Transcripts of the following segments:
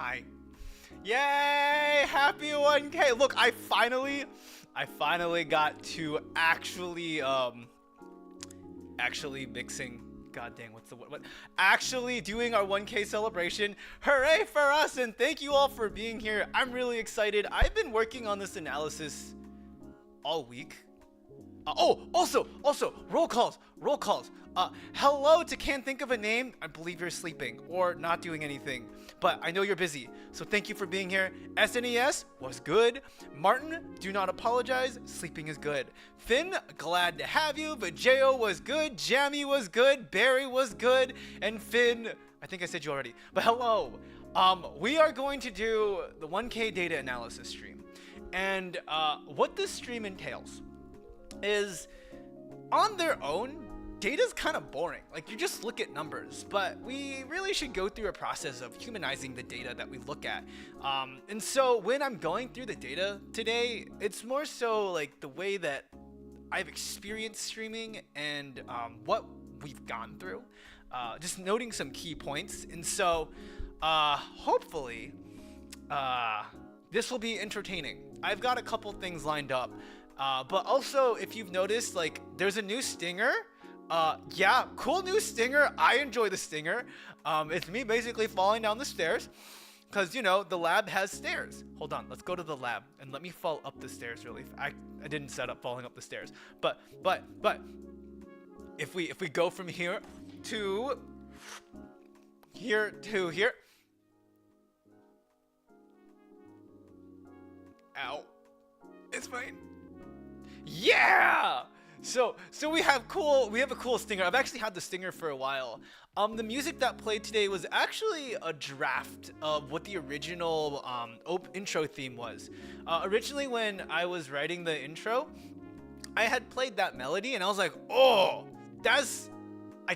Hi. Yay! Happy 1K. Look, I finally got to actually mixing. God dang, what's the what? Actually doing our 1K celebration. Hooray for us, and thank you all for being here. I'm really excited. I've been working on this analysis all week. Also, roll calls. Hello to Can't Think of a Name. I believe you're sleeping or not doing anything, but I know you're busy, so thank you for being here. SNES was good. Martin, do not apologize. Sleeping is good. Finn, glad to have you. Vijeo was good. Jammy was good. Barry was good. And Finn, I think I said you already, but hello. We are going to do the 1K data analysis stream, and what this stream entails is, on their own, data's kind of boring. Like, you just look at numbers, but we really should go through a process of humanizing the data that we look at. And so when I'm going through the data today, it's more so like the way that I've experienced streaming and what we've gone through, just noting some key points. And so hopefully this will be entertaining. I've got a couple things lined up. But also, if you've noticed, like, there's a new stinger. Yeah, cool new stinger. I enjoy the stinger. It's me basically falling down the stairs, because, you know, the lab has stairs. Hold on, let's go to the lab, and let me fall up the stairs really I didn't set up falling up the stairs. But, if we go from here to here to here. Ow. It's fine. Yeah! So we have a cool stinger. I've actually had the stinger for a while. The music that played today was actually a draft of what the original intro theme was. Originally, when I was writing the intro, I had played that melody and I was like, oh, I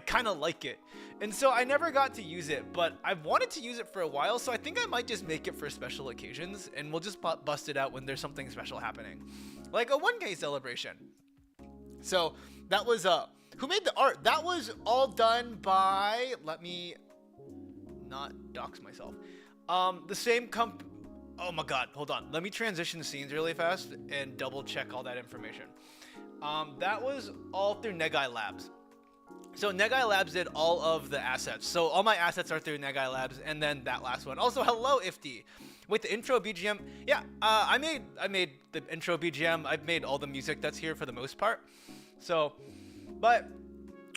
kind of like it. And so I never got to use it, but I've wanted to use it for a while, so I think I might just make it for special occasions, and we'll just bust it out when there's something special happening. Like a 1K celebration. So that was who made the art? That was all done by, let me not dox myself. The same oh my god, hold on. Let me transition scenes really fast and double check all that information. That was all through Negai Labs. So Negai Labs did all of the assets. So all my assets are through Negai Labs, and then that last one. Also, hello Ph.D. With the intro BGM, yeah, I made the intro BGM. I've made all the music that's here for the most part. So, but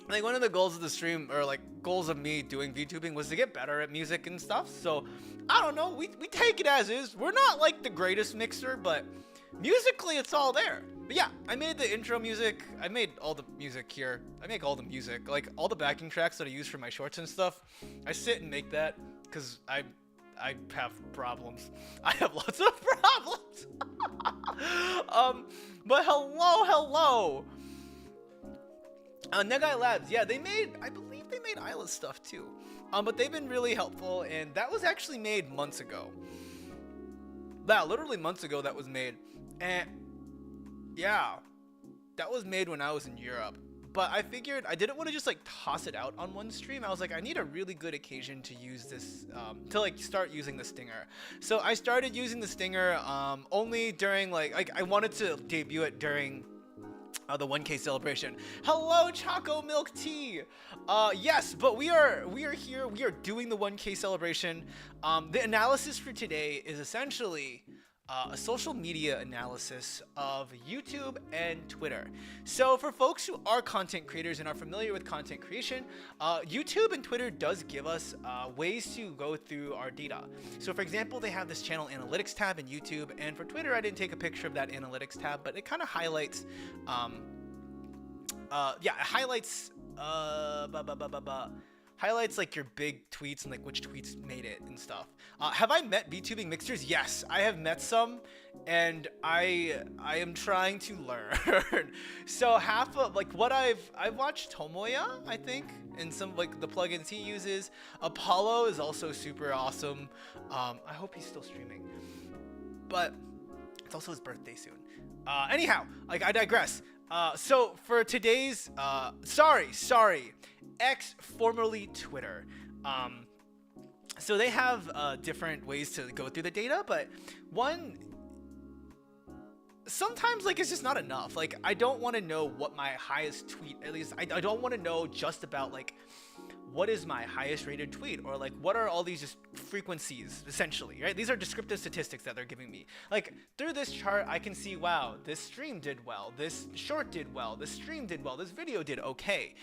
like one of the goals of the stream, or like goals of me doing VTubing, was to get better at music and stuff. So I don't know, we take it as is. We're not like the greatest mixer, but musically it's all there. But yeah, I made the intro music. I made all the music here. I make all the music, like all the backing tracks that I use for my shorts and stuff. I sit and make that because I have problems. I have lots of problems. But hello. Negai Labs, yeah, I believe they made Ayla's stuff too. But they've been really helpful, and that was actually made months ago. Yeah, literally months ago that was made. And yeah, that was made when I was in Europe. But I figured I didn't want to just like toss it out on one stream. I was like, I need a really good occasion to use this, to like start using the stinger. So I started using the stinger only during like I wanted to debut it during the 1K celebration. Hello, Choco Milk Tea. Yes, but we are here. We are doing the 1K celebration. The analysis for today is essentially a social media analysis of YouTube and Twitter. So for folks who are content creators and are familiar with content creation, YouTube and Twitter does give us ways to go through our data. So for example, they have this channel analytics tab in YouTube, and for Twitter, I didn't take a picture of that analytics tab, but it kind of highlights, it highlights like your big tweets and like which tweets made it and stuff. Have I met VTubing mixers? Yes, I have met some, and I am trying to learn. So half of like what I've watched Tomoya, I think, and some like the plugins he uses. Apollo is also super awesome. I hope he's still streaming, but it's also his birthday soon. Anyhow, like I digress. So for today's sorry, X, formerly Twitter. So they have different ways to go through the data, but one, sometimes like it's just not enough. Like I don't want to know what my highest tweet, at least I don't want to know just about like what is my highest rated tweet, or like what are all these just frequencies essentially, right? These are descriptive statistics that they're giving me. Like through this chart I can see, wow, this stream did well, this short did well, this stream did well, this video did okay.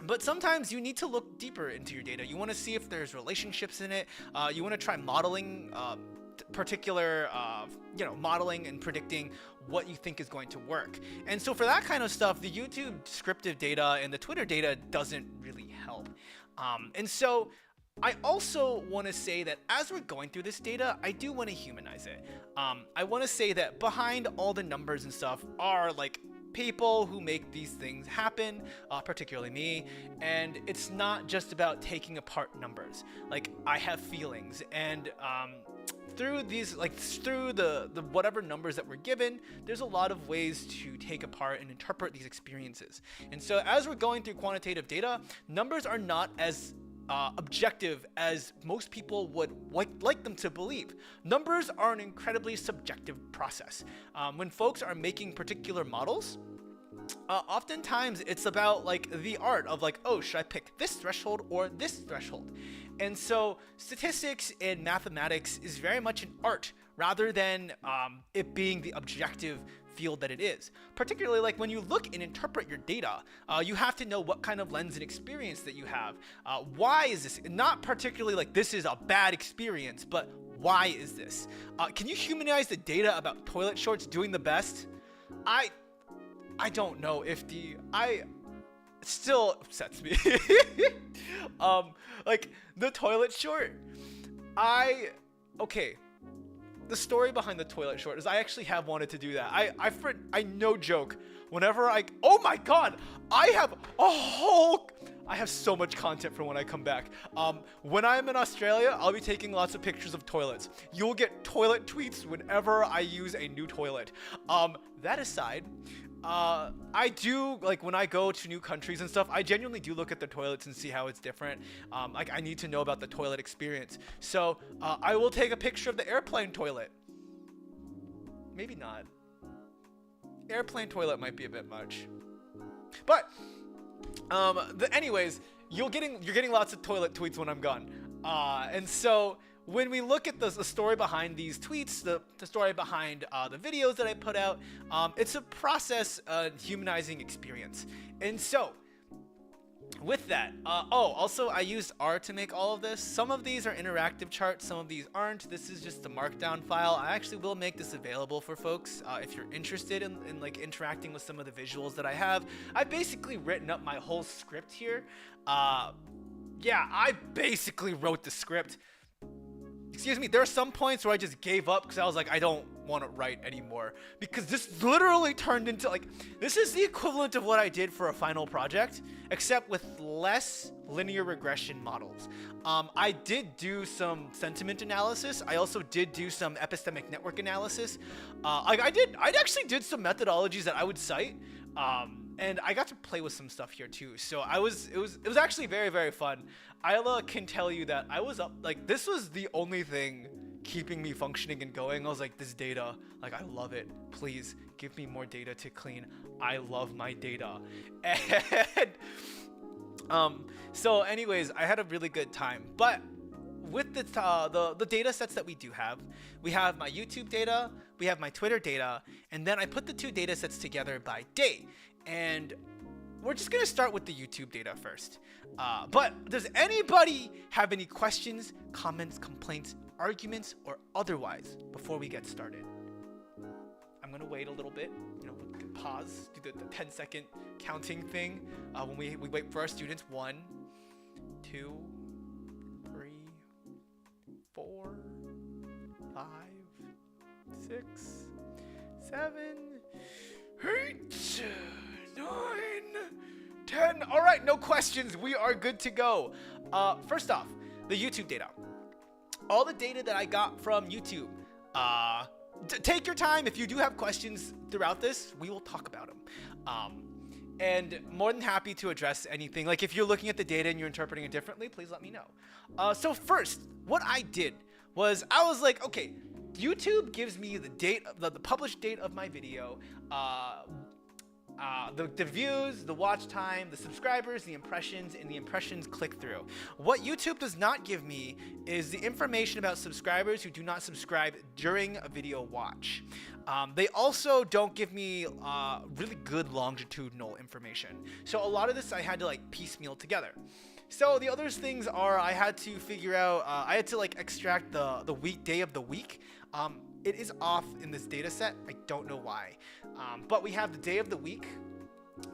But sometimes you need to look deeper into your data. You want to see if there's relationships in it. You want to try modeling particular modeling and predicting what you think is going to work. And so for that kind of stuff, the YouTube descriptive data and the Twitter data doesn't really help. And so I also want to say that as we're going through this data, I do want to humanize it. I want to say that behind all the numbers and stuff are like people who make these things happen, particularly me, and it's not just about taking apart numbers. Like I have feelings, and through these, like through the whatever numbers that we're given, there's a lot of ways to take apart and interpret these experiences. And so as we're going through quantitative data, numbers are not as objective as most people would like them to believe. Numbers are an incredibly subjective process. When folks are making particular models, oftentimes it's about like the art of like, oh, should I pick this threshold or this threshold? And so statistics and mathematics is very much an art rather than it being the objective field that it is. Particularly like when you look and interpret your data, you have to know what kind of lens and experience that you have. Why is this? Not particularly like this is a bad experience, but why is this? Can you humanize the data about toilet shorts doing the best? I don't know if it still upsets me. Like the toilet short, okay. The story behind the toilet short is I actually have wanted to do that. I no joke, whenever oh my god, I have so much content for when I come back. When I'm in Australia, I'll be taking lots of pictures of toilets. You'll get toilet tweets whenever I use a new toilet. That aside, I do, like when I go to new countries and stuff, I genuinely do look at the toilets and see how it's different. Like I need to know about the toilet experience. So I will take a picture of the airplane toilet. Maybe not. Airplane toilet might be a bit much. But anyways, you're getting lots of toilet tweets when I'm gone. And so when we look at the story behind these tweets, the story behind the videos that I put out, it's a process, humanizing experience. And so with that, also I used R to make all of this. Some of these are interactive charts, some of these aren't. This is just the markdown file. I actually will make this available for folks if you're interested in like interacting with some of the visuals that I have. I've basically written up my whole script here. Yeah, I basically wrote the script. Excuse me, there are some points where I just gave up because I was like, I don't want to write anymore. Because this literally turned into like, this is the equivalent of what I did for a final project, except with less linear regression models. I did do some sentiment analysis. I also did do some epistemic network analysis. I actually did some methodologies that I would cite. And I got to play with some stuff here too. So it was actually very, very fun. Ayla can tell you that I was up, like this was the only thing keeping me functioning and going. I was like, this data, like I love it. Please give me more data to clean. I love my data. And so anyways, I had a really good time. But with the data sets that we do have, we have my YouTube data, we have my Twitter data, and then I put the two data sets together by day. And we're just gonna start with the YouTube data first. But does anybody have any questions, comments, complaints, arguments, or otherwise before we get started? I'm gonna wait a little bit, we can pause, do the 10-second counting thing when we wait for our students. 1, 2, 3, 4, 5, 6, 7, 8, 9, 10. All right, no questions. We are good to go. First off, the YouTube data. All the data that I got from YouTube. Take your time. If you do have questions throughout this, we will talk about them. and more than happy to address anything. Like if you're looking at the data and you're interpreting it differently, please let me know. So first, what I did was I was like, okay, YouTube gives me the date, the published date of my video, the views, the watch time, the subscribers, the impressions, and the impressions click through. What YouTube does not give me is the information about subscribers who do not subscribe during a video watch. They also don't give me really good longitudinal information. So a lot of this I had to like piecemeal together. So the other things are I had to figure out, I had to like extract the weekday of the week. It is off in this data set. I don't know why. But we have the day of the week.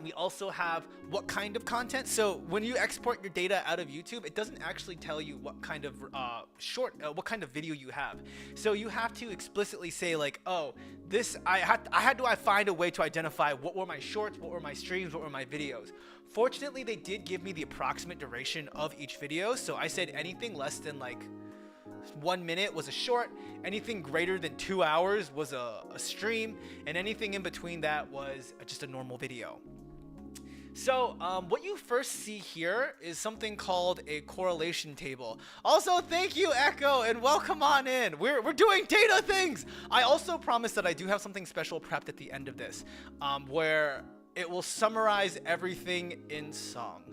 We also have what kind of content. So when you export your data out of YouTube, it doesn't actually tell you what kind of what kind of video you have. So you have to explicitly say like, oh, this I had to find a way to identify what were my shorts, what were my streams, what were my videos. Fortunately, they did give me the approximate duration of each video. So I said anything less than like 1 minute was a short, anything greater than 2 hours was a stream, and anything in between that was just a normal video. So what you first see here is something called a correlation table. Also, thank you, Echo, and welcome on in. We're doing data things. I also promise that I do have something special prepped at the end of this, where it will summarize everything in song.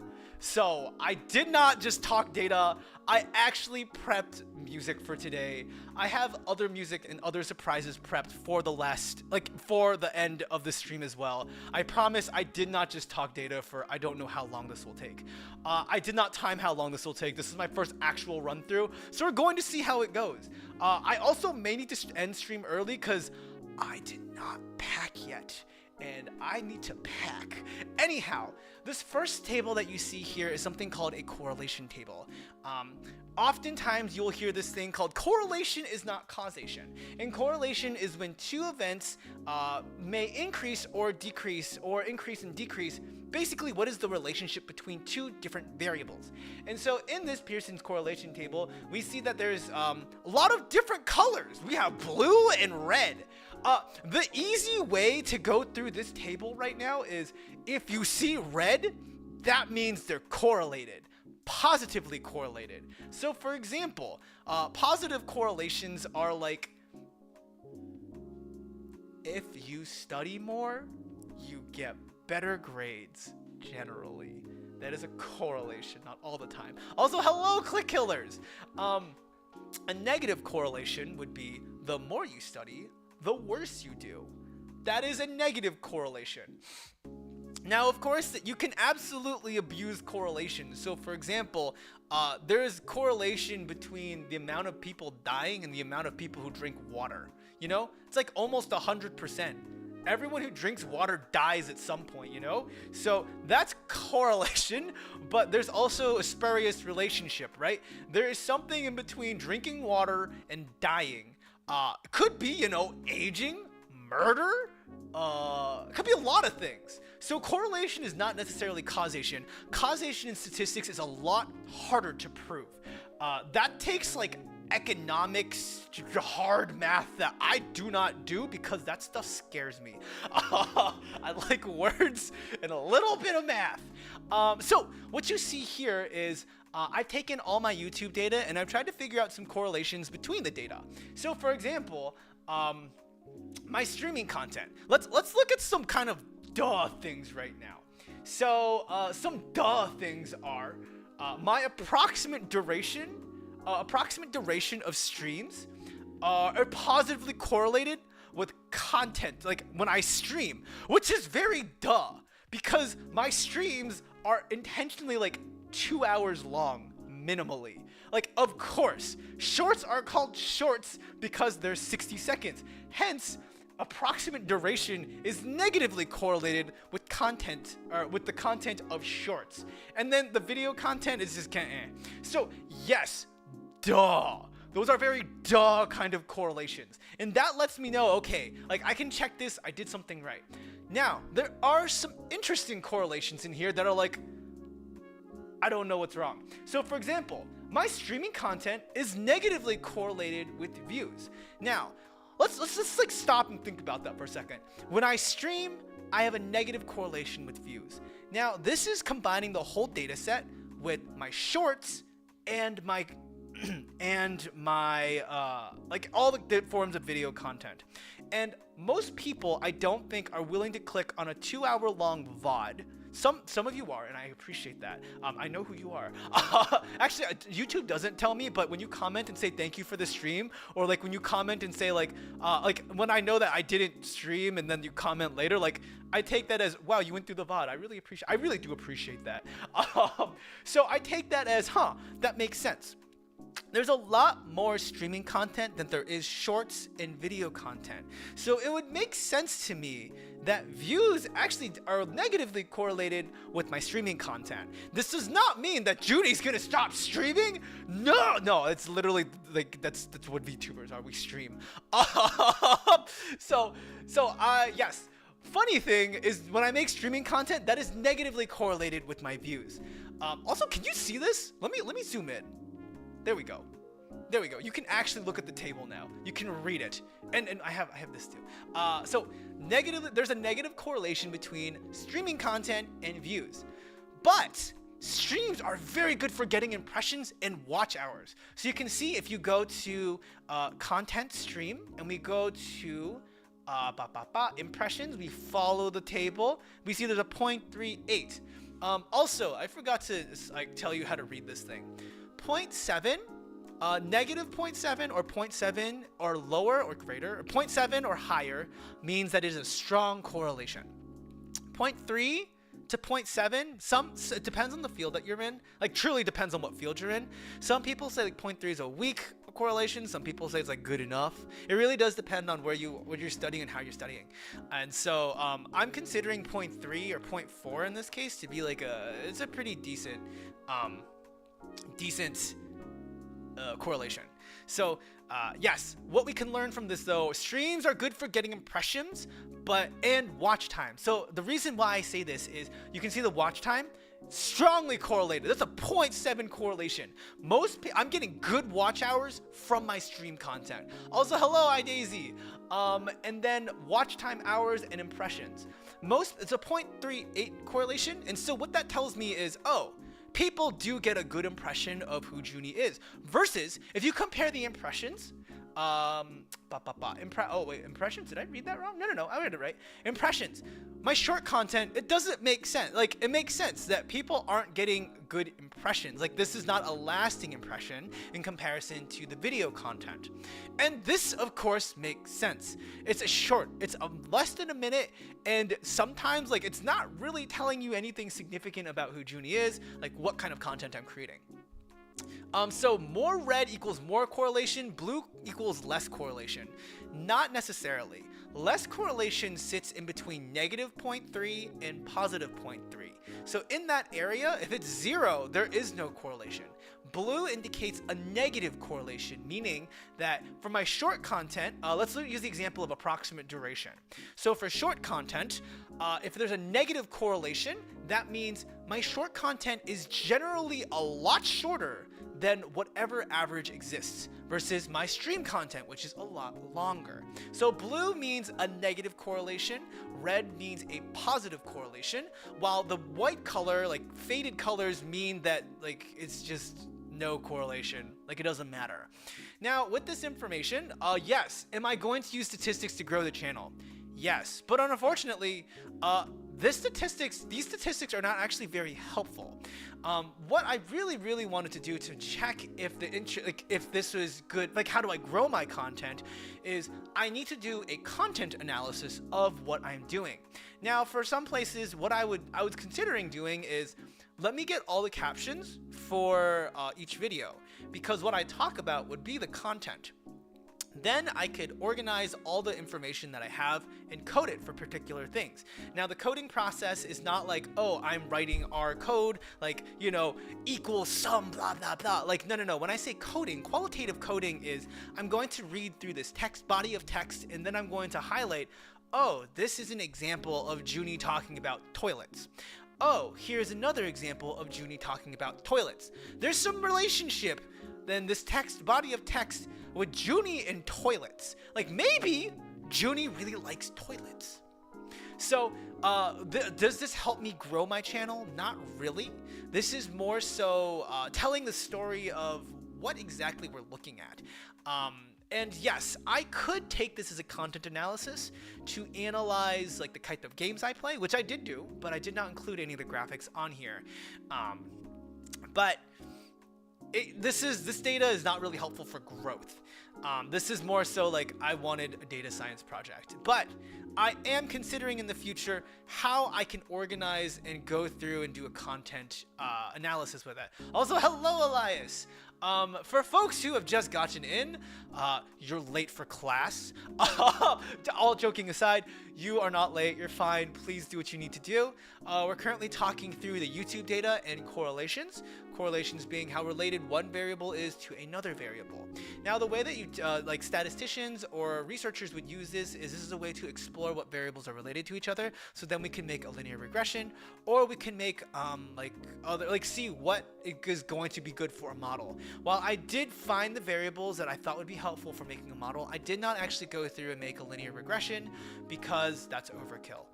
So I did not just talk data, I actually prepped music for today. I have other music and other surprises prepped for for the end of the stream as well. I promise I did not just talk data for I don't know how long this will take. I did not time how long this will take. This is my first actual run through, so we're going to see how it goes. I also may need to end stream early because I did not pack yet. And I need to pack. Anyhow, this first table that you see here is something called a correlation table. Oftentimes you'll hear this thing called correlation is not causation. And correlation is when two events may increase or decrease, or increase and decrease. Basically, what is the relationship between two different variables? And so in this Pearson's correlation table, we see that there's a lot of different colors. We have blue and red. The easy way to go through this table right now is if you see red, that means they're correlated, positively correlated. So for example, positive correlations are like, if you study more, you get better grades, generally. That is a correlation, not all the time. Also, hello, click killers. A negative correlation would be the more you study, the worse you do. That is a negative correlation. Now, of course, you can absolutely abuse correlation. So, for example, there is correlation between the amount of people dying and the amount of people who drink water. You know, it's like almost 100%. Everyone who drinks water dies at some point, you know? So that's correlation, but there's also a spurious relationship, right? There is something in between drinking water and dying. Could be, you know, aging, murder, it could be a lot of things. So correlation is not necessarily causation. Causation in statistics is a lot harder to prove. That takes like economics, hard math that I do not do because that stuff scares me. I like words and a little bit of math. So what you see here is I've taken all my YouTube data and I've tried to figure out some correlations between the data. So for example, my streaming content. Let's look at some kind of duh things right now. So some duh things are my approximate duration of streams are positively correlated with content, like when I stream, which is very duh because my streams are intentionally like 2 hours long minimally. Like, of course, shorts are called shorts because they're 60 seconds. Hence, approximate duration is negatively correlated with content, or with the content of shorts. And then the video content is just kind of So, yes, duh. Those are very duh kind of correlations. And that lets me know, okay, like I can check this, I did something right. Now, there are some interesting correlations in here that are like, I don't know what's wrong. So for example, my streaming content is negatively correlated with views. Now, let's just like stop and think about that for a second. When I stream, I have a negative correlation with views. Now, this is combining the whole data set with my shorts and my like all the forms of video content. And most people, I don't think, are willing to click on a 2-hour-long VOD. Some of you are, and I appreciate that. I know who you are. Actually, YouTube doesn't tell me, but when you comment and say thank you for the stream, or like when you comment and say like when I know that I didn't stream and then you comment later, like I take that as, wow, you went through the VOD. I really do appreciate that. So I take that as, that makes sense. There's a lot more streaming content than there is shorts and video content. So it would make sense to me that views actually are negatively correlated with my streaming content. This does not mean that Zhuni's gonna stop streaming. No, it's literally like that's what VTubers are. We stream. Yes. Funny thing is, when I make streaming content, that is negatively correlated with my views. Also, can you see this? Let me zoom in. There we go. You can actually look at the table now. You can read it. And I have this too. So there's a negative correlation between streaming content and views. But streams are very good for getting impressions and watch hours. So you can see if you go to content stream and we go to impressions, we follow the table, we see there's a 0.38. Also, I forgot to tell you how to read this thing. 0.7, negative 0.7 or 0.7 or lower or greater, or 0.7 or higher means that it is a strong correlation. 0.3 to 0.7, it depends on the field that you're in. Like, truly depends on what field you're in. Some people say like 0.3 is a weak correlation. Some people say it's like good enough. It really does depend on what you're studying and how you're studying. And so I'm considering 0.3 or 0.4 in this case to be like it's a pretty decent correlation. So yes, what we can learn from this though, streams are good for getting impressions, and watch time. So the reason why I say this is you can see the watch time strongly correlated. That's a 0.7 correlation. I'm getting good watch hours from my stream content. Also, hello, iDaisy. And then watch time hours and impressions. It's a 0.38 correlation. And so what that tells me is, people do get a good impression of who Zhuni is. Versus, if you compare the impressions, impressions? Did I read that wrong? No, I read it right. Impressions. My short content, it doesn't make sense. Like, it makes sense that people aren't getting good impressions. Like, this is not a lasting impression in comparison to the video content. And this, of course, makes sense. It's a short. It's less than a minute, and sometimes, like, it's not really telling you anything significant about who Zhuni is, like what kind of content I'm creating. So more red equals more correlation, blue equals less correlation. Not necessarily. Less correlation sits in between negative 0.3 and positive 0.3. So in that area, if it's 0, there is no correlation. Blue indicates a negative correlation, meaning that for my short content, let's use the example of approximate duration. So for short content, if there's a negative correlation, that means my short content is generally a lot shorter than whatever average exists versus my stream content, which is a lot longer. So blue means a negative correlation, red means a positive correlation, while the white color, like faded colors, mean that like it's just no correlation, like it doesn't matter. Now with this information, yes, am I going to use statistics to grow the channel? Yes, but unfortunately, these statistics are not actually very helpful. What I really wanted to do to check if if this was good, like how do I grow my content, is I need to do a content analysis of what I'm doing. Now, for some places, what I was considering doing is let me get all the captions for each video, because what I talk about would be the content. Then I could organize all the information that I have and code it for particular things. Now the coding process is not like, oh, I'm writing our code, like, you know, equals some blah, blah, blah. Like, no. When I say coding, qualitative coding is I'm going to read through this body of text, and then I'm going to highlight, oh, this is an example of Zhuni talking about toilets. Oh, here's another example of Zhuni talking about toilets. There's some relationship then this body of text with Zhuni and toilets. Like maybe Zhuni really likes toilets. So, does this help me grow my channel? Not really. This is more so telling the story of what exactly we're looking at. And yes, I could take this as a content analysis to analyze like the type of games I play, which I did do, but I did not include any of the graphics on here. But this data is not really helpful for growth. This is more so like I wanted a data science project, but I am considering in the future how I can organize and go through and do a content analysis with it. Also, hello, Elias. For folks who have just gotten in, you're late for class. All joking aside, you are not late. You're fine. Please do what you need to do. We're currently talking through the YouTube data and correlations. Correlations being how related one variable is to another variable. Now, the way that you, like statisticians or researchers would use this is a way to explore what variables are related to each other. So then we can make a linear regression, or we can make see what is going to be good for a model. While I did find the variables that I thought would be helpful for making a model, I did not actually go through and make a linear regression because that's overkill.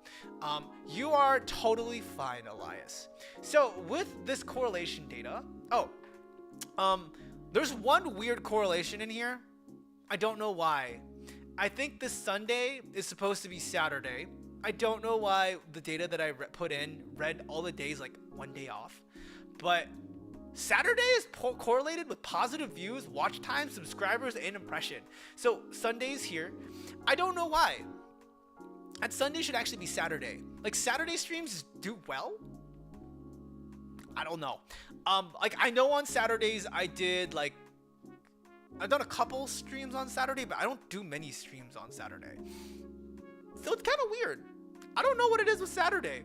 You are totally fine, Elias. So with this correlation data, there's one weird correlation in here. I don't know why. I think this Sunday is supposed to be Saturday. I don't know why the data that I put in read all the days like one day off, but Saturday is correlated with positive views, watch time, subscribers, and impression. So Sunday's here. I don't know why. And Sunday should actually be Saturday. Like Saturday streams do well. I don't know. Like I know on Saturdays I've done a couple streams on Saturday, but I don't do many streams on Saturday. So it's kind of weird. I don't know what it is with Saturday.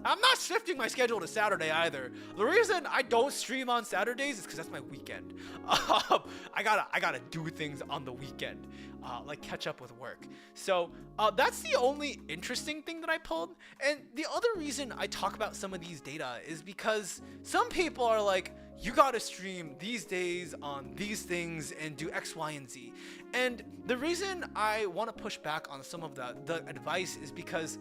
I'm not shifting my schedule to Saturday either. The reason I don't stream on Saturdays is because that's my weekend. I gotta do things on the weekend, like catch up with work. So that's the only interesting thing that I pulled. And the other reason I talk about some of these data is because some people are like, you gotta stream these days on these things and do X, Y, and Z. And the reason I want to push back on some of the advice is because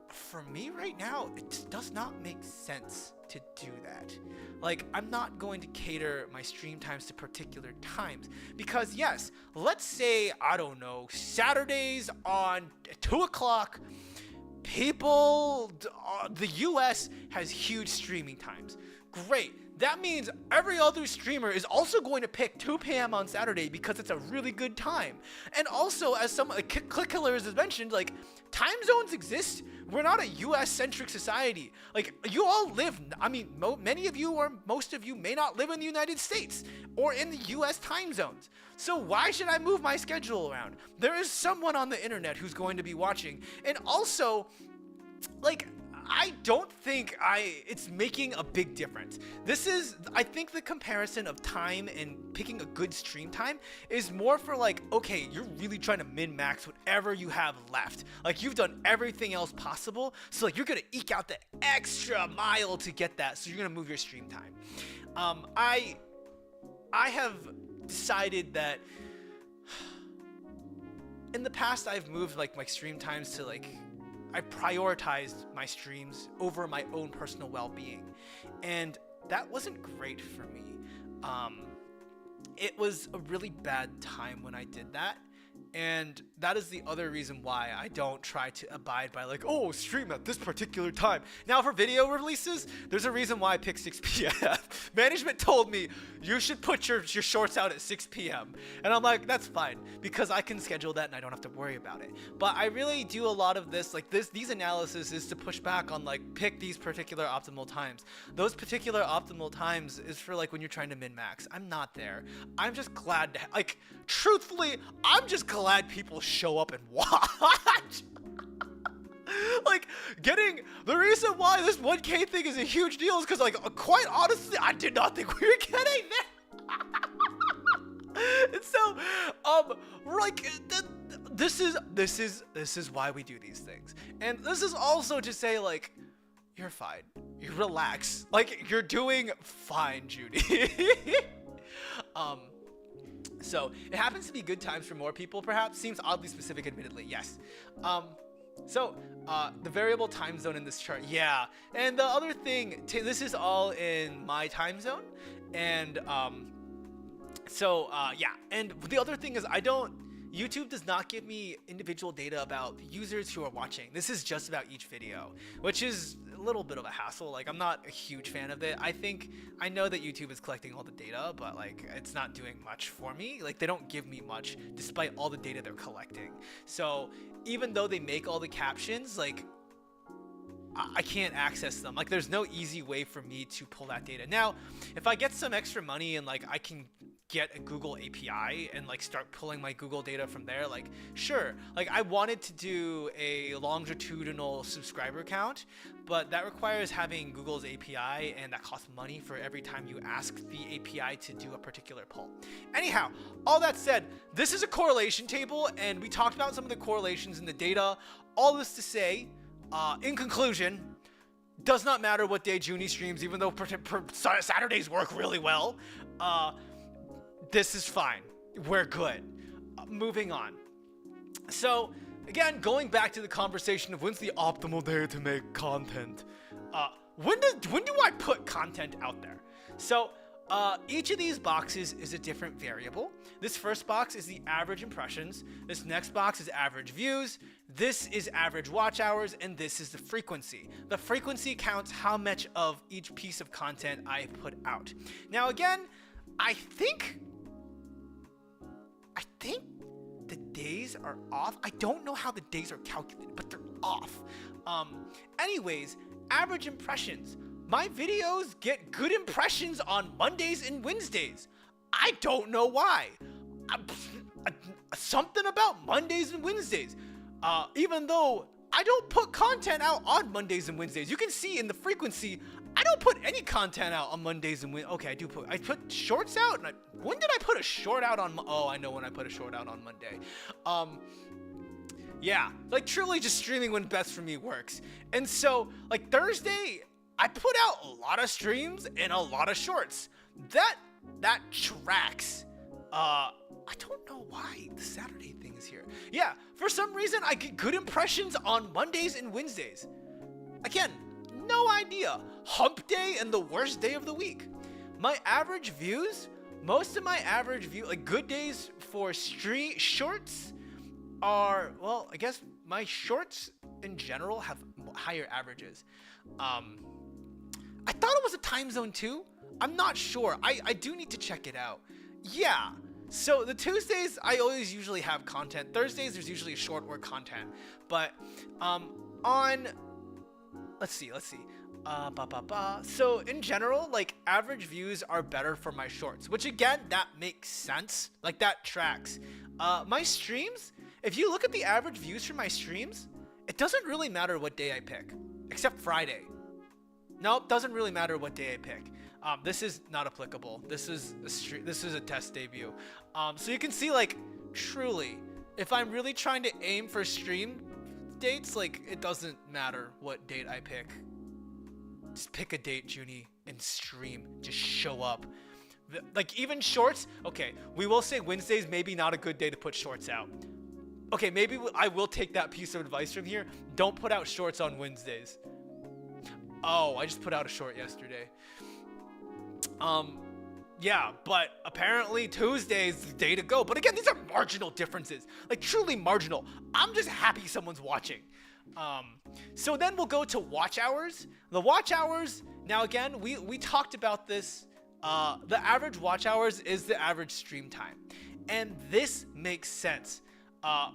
for me right now, it does not make sense to do that. Like, I'm not going to cater my stream times to particular times because yes, let's say, I don't know, Saturdays on 2 o'clock, people, the US has huge streaming times. Great. That means every other streamer is also going to pick 2 p.m. on Saturday because it's a really good time. And also, as some Click Killers has mentioned, like, time zones exist. We're not a US-centric society. Like, you all live, I mean, many of you or most of you may not live in the United States or in the US time zones. So why should I move my schedule around? There is someone on the internet who's going to be watching. And also, like, I don't think it's making a big difference. I think the comparison of time and picking a good stream time is more for like, okay, you're really trying to min-max whatever you have left. Like you've done everything else possible. So like you're gonna eke out the extra mile to get that. So you're gonna move your stream time. I have decided that in the past I've moved like my stream times to like, I prioritized my streams over my own personal well-being, and that wasn't great for me. It was a really bad time when I did that, and that is the other reason why I don't try to abide by like, oh, stream at this particular time. Now for video releases, there's a reason why I picked 6 p.m. Management told me you should put your shorts out at 6 p.m. And I'm like, that's fine because I can schedule that and I don't have to worry about it. But I really do a lot of this, like these analysis is to push back on like pick these particular optimal times. Those particular optimal times is for like when you're trying to min-max. I'm not there. I'm just glad to, like, truthfully, I'm just glad people show up and watch. Like, the reason why this 1K thing is a huge deal is because, like, quite honestly, I did not think we were getting there. And so, we're like, this is why we do these things. And this is also to say, like, you're fine. You relax. Like, you're doing fine, Judy. So it happens to be good times for more people, perhaps. Seems oddly specific, admittedly. Yes. The variable time zone in this chart, yeah. And the other thing, this is all in my time zone, and yeah. And the other thing is, YouTube does not give me individual data about the users who are watching. This is just about each video, which is a little bit of a hassle. Like, I'm not a huge fan of it. I know that YouTube is collecting all the data, but like, it's not doing much for me. Like, they don't give me much despite all the data they're collecting. So even though they make all the captions, like, I can't access them. Like, there's no easy way for me to pull that data. Now, if I get some extra money and like I can get a Google API and like start pulling my Google data from there, like, sure. Like, I wanted to do a longitudinal subscriber count, but that requires having Google's API, and that costs money for every time you ask the API to do a particular pull. Anyhow, all that said, this is a correlation table, and we talked about some of the correlations in the data. All this to say, in conclusion, does not matter what day Zhuni streams, even though Saturdays work really well. This is fine. We're good. Moving on. So, again, going back to the conversation of when's the optimal day to make content. When do I put content out there? So, each of these boxes is a different variable. This first box is the average impressions. This next box is average views. This is average watch hours, and this is the frequency. The frequency counts how much of each piece of content I put out. Now, again, I think the days are off. I don't know how the days are calculated, but they're off. Anyways, average impressions. My videos get good impressions on Mondays and Wednesdays. I don't know why. Something about Mondays and Wednesdays. Even though I don't put content out on Mondays and Wednesdays. You can see in the frequency, I don't put any content out on Mondays and Wednesdays. Okay, I put shorts out. And when did I put a short out on? Oh, I know when I put a short out on Monday. Yeah, like truly just streaming when best for me works. And so like Thursday, I put out a lot of streams and a lot of shorts. That tracks. I don't know why the Saturday thing is here. Yeah, for some reason I get good impressions on Mondays and Wednesdays. Again, no idea. Hump day and the worst day of the week. My average views, most of my average view, like good days for shorts are, well, I guess my shorts in general have higher averages. I thought it was a time zone too. I'm not sure. I do need to check it out. Yeah. So the Tuesdays, I always usually have content. Thursdays, there's usually short or content. But let's see. So in general, like average views are better for my shorts, which again, that makes sense. Like that tracks. My streams, if you look at the average views for my streams, it doesn't really matter what day I pick, except Friday. Nope, doesn't really matter what day I pick. This is not applicable. This is a test debut. So you can see, like, truly, if I'm really trying to aim for stream dates, like, it doesn't matter what date I pick. Just pick a date, Zhuni, and stream. Just show up. Like, even shorts, okay, we will say Wednesday's maybe not a good day to put shorts out. Okay, maybe I will take that piece of advice from here. Don't put out shorts on Wednesdays. Oh, I just put out a short yesterday. Yeah, but apparently Tuesday is the day to go. But again, these are marginal differences. Like, truly marginal. I'm just happy someone's watching. So then we'll go to watch hours. The watch hours, now again, we talked about this. The average watch hours is the average stream time. And this makes sense.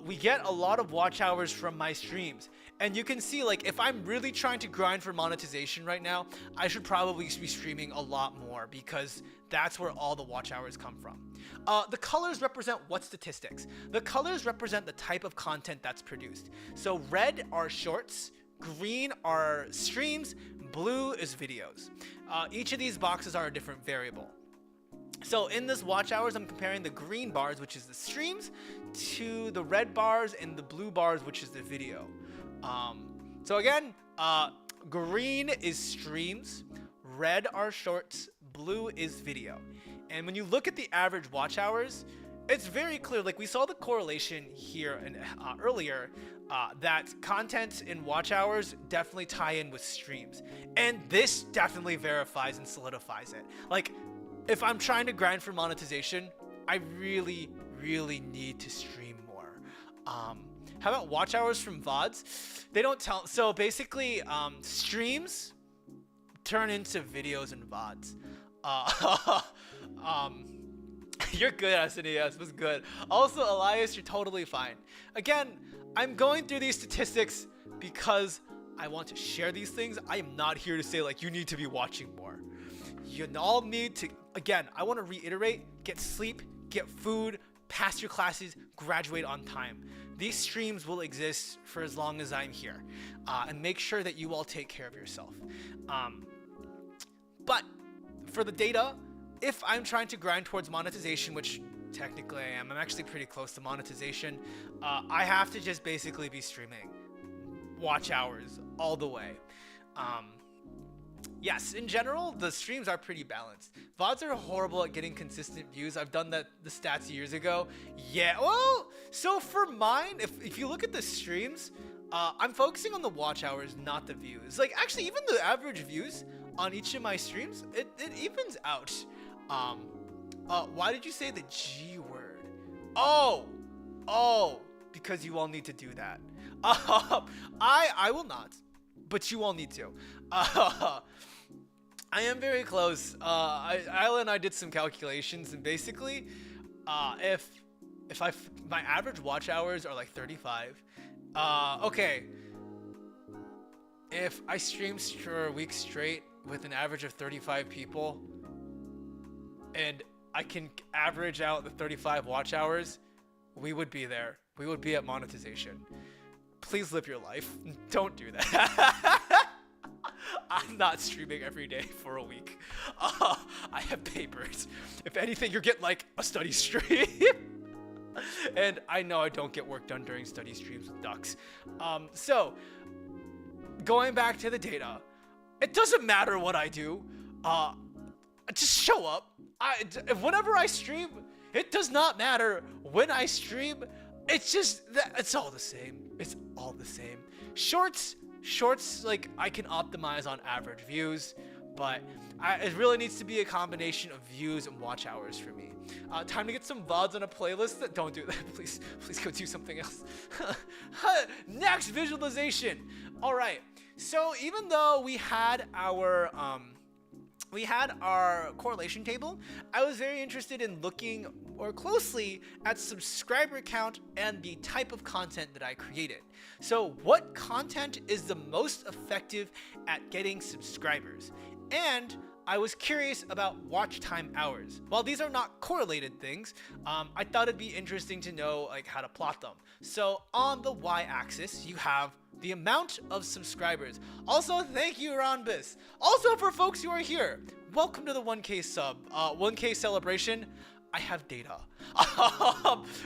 We get a lot of watch hours from my streams. And you can see, like, if I'm really trying to grind for monetization right now, I should probably be streaming a lot more because that's where all the watch hours come from. The colors represent what statistics? The colors represent the type of content that's produced. So red are shorts, green are streams, blue is videos. Each of these boxes are a different variable. So in this watch hours, I'm comparing the green bars, which is the streams, to the red bars and the blue bars, which is the video. So again, green is streams, red are shorts, blue is video. And when you look at the average watch hours, it's very clear, like we saw the correlation here and earlier, that content in watch hours definitely tie in with streams, and this definitely verifies and solidifies it. Like, if I'm trying to grind for monetization, I really need to stream more. How about watch hours from VODs? They don't tell. So basically, streams turn into videos and VODs. You're good, SNES was good. Also, Elias, you're totally fine. Again, I'm going through these statistics because I want to share these things. I am not here to say like you need to be watching more. You all need to, again, I want to reiterate, get sleep, get food, pass your classes, graduate on time. These streams will exist for as long as I'm here, and make sure that you all take care of yourself. But for the data, if I'm trying to grind towards monetization, which technically I am, I'm actually pretty close to monetization, I have to just basically be streaming watch hours all the way. Yes, in general, the streams are pretty balanced. VODs are horrible at getting consistent views. I've done the stats years ago. Yeah, well, so for mine, if you look at the streams, I'm focusing on the watch hours, not the views. Like, actually, even the average views on each of my streams, it evens out. Why did you say the G word? Oh, because you all need to do that. I will not, but you all need to. I am very close. Ayla and I did some calculations, and basically, if my average watch hours are like 35, okay. If I stream for a week straight with an average of 35 people, and I can average out the 35 watch hours, we would be there. We would be at monetization. Please live your life. Don't do that. I'm not streaming every day for a week. I have papers. If anything, you're getting like a study stream. And I know I don't get work done during study streams with ducks. So, going back to the data, it doesn't matter what I do. Just show up. Whenever I stream, it does not matter when I stream. It's all the same. It's all the same. Shorts, like I can optimize on average views, but it really needs to be a combination of views and watch hours for me. Time to get some VODs on a playlist. Don't do that, please go do something else. Next, visualization. All right, so even though we had our correlation table, I was very interested in looking more closely at subscriber count and the type of content that I created. So what content is the most effective at getting subscribers? And I was curious about watch time hours. While these are not correlated things, I thought it'd be interesting to know like how to plot them. So on the y-axis, you have the amount of subscribers. Also, thank you, Ronbus. Also, for folks who are here, welcome to the 1K sub, 1K celebration. I have data.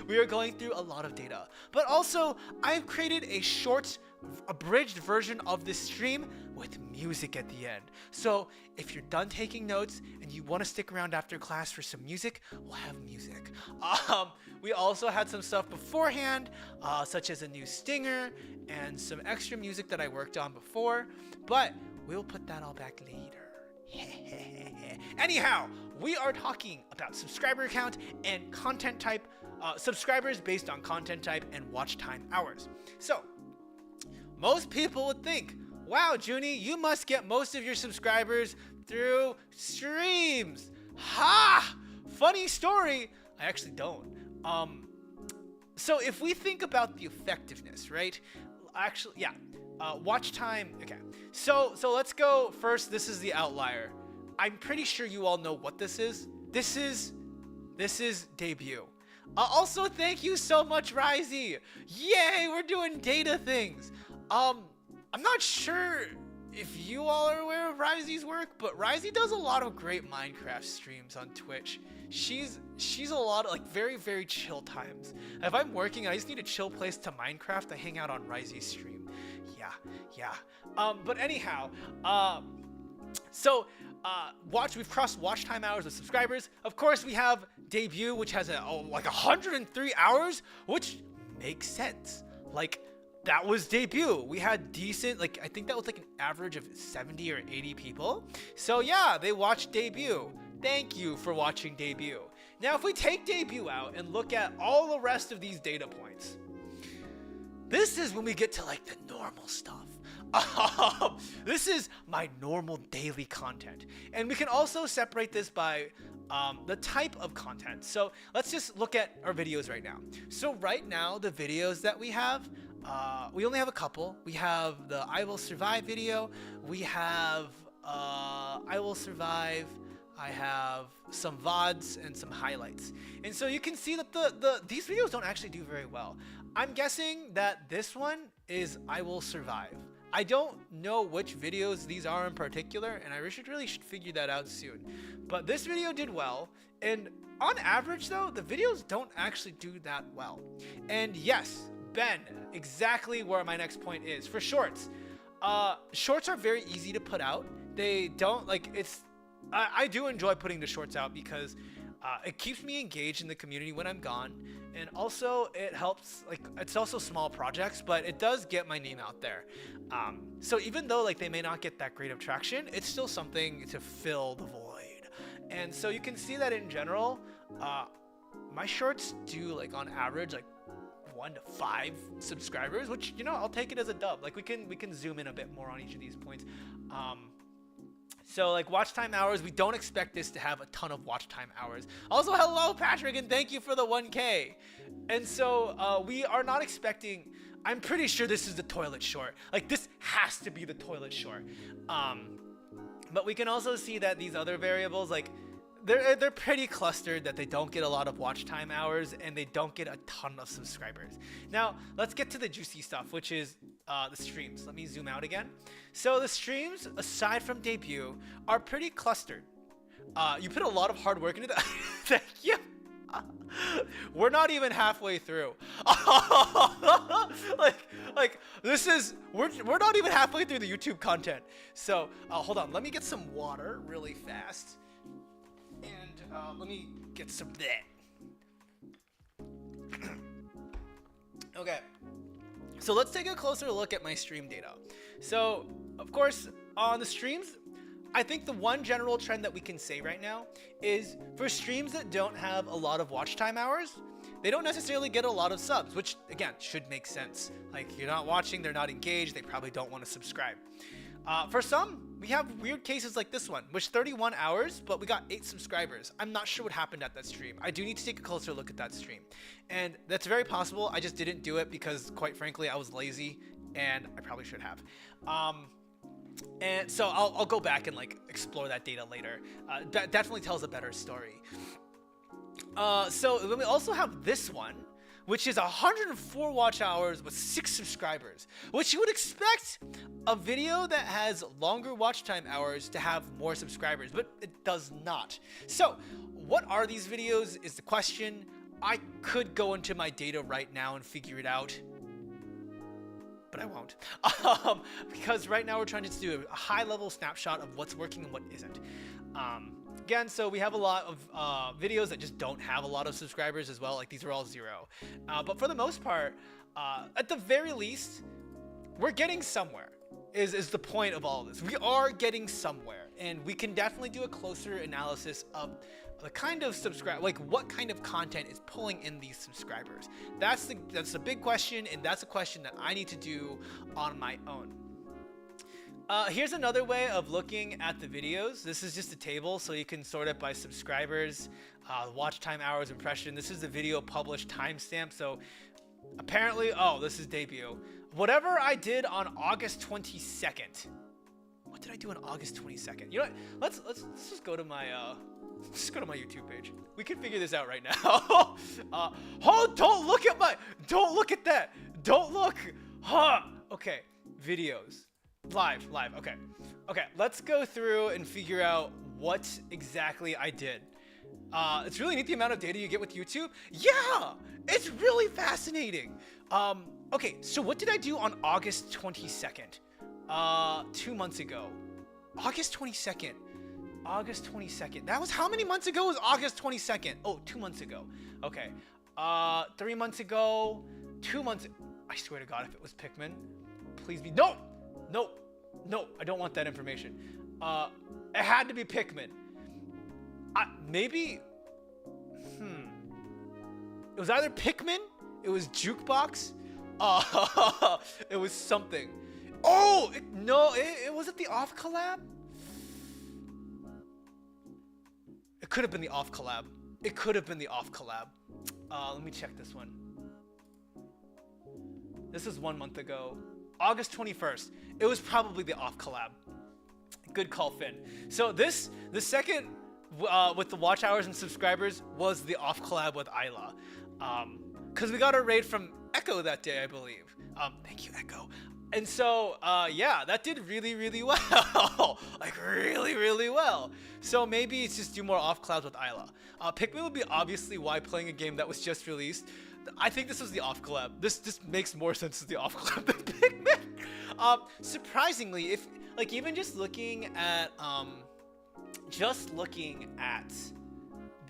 We are going through a lot of data. But also, I've created a short, abridged version of this stream with music at the end. So if you're done taking notes and you want to stick around after class for some music, we'll have music. We also had some stuff beforehand, such as a new stinger and some extra music that I worked on before, but we'll put that all back later. Anyhow, we are talking about subscriber count and content type, subscribers based on content type and watch time hours. So, most people would think, wow, Zhuni, you must get most of your subscribers through streams. Ha! Funny story, I actually don't. So if we think about the effectiveness, right? Actually, yeah. Watch time, okay. So let's go first. This is the outlier. I'm pretty sure you all know what this is. This is debut. Also, thank you so much, Risey. Yay, we're doing data things. I'm not sure if you all are aware of Risey's work, but Risey does a lot of great Minecraft streams on Twitch. She's a lot of like very chill times. If I'm working and I just need a chill place to Minecraft, I hang out on Risey's stream. Yeah. But anyhow, So we've crossed watch time hours with subscribers. Of course, we have debut, which has like 103 hours, which makes sense. Like, that was debut. We had decent, like, I think that was like an average of 70 or 80 people. So yeah, they watched debut. Thank you for watching debut. Now, if we take debut out and look at all the rest of these data points, this is when we get to like the normal stuff. This is my normal daily content. And we can also separate this by the type of content. So let's just look at our videos right now. So right now, the videos that we have, we only have a couple. We have the I Will Survive video. We have I Will Survive. I have some VODs and some highlights. And so you can see that these videos don't actually do very well. I'm guessing that this one is I Will Survive. I don't know which videos these are in particular, and I really should figure that out soon. But this video did well, and on average though, the videos don't actually do that well. And yes, Ben, exactly where my next point is. For shorts, shorts are very easy to put out. They don't, like, I do enjoy putting the shorts out because it keeps me engaged in the community when I'm gone, and also it helps, like, it's also small projects, but it does get my name out there. So even though like they may not get that great of traction, it's still something to fill the void. And so you can see that in general, my shorts do, like, on average, like 1 to 5 subscribers, which, you know, I'll take it as a dub. Like, we can zoom in a bit more on each of these points. So like watch time hours, we don't expect this to have a ton of watch time hours. Also, hello Patrick, and thank you for the 1K. And so we are not expecting, I'm pretty sure this is the toilet short. Like, this has to be the toilet short. But we can also see that these other variables, like, they're pretty clustered, that they don't get a lot of watch time hours and they don't get a ton of subscribers. Now, let's get to the juicy stuff, which is the streams. Let me zoom out again. So the streams, aside from debut, are pretty clustered. You put a lot of hard work into that. Thank you. We're not even halfway through. like this is, we're not even halfway through the YouTube content. So hold on, let me get some water really fast. And let me get some of that. Okay, so let's take a closer look at my stream data. So, of course, on the streams, I think the one general trend that we can say right now is for streams that don't have a lot of watch time hours, they don't necessarily get a lot of subs, which, again, should make sense. Like, you're not watching, they're not engaged, they probably don't want to subscribe. For some, we have weird cases like this one, which 31 hours, but we got 8 subscribers. I'm not sure what happened at that stream. I do need to take a closer look at that stream. And that's very possible. I just didn't do it because, quite frankly, I was lazy, and I probably should have. And so I'll go back and, like, explore that data later. That definitely tells a better story. So then we also have this one, which is 104 watch hours with 6 subscribers, which you would expect a video that has longer watch time hours to have more subscribers, but it does not. So what are these videos is the question. I could go into my data right now and figure it out, but I won't. Because right now we're trying to do a high level snapshot of what's working and what isn't. Again, so we have a lot of videos that just don't have a lot of subscribers as well. Like, these are all 0. But for the most part, at the very least, we're getting somewhere is the point of all of this. We are getting somewhere, and we can definitely do a closer analysis of the kind of like what kind of content is pulling in these subscribers. That's the big question, and that's a question that I need to do on my own. Here's another way of looking at the videos. This is just a table, so you can sort it by subscribers, watch time, hours, impression. This is the video published timestamp. So apparently, oh, this is debut. Whatever I did on August 22nd. What did I do on August 22nd? You know what? Let's just go to my YouTube page. We can figure this out right now. Oh, don't look at that. Don't look. Huh. Okay, videos. Live, okay. Let's go through and figure out what exactly I did. It's really neat the amount of data you get with YouTube. Yeah, it's really fascinating. Okay, so what did I do on August 22nd? 2 months ago. August 22nd. August 22nd. That was how many months ago? It was August 22nd. Oh, 2 months ago. Okay. 3 months ago. 2 months. I swear to God, if it was Pikmin, please be. No! No! No! I don't want that information. It had to be Pikmin. Maybe. It was either Pikmin. It was Jukebox. It was something. Oh! No, it was it the off collab? It could have been the off collab. It could have been the off collab. Let me check this one. This is 1 month ago. August 21st. It was probably the off collab. Good call, Finn. So the second with the watch hours and subscribers was the off collab with Ayla. Because we got a raid from Echo that day, I believe. Thank you, Echo. And so, yeah, that did really, really well. Like, really, really well. So maybe it's just do more off collabs with Ayla. Pikmin would be obviously why playing a game that was just released. I think this was the off collab. This makes more sense as the off collab than Pikmin. Surprisingly, if like even just looking at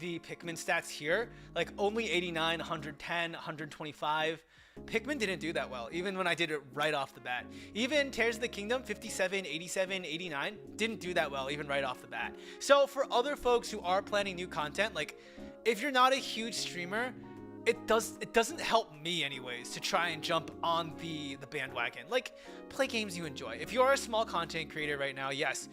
the Pikmin stats here, like only 89, 110, 125. Pikmin didn't do that well, even when I did it right off the bat. Even Tears of the Kingdom, 57, 87, 89, didn't do that well, even right off the bat. So for other folks who are planning new content, like if you're not a huge streamer, it doesn't help me anyways to try and jump on the bandwagon. Like, play games you enjoy. If you are a small content creator right now, yes,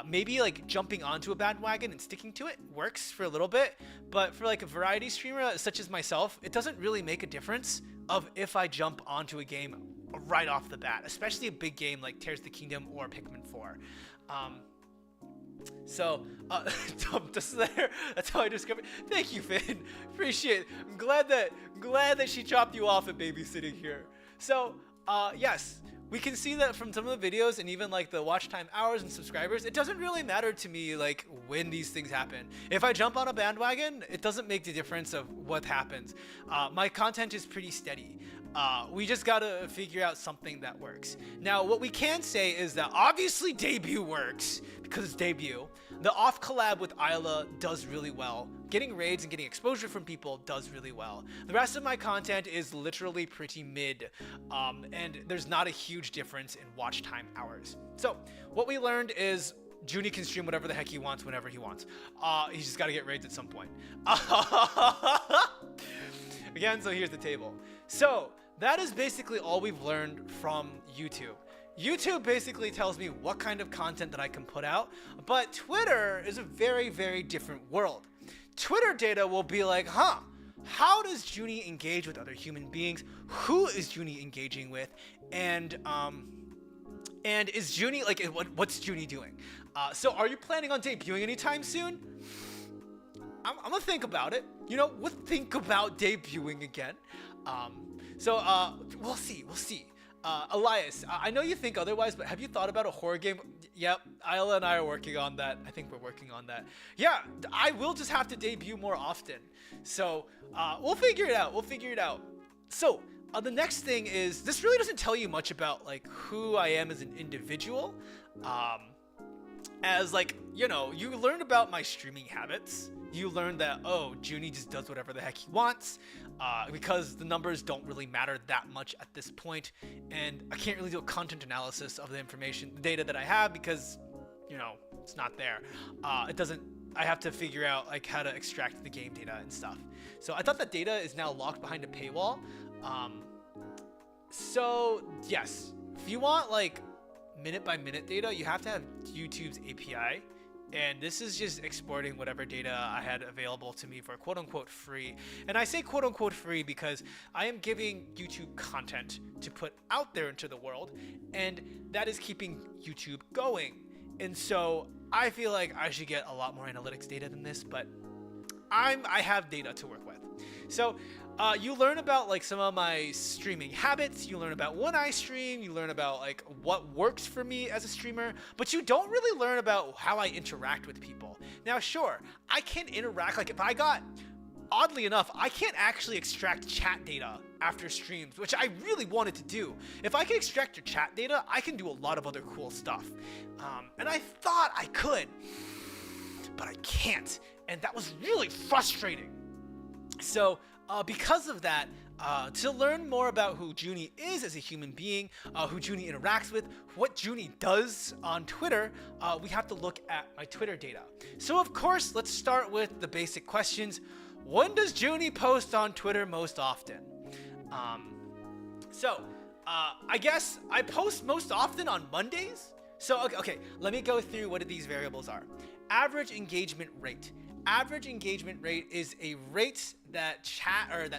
maybe like jumping onto a bandwagon and sticking to it works for a little bit. But for like a variety streamer such as myself, it doesn't really make a difference of if I jump onto a game right off the bat, especially a big game like Tears of the Kingdom or Pikmin 4. So, just there. That's how I discovered. Thank you, Finn. Appreciate it. I'm glad that she dropped you off at babysitting here. So, yes, we can see that from some of the videos and even like the watch time hours and subscribers. It doesn't really matter to me like when these things happen. If I jump on a bandwagon, it doesn't make the difference of what happens. My content is pretty steady. We just gotta figure out something that works. Now, what we can say is that obviously debut works because it's debut. The off collab with Ayla does really well. Getting raids and getting exposure from people does really well. The rest of my content is literally pretty mid, and there's not a huge difference in watch time hours. So what we learned is Zhuni can stream whatever the heck he wants whenever he wants. He's just gotta get raids at some point. Again, so here's the table. So that is basically all we've learned from YouTube. YouTube basically tells me what kind of content that I can put out, but Twitter is a very, very different world. Twitter data will be like, how does Zhuni engage with other human beings? Who is Zhuni engaging with? And is Zhuni, like, what's Zhuni doing? So are you planning on debuting anytime soon? I'm gonna think about it. You know, we'll think about debuting again. We'll see. Elias, I know you think otherwise, but have you thought about a horror game? Yep, Ayla and I are working on that. I think we're working on that. Yeah, I will just have to debut more often. So, we'll figure it out. So, the next thing is, this really doesn't tell you much about, like, who I am as an individual. As, like, you know, you learn about my streaming habits. You learn that, oh, Zhuni just does whatever the heck he wants, because the numbers don't really matter that much at this point, and I can't really do a content analysis of the information, the data that I have, because, you know, it's not there. I have to figure out, like, how to extract the game data and stuff. So I thought that data is now locked behind a paywall. So, yes, if you want, like, minute-by-minute data, you have to have YouTube's API. And this is just exporting whatever data I had available to me for quote-unquote free. And I say quote-unquote free because I am giving YouTube content to put out there into the world, and that is keeping YouTube going. And so I feel like I should get a lot more analytics data than this, but I have data to work with. So you learn about like some of my streaming habits, you learn about when I stream, you learn about like what works for me as a streamer, but you don't really learn about how I interact with people. Now, sure, I can interact, like if I got oddly enough, I can't actually extract chat data after streams, which I really wanted to do. If I can extract your chat data, I can do a lot of other cool stuff. And I thought I could, but I can't. And that was really frustrating. So because of that, to learn more about who Zhuni is as a human being, who Zhuni interacts with, what Zhuni does on Twitter, we have to look at my Twitter data. So of course, let's start with the basic questions. When does Zhuni post on Twitter most often? I guess I post most often on Mondays. So okay, let me go through what these variables are. Average engagement rate. Average engagement rate is a rate that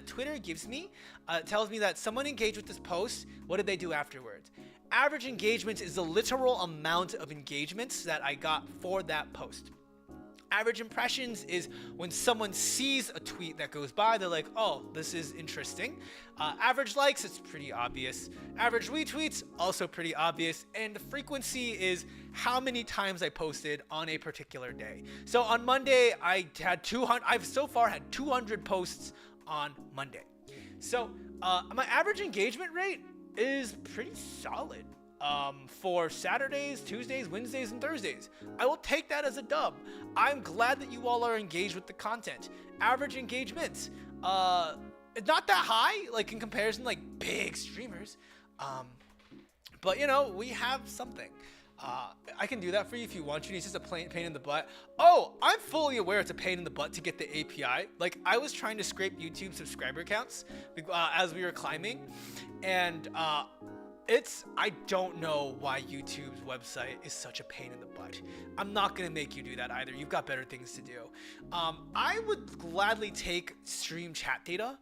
Twitter gives me. It tells me that someone engaged with this post. What did they do afterwards? Average engagement is the literal amount of engagements that I got for that post. Average impressions is when someone sees a tweet that goes by, they're like, oh, this is interesting. Average likes, it's pretty obvious. Average retweets, also pretty obvious. And the frequency is how many times I posted on a particular day. So on Monday, I've so far had 200 posts on Monday. So my average engagement rate is pretty solid. For Saturdays, Tuesdays, Wednesdays, and Thursdays. I will take that as a dub. I'm glad that you all are engaged with the content. Average engagements, it's not that high, like in comparison, like big streamers. But you know, we have something. I can do that for you if you want to. It's just a pain in the butt. Oh, I'm fully aware it's a pain in the butt to get the API. Like, I was trying to scrape YouTube subscriber counts as we were climbing, and I don't know why YouTube's website is such a pain in the butt. I'm not gonna make you do that either. You've got better things to do. I would gladly take stream chat data.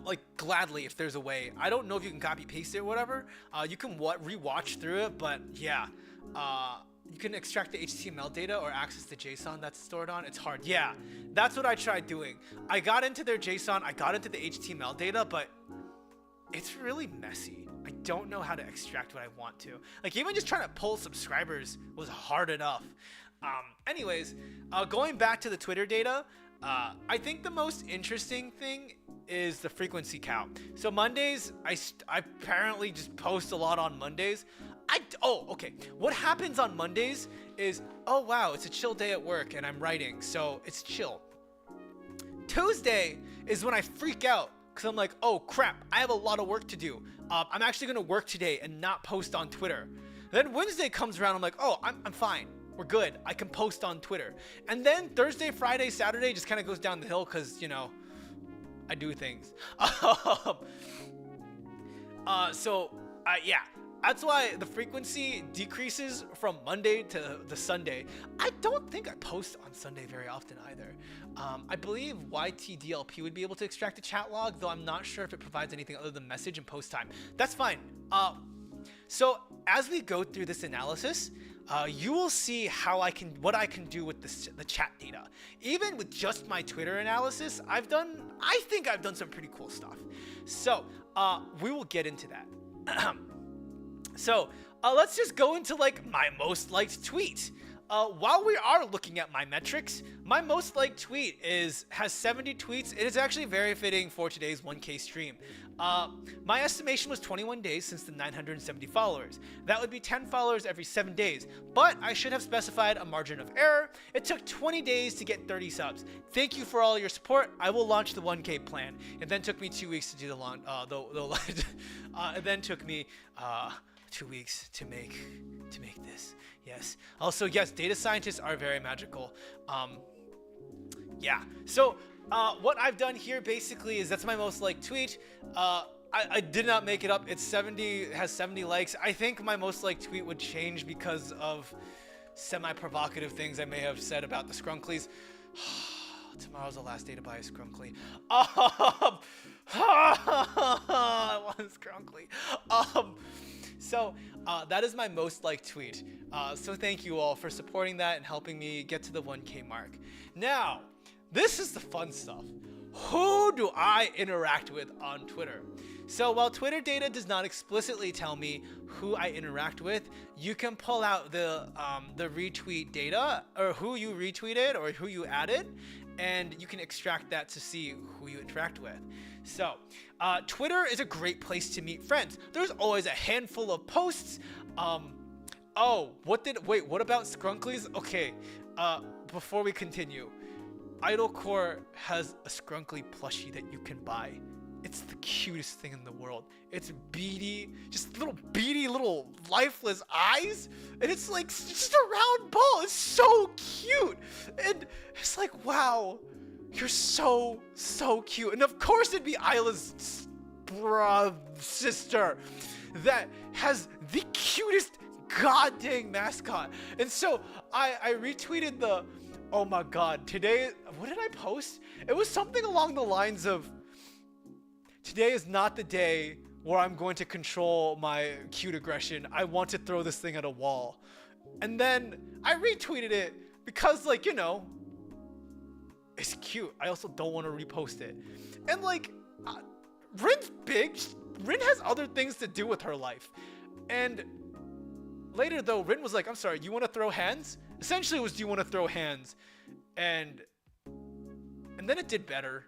Like gladly if there's a way. I don't know if you can copy paste it or whatever. You can rewatch through it, but yeah. You can extract the HTML data or access the JSON that's stored on. It's hard. Yeah, that's what I tried doing. I got into their JSON, I got into the HTML data, but it's really messy. I don't know how to extract what I want to. Like, even just trying to pull subscribers was hard enough. Anyways, going back to the Twitter data, I think the most interesting thing is the frequency count. So Mondays, I apparently just post a lot on Mondays. Okay. What happens on Mondays is, oh wow, it's a chill day at work and I'm writing, so it's chill. Tuesday is when I freak out. Because I'm like, oh crap, I have a lot of work to do. I'm actually gonna work today and not post on Twitter. Then Wednesday comes around, I'm like, oh, I'm fine. We're good. I can post on Twitter. And then Thursday, Friday, Saturday just kind of goes down the hill because, you know, I do things. Yeah. That's why the frequency decreases from Monday to the Sunday. I don't think I post on Sunday very often either. I believe YTDLP would be able to extract a chat log, though I'm not sure if it provides anything other than message and post time. That's fine. So as we go through this analysis, you will see what I can do with the chat data. Even with just my Twitter analysis, I think I've done some pretty cool stuff. So we will get into that. So let's just go into like my most liked tweet. While we are looking at my metrics, my most liked tweet has 70 tweets. It is actually very fitting for today's 1K stream. My estimation was 21 days since the 970 followers. That would be 10 followers every 7 days, but I should have specified a margin of error. It took 20 days to get 30 subs. Thank you for all your support. I will launch the 1K plan. It then took me 2 weeks to do the launch. It then took me 2 weeks to make this. Yes. Also, yes, data scientists are very magical. Yeah. So what I've done here basically is that's my most liked tweet. I did not make it up. It has 70 likes. I think my most liked tweet would change because of semi-provocative things I may have said about the Scrunklies. Tomorrow's the last day to buy a Scrunkly. I want a Scrunkly. So that is my most liked tweet. So thank you all for supporting that and helping me get to the 1K mark. Now, this is the fun stuff. Who do I interact with on Twitter? So while Twitter data does not explicitly tell me who I interact with, you can pull out the retweet data, or who you retweeted or who you added, and you can extract that to see who you interact with. So Twitter is a great place to meet friends. There's always a handful of posts. Oh, what about Scrunklies? Okay, before we continue, Idlecore has a Scrunkly plushie that you can buy. It's the cutest thing in the world. It's beady, just beady little lifeless eyes, and it's like just a round ball. It's so cute, and it's like, wow, you're so cute. And of course it'd be Ayla's sister that has the cutest goddamn mascot. And so I retweeted the, oh my god, today, what did I post? It was something along the lines of, today is not the day where I'm going to control my cute aggression. I want to throw this thing at a wall. And then I retweeted it because, like, you know, it's cute. I also don't want to repost it. And like, Rin's big. Rin has other things to do with her life. And later though, Rin was like, I'm sorry, you want to throw hands? Essentially it was, do you want to throw hands? And then it did better.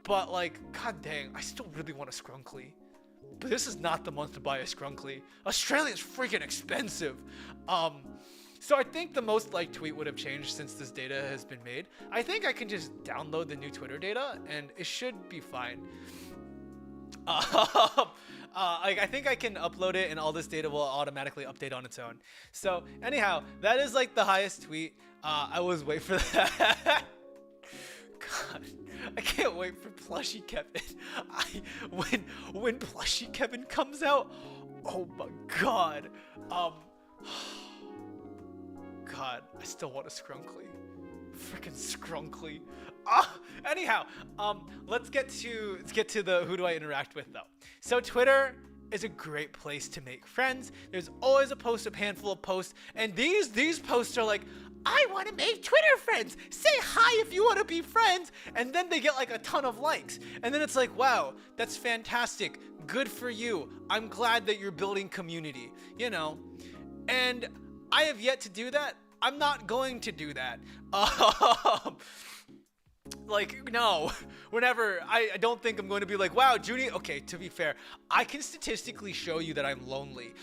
But like, god dang, I still really want a Scrunkly. But this is not the month to buy a Scrunkly. Australia's freaking expensive. So I think the most liked tweet would have changed since this data has been made. I think I can just download the new Twitter data and it should be fine. I think I can upload it and all this data will automatically update on its own. So anyhow, that is like the highest tweet. I was waiting for that. God, I can't wait for Plushie Kevin. When Plushie Kevin comes out, oh my god. God, I still want a Scrunkly. Freaking Scrunkly. Anyhow, let's get to the who do I interact with though. So Twitter is a great place to make friends. There's always a handful of posts, and these posts are like, I want to make Twitter friends. Say hi if you want to be friends. And then they get like a ton of likes. And then it's like, wow, that's fantastic. Good for you. I'm glad that you're building community, you know. And I have yet to do that. I'm not going to do that. Like, no, whenever, I don't think I'm going to be like, wow, Zhuni, okay, to be fair, I can statistically show you that I'm lonely.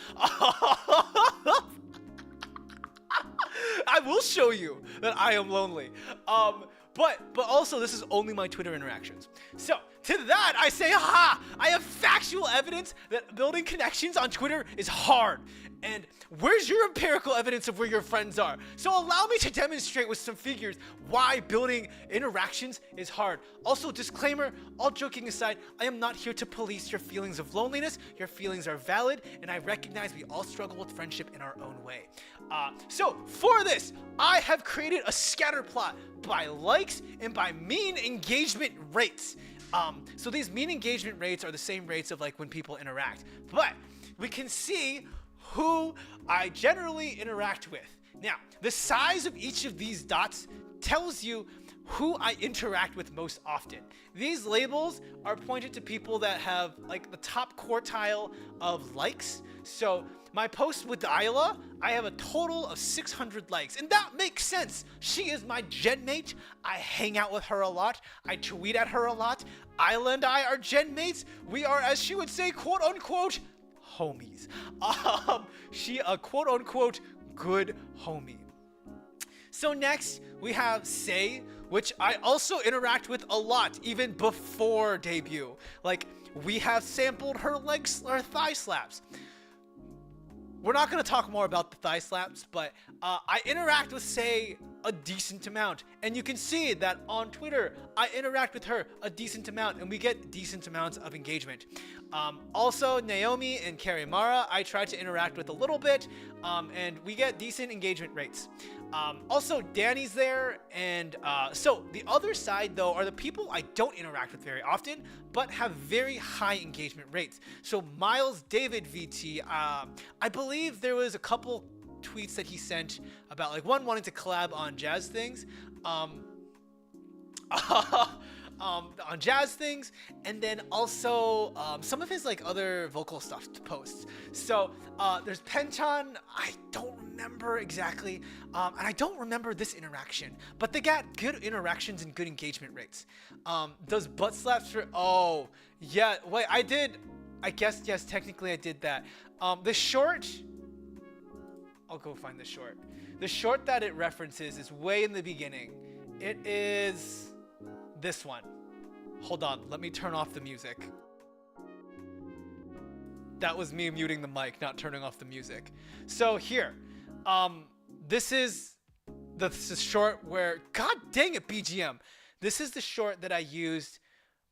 I will show you that I am lonely. But also, this is only my Twitter interactions. So, to that, I say, ha! I have factual evidence that building connections on Twitter is hard. And where's your empirical evidence of where your friends are? So allow me to demonstrate with some figures why building interactions is hard. Also, disclaimer, all joking aside, I am not here to police your feelings of loneliness. Your feelings are valid, and I recognize we all struggle with friendship in our own way. So for this, I have created a scatter plot by likes and by mean engagement rates. So these mean engagement rates are the same rates of like when people interact, but we can see who I generally interact with. Now, the size of each of these dots tells you who I interact with most often. These labels are pointed to people that have like the top quartile of likes. So my post with Ayla, I have a total of 600 likes, and that makes sense. She is my gen mate. I hang out with her a lot. I tweet at her a lot. Ayla and I are gen mates. We are, as she would say, quote unquote, homies. She a quote unquote good homie. So next we have Say, which I also interact with a lot even before debut. Like, we have sampled her legs or thigh slaps. We're not going to talk more about the thigh slaps, but I interact with Say a decent amount, and you can see that on Twitter I interact with her a decent amount, and we get decent amounts of engagement. Also, Naomi and Karimara I try to interact with a little bit, and we get decent engagement rates. Also, Danny's there, and so the other side though are the people I don't interact with very often but have very high engagement rates. So Miles David VT, I believe there was a couple tweets that he sent about like one wanting to collab on jazz things. on jazz things, and then also some of his like other vocal stuff to post. So there's Penchan. I don't remember exactly, and I don't remember this interaction, but they got good interactions and good engagement rates. Does butt slaps for? Oh yeah, wait, I did. I guess yes, technically I did that. The short. I'll go find the short. The short that it references is way in the beginning. It is this one. Hold on, let me turn off the music. That was me muting the mic, not turning off the music. So here, this is the short where, god dang it, BGM. This is the short that I used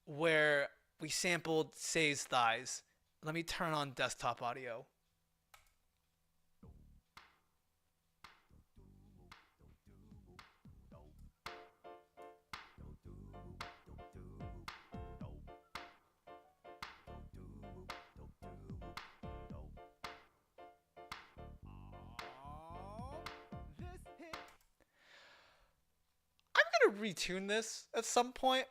where we sampled Say's thighs. Let me turn on desktop audio. I'm gonna retune this at some point.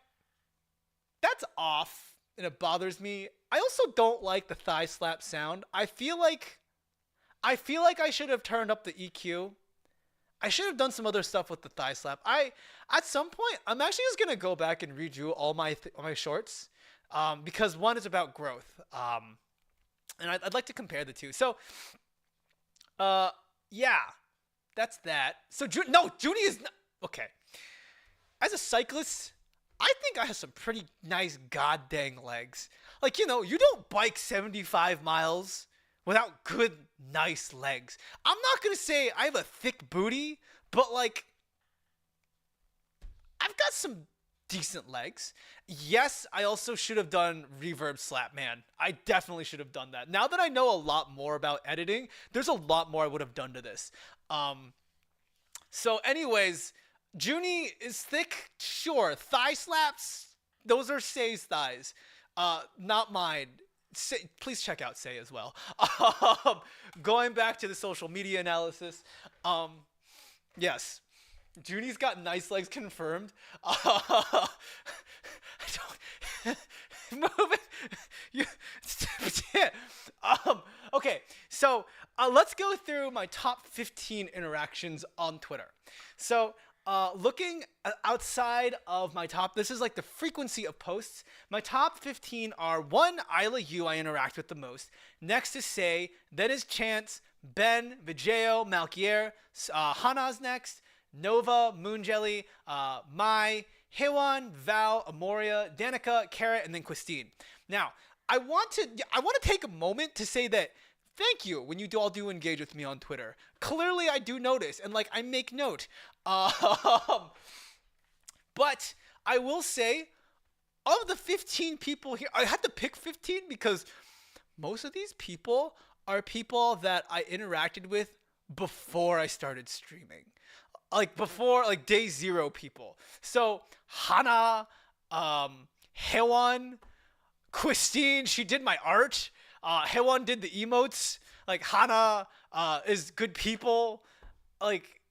That's off, and it bothers me. I also don't like the thigh slap sound. I feel like I should have turned up the EQ. I should have done some other stuff with the thigh slap. At some point, I'm actually just gonna go back and redo all my shorts, because one is about growth, and I'd like to compare the two. So, yeah, that's that. So Zhuni is not, okay. As a cyclist, I think I have some pretty nice god dang legs. Like, you don't bike 75 miles without good, nice legs. I'm not going to say I have a thick booty, but like, I've got some decent legs. Yes, I also should have done reverb slap, man. I definitely should have done that. Now that I know a lot more about editing, there's a lot more I would have done to this. So anyways, Zhuni is thick, sure. Thigh slaps, those are Say's thighs, not mine. Say, please check out Say as well. Going back to the social media analysis, yes, Zhuni's got nice legs confirmed. I don't move it. Okay, so let's go through my top 15 interactions on Twitter. So. Looking outside of my top, this is like the frequency of posts. My top 15 are 1, Ayla Yew, I interact with the most. Next is Say, then is Chance, Ben, Vijeo, Malkier, Hana's next, Nova, Moonjelly, Mai, Hewan, Val, Amoria, Danica, Carrot, and then Christine. Now, I want to take a moment to say that thank you when you all do engage with me on Twitter. Clearly, I do notice, and like I make note. But I will say, of the 15 people here, I had to pick 15 because most of these people are people that I interacted with before I started streaming. Like before, like day 0 people. So Hana, Hewan, Christine, she did my art. Hewan did the emotes. Like Hana is good people. Like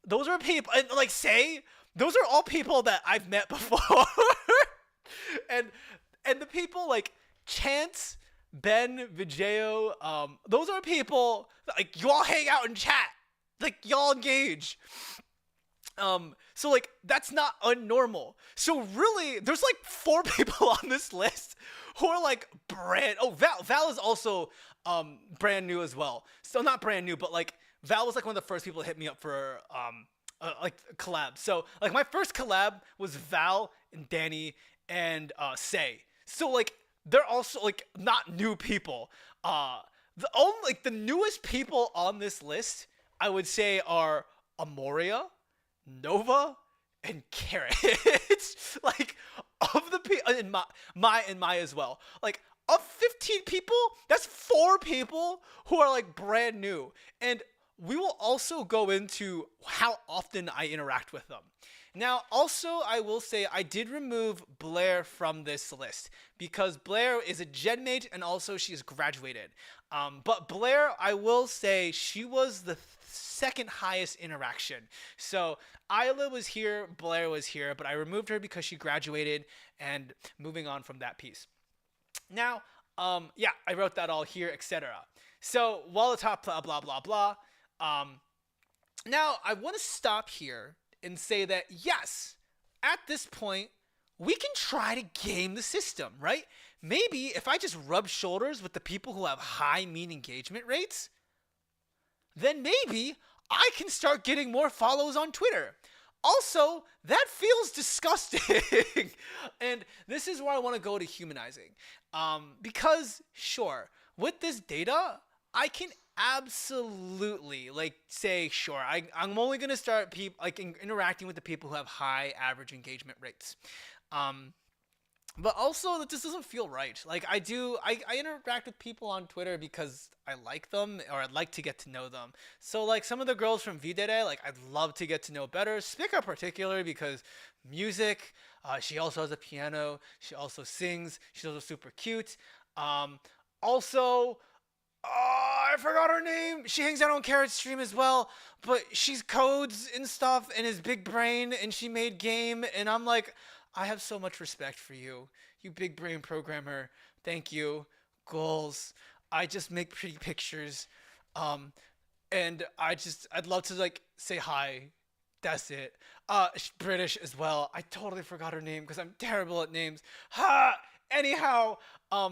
those are people, and like Say, those are all people that I've met before. and the people like Chance, Ben, Vijeo, those are people like you all hang out and chat. Like y'all engage. So like that's not unnormal. So really, there's like 4 people on this list who are like brand. Oh, Val is also brand new as well. So not brand new, but like Val was like one of the first people to hit me up for like a collab. So like my first collab was Val and Danny and Say. So like they're also like not new people. The newest people on this list I would say are Amoria, Nova, and Carrot. It's like of the people, and my as well. Like of 15 people, that's 4 people who are like brand new. And we will also go into how often I interact with them. Now, also, I will say I did remove Blair from this list because Blair is a gen mate and also she is graduated. But Blair, I will say, she was the second highest interaction. So Ayla was here, Blair was here, but I removed her because she graduated, and moving on from that piece. Now, yeah, I wrote that all here, etc. So while the top blah blah blah. Now I want to stop here and say that yes, at this point, we can try to game the system, right? Maybe if I just rub shoulders with the people who have high mean engagement rates, then maybe I can start getting more follows on Twitter. Also, that feels disgusting. And this is where I want to go to humanizing. Because, sure, with this data, I can absolutely say, sure, I'm only going to start interacting with the people who have high average engagement rates. But also, that just doesn't feel right. I interact with people on Twitter because I like them or I'd like to get to know them. So some of the girls from Videre, I'd love to get to know better. Spica particularly because music, she also has a piano, she also sings, she's also super cute. Also, I forgot her name. She hangs out on Carrot's stream as well, but she's codes and stuff and is big brain and she made game and I'm like, I have so much respect for you, you big brain programmer. Thank you. Goals. I just make pretty pictures. And I'd love to say hi. That's it. British as well. I totally forgot her name because I'm terrible at names. Ha! Anyhow, I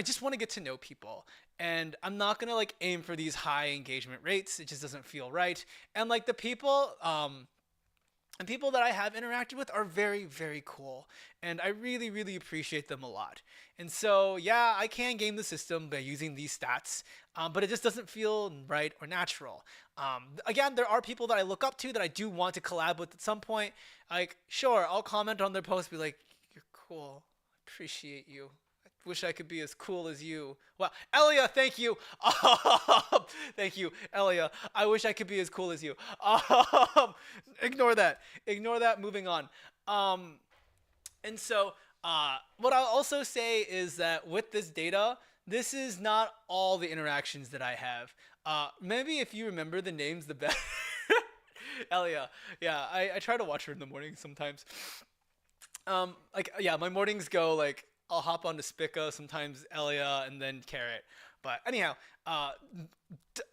just want to get to know people. And I'm not going to aim for these high engagement rates. It just doesn't feel right. And the people and people that I have interacted with are very, very cool. And I really, really appreciate them a lot. And so, yeah, I can game the system by using these stats, but it just doesn't feel right or natural. Again, there are people that I look up to that I do want to collab with at some point. Sure, I'll comment on their post, be like, you're cool. I appreciate you. Wish I could be as cool as you. Wow, Elia, thank you. Thank you, Elia. I wish I could be as cool as you. Ignore that. Ignore that. Moving on. And so, what I'll also say is that with this data, this is not all the interactions that I have. Maybe if you remember the names, the best. Elia. Yeah, I try to watch her in the morning sometimes. Yeah, my mornings go I'll hop onto Spica, sometimes Elia, and then Carrot. But anyhow,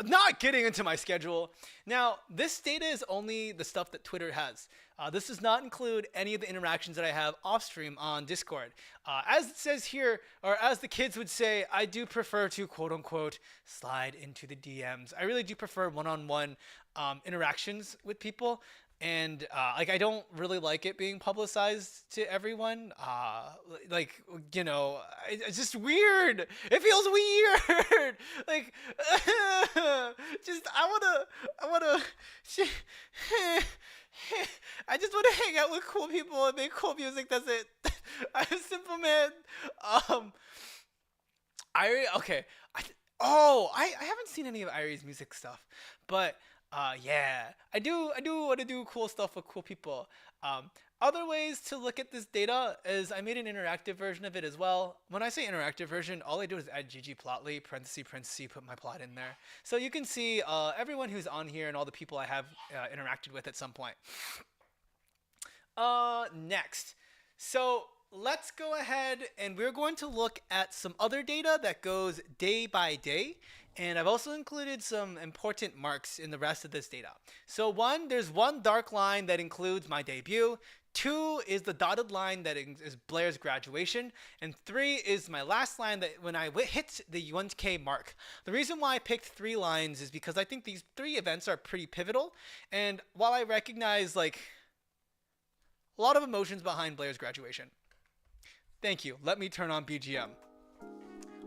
not getting into my schedule. Now, this data is only the stuff that Twitter has. This does not include any of the interactions that I have off stream on Discord. As it says here, or as the kids would say, I do prefer to quote unquote slide into the DMs. I really do prefer one-on-one interactions with people. And I don't really like it being publicized to everyone. It's just weird. It feels weird. I just wanna hang out with cool people and make cool music. That's it. I'm a simple man. Okay. I haven't seen any of Irie's music stuff, but. Yeah, I do want to do cool stuff with cool people. Other ways to look at this data is I made an interactive version of it as well. When I say interactive version, all I do is add ggplotly, parenthesis, put my plot in there. So you can see everyone who's on here and all the people I have interacted with at some point. Next. So let's go ahead and we're going to look at some other data that goes day by day. And I've also included some important marks in the rest of this data. So there's one dark line that includes my debut. 2 is the dotted line that is Blair's graduation. And 3 is my last line that when I hit the 1K mark. The reason why I picked 3 lines is because I think these 3 events are pretty pivotal. And while I recognize a lot of emotions behind Blair's graduation. Thank you. Let me turn on BGM.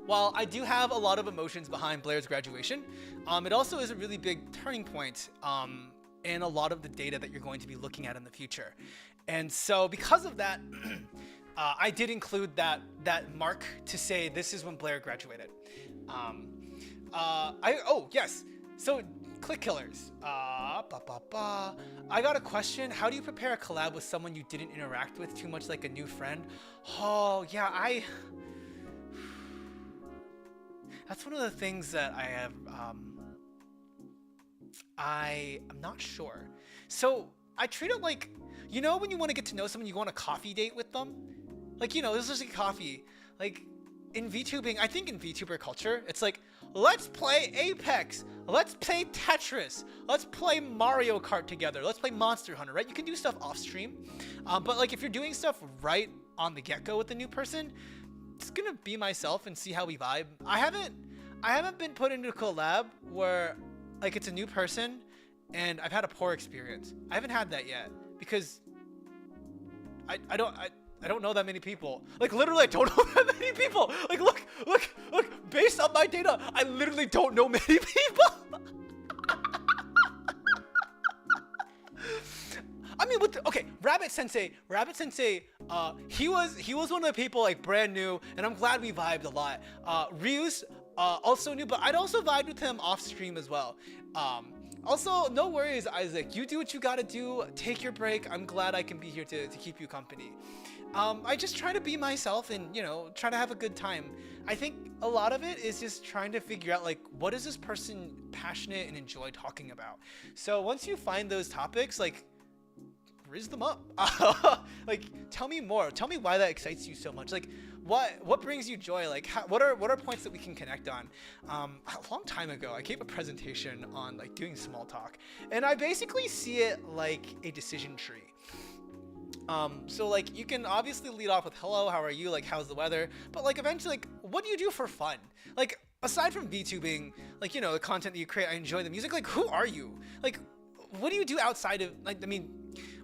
While I do have a lot of emotions behind Blair's graduation, it also is a really big turning point in a lot of the data that you're going to be looking at in the future. And so because of that, I did include that mark to say this is when Blair graduated. Yes. So click killers. I got a question. How do you prepare a collab with someone you didn't interact with too much, like a new friend? Oh yeah, that's one of the things that I have. I'm not sure. So I treat it like, you know, when you want to get to know someone, you go on a coffee date with them. Like, you know, this is like coffee. Like in VTubing, I think in VTuber culture, it's like, let's play Apex. Let's play Tetris. Let's play Mario Kart together. Let's play Monster Hunter, right? You can do stuff off stream. But like if you're doing stuff right on the get-go with a new person, it's gonna be myself and see how we vibe. I haven't been put into a collab where like it's a new person and I've had a poor experience. I haven't had that yet because I don't know that many people. Like literally I don't know that many people. Like look, based on my data, I literally don't know many people. I mean, okay, Rabbit Sensei, he was one of the people like brand new, and I'm glad we vibed a lot. Ryu's also new, but I'd also vibed with him off stream as well. Also, no worries, Isaac. You do what you gotta do. Take your break. I'm glad I can be here to keep you company. I just try to be myself and, you know, try to have a good time. I think a lot of it is just trying to figure out, like, what is this person passionate and enjoy talking about? So once you find those topics, like, raise them up. Like, tell me more. Tell me why that excites you so much. Like, what brings you joy? Like, what are points that we can connect on? A long time ago, I gave a presentation on like doing small talk, and I basically see it like a decision tree. So like you can obviously lead off with hello, how are you? Like, how's the weather? But like eventually, like, what do you do for fun? Like, aside from VTubing, like, you know, the content that you create, I enjoy the music. Like, who are you? Like, what do you do outside of, like, I mean,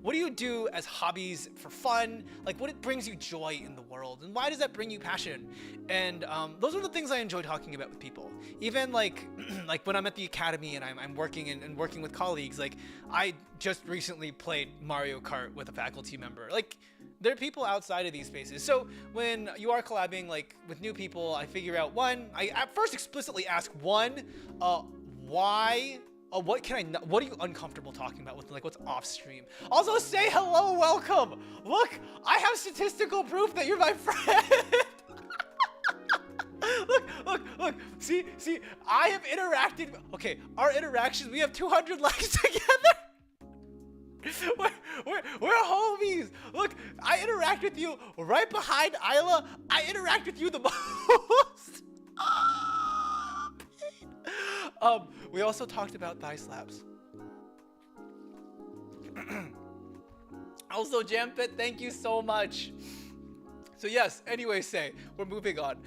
what do you do as hobbies for fun? Like, what brings you joy in the world? And why does that bring you passion? And those are the things I enjoy talking about with people. Even like, like when I'm at the academy and I'm working and working with colleagues, like I just recently played Mario Kart with a faculty member. Like, there are people outside of these spaces. So when you are collabing like with new people, I figure out I at first explicitly ask why. What are you uncomfortable talking about with, like, what's off stream? Also, say hello, welcome. Look, I have statistical proof that you're my friend. Look. See, I have interacted. Okay, our interactions, we have 200 likes together. We're homies. Look, I interact with you right behind Ayla. I interact with you the most. We also talked about thigh slaps. Also, Jampit, thank you so much. So yes, anyway, we're moving on.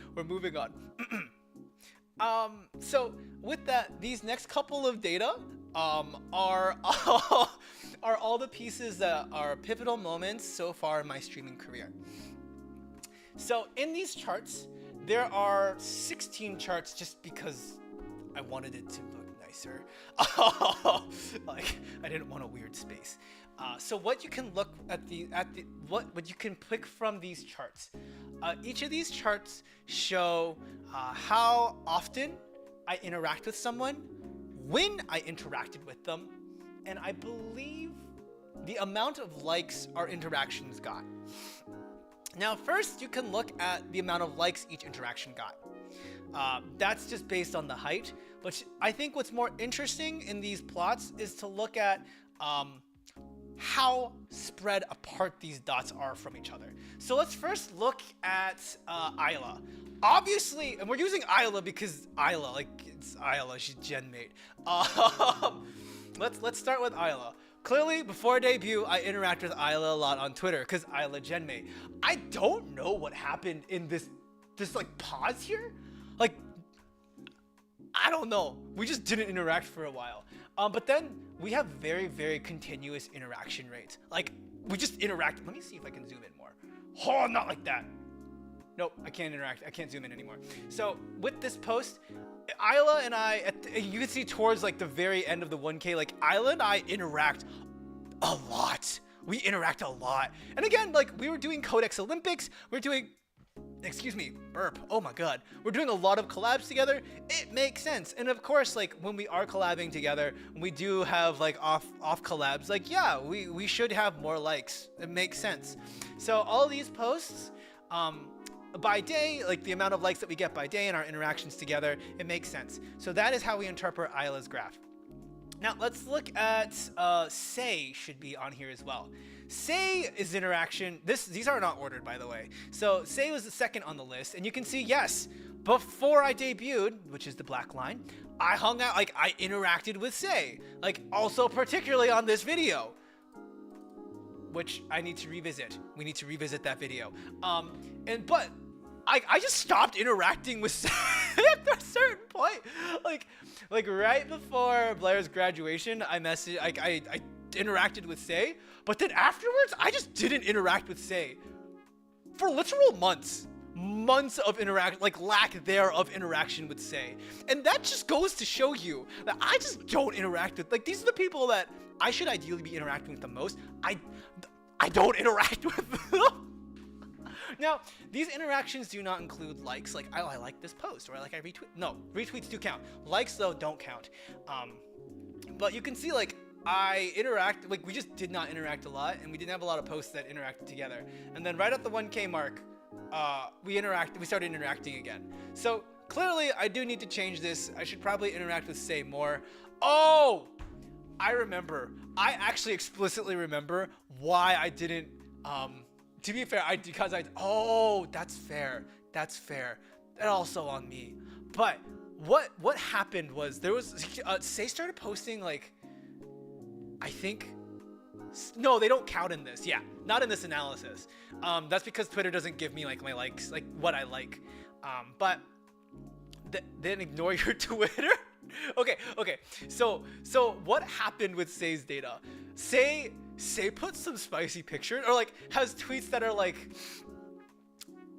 So with that, these next couple of data are all the pieces that are pivotal moments so far in my streaming career. So in these charts, there are 16 charts just because I wanted it to look nicer. Like, I didn't want a weird space. So what you can look at what you can pick from these charts. Each of these charts show how often I interact with someone, when I interacted with them, and I believe the amount of likes our interactions got. Now, first, you can look at the amount of likes each interaction got. That's just based on the height, but I think what's more interesting in these plots is to look at how spread apart these dots are from each other. So let's first look at Ayla. Obviously, and we're using Ayla because Ayla, like, it's Ayla, she's gen mate. Let's start with Ayla. Clearly, before debut, I interact with Ayla a lot on Twitter because Ayla gen mate. I don't know what happened in this like pause here. Like, I don't know. We just didn't interact for a while. But then we have very, very continuous interaction rates. Like, we just interact. Let me see if I can zoom in more. Oh, not like that. Nope, I can't interact. I can't zoom in anymore. So with this post, Ayla and I, you can see towards like the very end of the 1K, like Ayla and I interact a lot. We interact a lot. And again, like we were doing CodeX Olympics. We're doing excuse me, burp. Oh my god. We're doing a lot of collabs together. It makes sense. And of course, like when we are collabing together, we do have like off collabs. Like yeah, we should have more likes. It makes sense. So all these posts, by day, like the amount of likes that we get by day and our interactions together, it makes sense. So that is how we interpret Ayla's graph. Now let's look at say should be on here as well. Say is interaction. These are not ordered, by the way. So say was the second on the list, and you can see yes, before I debuted, which is the black line, I hung out, like I interacted with say, like also particularly on this video, which I need to revisit. We need to revisit that video. But I just stopped interacting with say after a certain point. Like right before Blair's graduation, I interacted with say, but then afterwards I just didn't interact with say for literal months of interaction, like lack thereof interaction with say. And that just goes to show you that I just don't interact with, like, these are the people that I should ideally be interacting with the most. I don't interact with them. Now, these interactions do not include likes, like, I like this post, or like I retweet. No, retweets do count. Likes, though, don't count. But you can see, like, I interact, like, we just did not interact a lot, and we didn't have a lot of posts that interacted together. And then right at the 1K mark, we started interacting again. So, clearly, I do need to change this. I should probably interact with Say more. Oh! I remember. I actually explicitly remember why I didn't, to be fair, oh, that's fair. That's fair. That also on me. But what happened was there was, Say started posting, like, I think, no, they don't count in this. Yeah, not in this analysis. That's because Twitter doesn't give me like my likes, like what I like. But then ignore your Twitter. Okay. So what happened with Say's data? Say put some spicy pictures, or like has tweets that are like,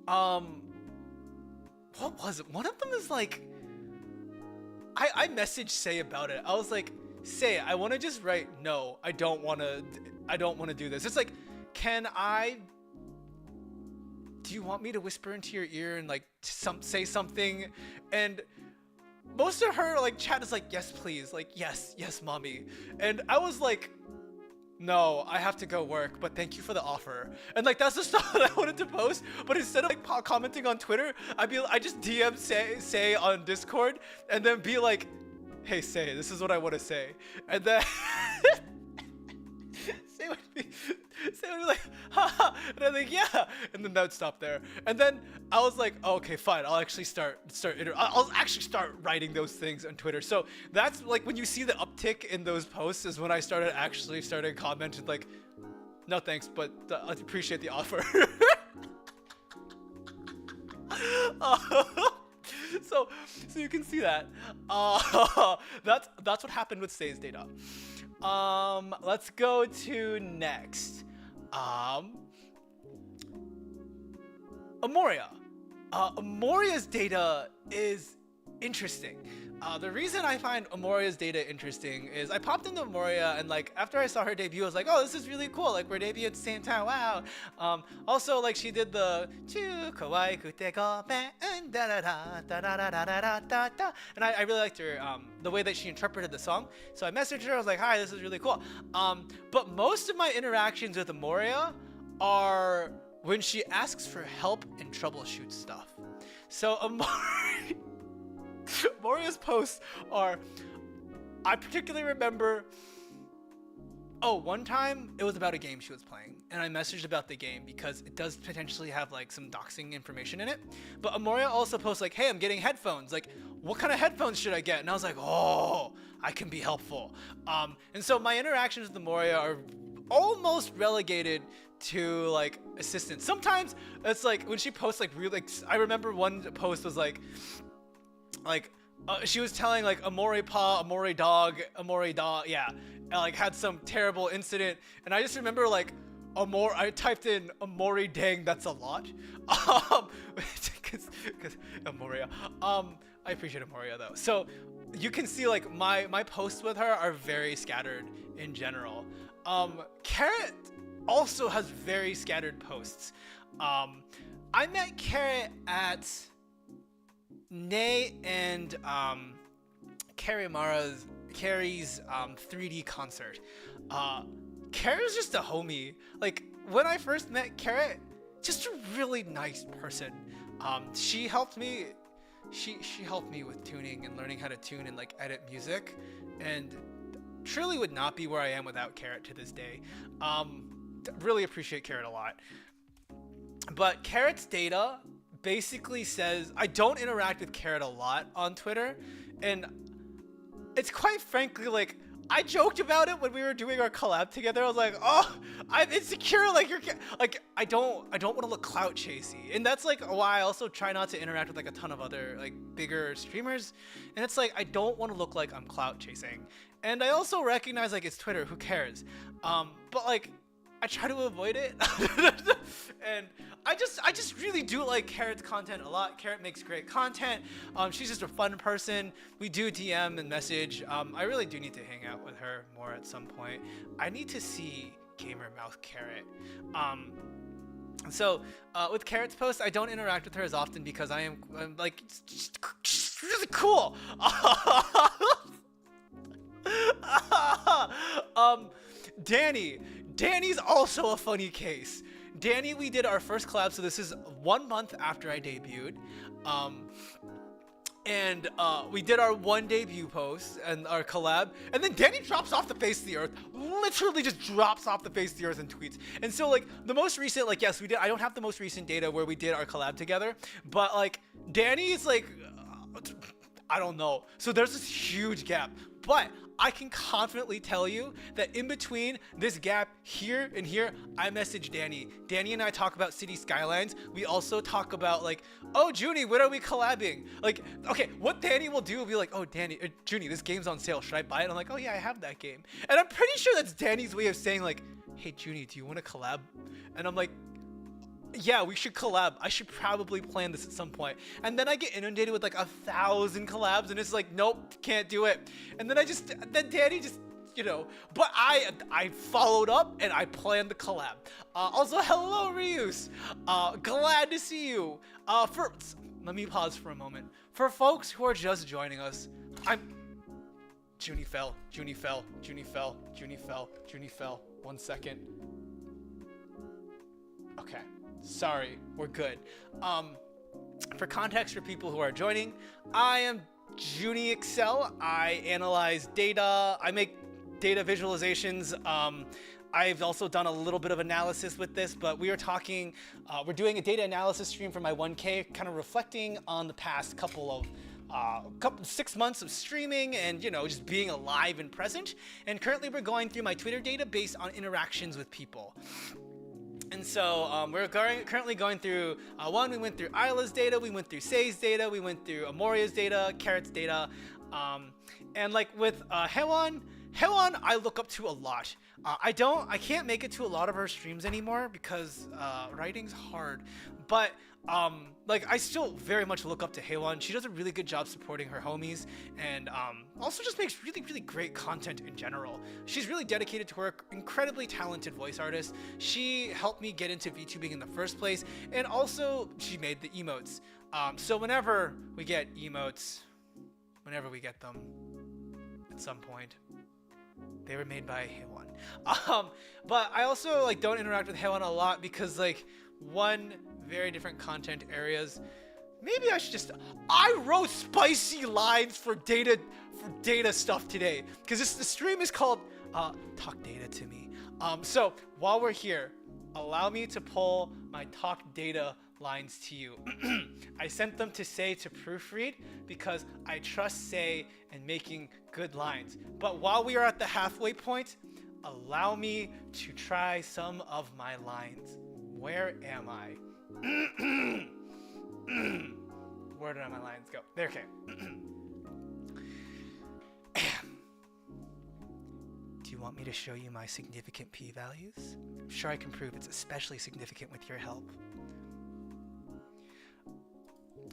what was it? One of them is like, I messaged Say about it. I was like, Say, I want to just write, no, I don't want to do this. It's like, do you want me to whisper into your ear and like say something? And most of her like chat is like, yes, please. Like, yes, mommy. And I was like, no, I have to go work, but thank you for the offer. And like, that's the stuff that I wanted to post. But instead of like commenting on Twitter, I just DM Say on Discord and then be like, hey, Say, this is what I want to say. And then Say would be like, haha. And I'm like, yeah. And then that would stop there. And then I was like, oh, okay, fine. I'll actually I'll actually start writing those things on Twitter. So that's like when you see the uptick in those posts is when I started commenting like, no thanks, but I appreciate the offer. So you can see that. That's what happened with Say's data. Let's go to next. Amoria. Amoria's data is interesting. The reason I find Amoria's data interesting is I popped into Amoria and like after I saw her debut, I was like, oh, this is really cool. Like we're debuting at the same time. Wow. Also like she did the and I really liked her the way that she interpreted the song. So I messaged her. I was like, hi, this is really cool. But most of my interactions with Amoria are when she asks for help and troubleshoot stuff. So Amoria's posts are, I particularly remember, one time it was about a game she was playing and I messaged about the game because it does potentially have like some doxing information in it. But Amoria also posts like, hey, I'm getting headphones. Like, what kind of headphones should I get? And I was like, oh, I can be helpful. And so my interactions with Amoria are almost relegated to like assistance. Sometimes it's like when she posts like really, like, I remember one post was like she was telling like Amore pa, Amore dog, yeah, and like had some terrible incident, and I just remember like I typed in Amore dang, that's a lot, because Amoria, I appreciate Amoria though. So you can see like my posts with her are very scattered in general. Carrot also has very scattered posts. I met Carrot at Nay and Carrie's 3D concert. Carrot's just a homie. Like when I first met Carrot, just a really nice person. She helped me. She helped me with tuning and learning how to tune and like edit music, and truly would not be where I am without Carrot to this day. Really appreciate Carrot a lot. But Carrot's data basically says I don't interact with Carrot a lot on Twitter, and it's quite frankly like I joked about it when we were doing our collab together. I was like, oh, I'm insecure. Like I don't want to look clout chasey, and that's like why I also try not to interact with like a ton of other like bigger streamers. And it's like I don't want to look like I'm clout chasing, and I also recognize like it's Twitter. Who cares? But like I try to avoid it, and I just really do like Carrot's content a lot. Carrot makes great content. She's just a fun person. We do DM and message. I really do need to hang out with her more at some point. I need to see Gamer Mouth Carrot. So with Carrot's posts, I don't interact with her as often because I'm like just really cool. Danny's also a funny case. Danny, we did our first collab, so this is 1 month after I debuted. And we did our one debut post and our collab, and then Danny drops off the face of the earth, literally just drops off the face of the earth and tweets. And so like the most recent, like yes, we did, I don't have the most recent data where we did our collab together, but like Danny is like, I don't know. So there's this huge gap, but I can confidently tell you that in between this gap here and here, I message Danny. Danny and I talk about City Skylines. We also talk about like, oh, Zhuni, when are we collabing? Like, okay, what Danny will do will be like, oh, Zhuni, this game's on sale. Should I buy it? I'm like, oh yeah, I have that game. And I'm pretty sure that's Danny's way of saying like, hey, Zhuni, do you want to collab? And I'm like, yeah, we should collab. I should probably plan this at some point. And then I get inundated with like 1,000 collabs, and it's like, nope, can't do it. And then then Danny just, you know, but I followed up and I planned the collab. Also, hello, Ryus. Glad to see you. Let me pause for a moment. For folks who are just joining us, Zhuni fell. 1 second. Okay. Sorry, we're good. For context for people who are joining, I am Zhuni Excel. I analyze data. I make data visualizations. I've also done a little bit of analysis with this, but we are talking, we're doing a data analysis stream for my 1K, kind of reflecting on the past couple 6 months of streaming and, you know, just being alive and present. And currently we're going through my Twitter data based on interactions with people. And so we're currently going through, we went through Ayla's data, we went through Say's data, we went through Amoria's data, Carrot's data, and like with Hewon I look up to a lot. I can't make it to a lot of her streams anymore because writing's hard, but like I still very much look up to Hewon. She does a really good job supporting her homies, and also just makes really, really great content in general. She's really dedicated to her, incredibly talented voice artist. She helped me get into VTubing in the first place, and also she made the emotes. So whenever we get emotes, whenever we get them, at some point, they were made by Hewon. But I also like don't interact with Hewon a lot because like one, very different content areas. Maybe I should I wrote spicy lines for data stuff today because the stream is called Talk Data to Me. So while we're here, allow me to pull my Talk Data lines to you. I sent them to Say to proofread because I trust Say in making good lines. But while we are at the halfway point, allow me to try some of my lines. Where am I? Where did my lines go? There, okay. Do you want me to show you my significant p-values? I'm sure I can prove it's especially significant with your help.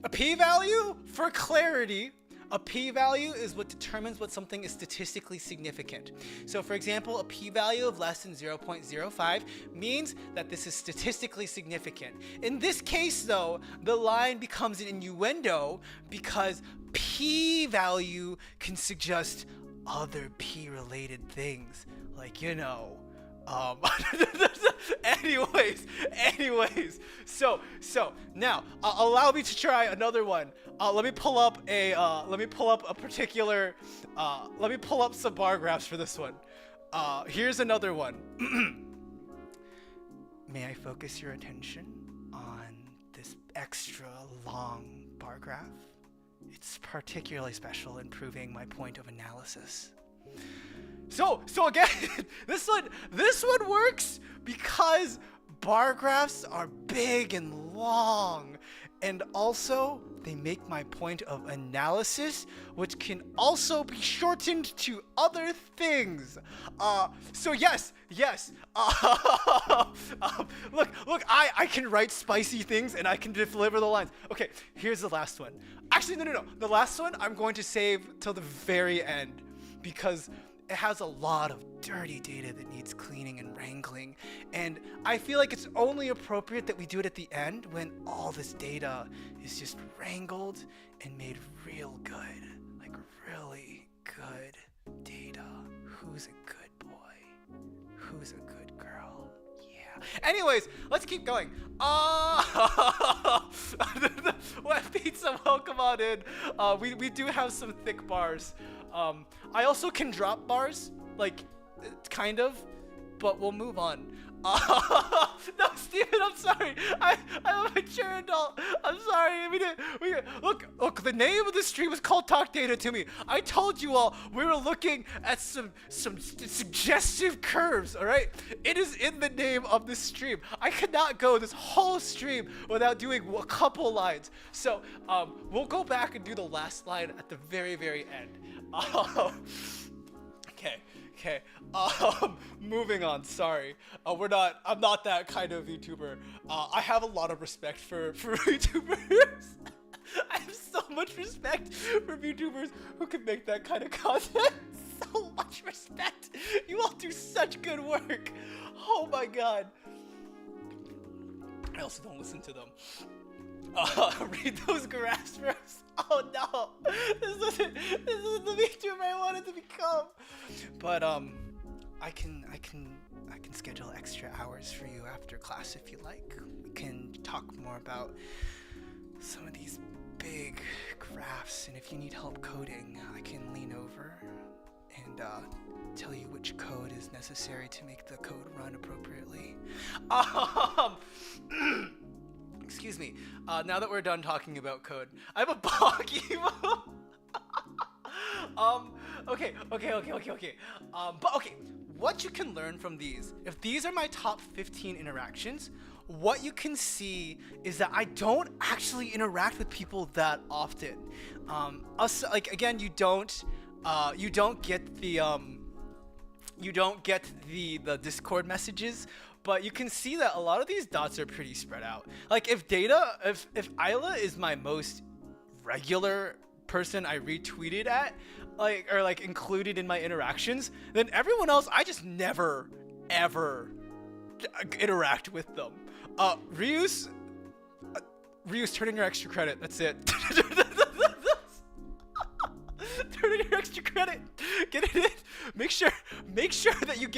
A p-value, for clarity, A p-value is what determines what something is statistically significant. So for example, a p-value of less than 0.05 means that this is statistically significant. In this case though, the line becomes an innuendo because p-value can suggest other p-related things, like, you know, anyways, so now allow me to try another one. Let me pull up some bar graphs for this one. Here's another one. May I focus your attention on this extra long bar graph? It's particularly special in proving my point of analysis. So again, this one works because bar graphs are big and long, and also they make my point of analysis, which can also be shortened to other things. So yes. Look, I can write spicy things and I can deliver the lines. Okay, here's the last one. Actually, no. The last one I'm going to save till the very end because it has a lot of dirty data that needs cleaning and wrangling, and I feel like it's only appropriate that we do it at the end when all this data is just wrangled and made real good, like really good data. Who's a good boy? Who's a good girl? Yeah. Anyways, let's keep going. Wet pizza, welcome on in. We do have some thick bars. I also can drop bars, like, kind of, but we'll move on. No, Steven, I'm sorry. I'm a mature adult. I'm sorry. Look, the name of the stream is called Talk Data to Me. I told you all we were looking at some suggestive curves, all right? It is in the name of the stream. I could not go this whole stream without doing a couple lines. So, we'll go back and do the last line at the very, very end. Okay. Moving on. Sorry. I'm not that kind of YouTuber. I have a lot of respect for YouTubers. I have so much respect for YouTubers who can make that kind of content. So much respect. You all do such good work. Oh my god. I also don't listen to them. Read those graphs first. Oh no, this isn't the VTuber I wanted to become. But I can schedule extra hours for you after class if you like. We can talk more about some of these big graphs, and if you need help coding, I can lean over and tell you which code is necessary to make the code run appropriately. Excuse me. Now that we're done talking about code, I have a bog emo. Okay. But okay, what you can learn from these, if these are my top 15 interactions, what you can see is that I don't actually interact with people that often. Again, you don't get the Discord messages. But you can see that a lot of these dots are pretty spread out. Like if Ayla is my most regular person I retweeted at, or included in my interactions, then everyone else I just never ever interact with them. Ryu's turn in your extra credit. That's it. Turn in your extra credit. Get it in. Make sure that you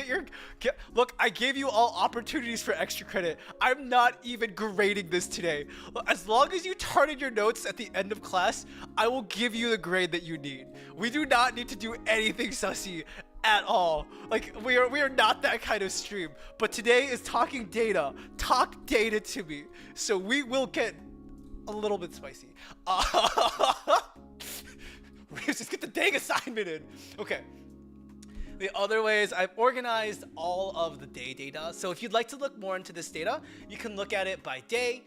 look, I gave you all opportunities for extra credit. I'm not even grading this today. As long as you turn in your notes at the end of class, I will give you the grade that you need. We do not need to do anything sussy at all. Like we are not that kind of stream. But today is talking data. Talk data to me. So we will get a little bit spicy. Just get the dang assignment in. Okay. The other ways, I've organized all of the day data. So if you'd like to look more into this data, you can look at it by day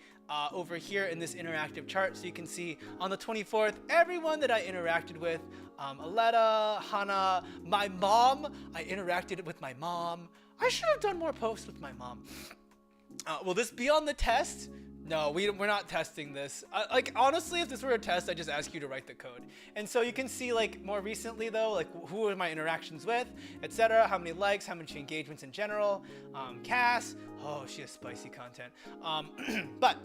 over here in this interactive chart. So you can see on the 24th, everyone that I interacted with, Aletta, Hannah, my mom, I interacted with my mom. I should have done more posts with my mom. Will this be on the test? No, we're not testing this. Like, honestly, if this were a test, I'd just ask you to write the code. And so you can see, like, more recently, though, like, who are my interactions with, etc., how many likes, how many engagements in general. Cass, oh, she has spicy content. But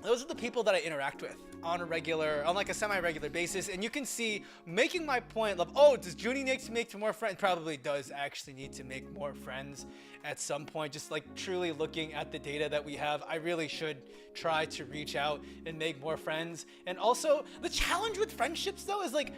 those are the people that I interact with on like a semi-regular basis. And you can see, making my point of, oh, does Zhuni need to make more friends? Probably does actually need to make more friends at some point. Just like truly looking at the data that we have, I really should try to reach out and make more friends. And also, the challenge with friendships though is like,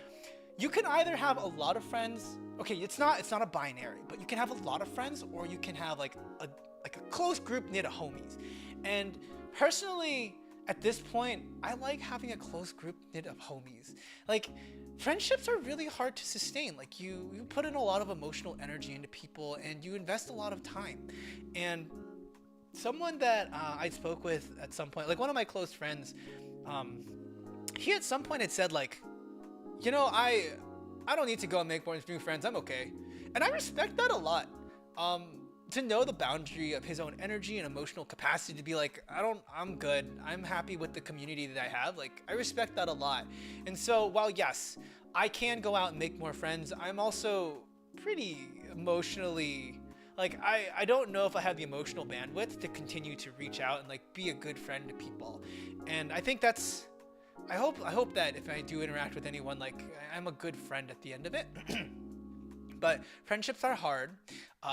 you can either have a lot of friends. Okay, it's not a binary, but you can have a lot of friends, or you can have like a close group knit of homies. And personally, at this point, I like having a close group knit of homies. Like, friendships are really hard to sustain. Like, you put in a lot of emotional energy into people, and you invest a lot of time. And someone that I spoke with at some point, like one of my close friends, he at some point had said, like, you know, I don't need to go and make more new friends. I'm okay. And I respect that a lot. To know the boundary of his own energy and emotional capacity to be like, I'm good. I'm happy with the community that I have. Like, I respect that a lot. And so while yes, I can go out and make more friends, I'm also pretty emotionally, like, I don't know if I have the emotional bandwidth to continue to reach out and like be a good friend to people. And I think that's, I hope that if I do interact with anyone, like, I'm a good friend at the end of it. But friendships are hard,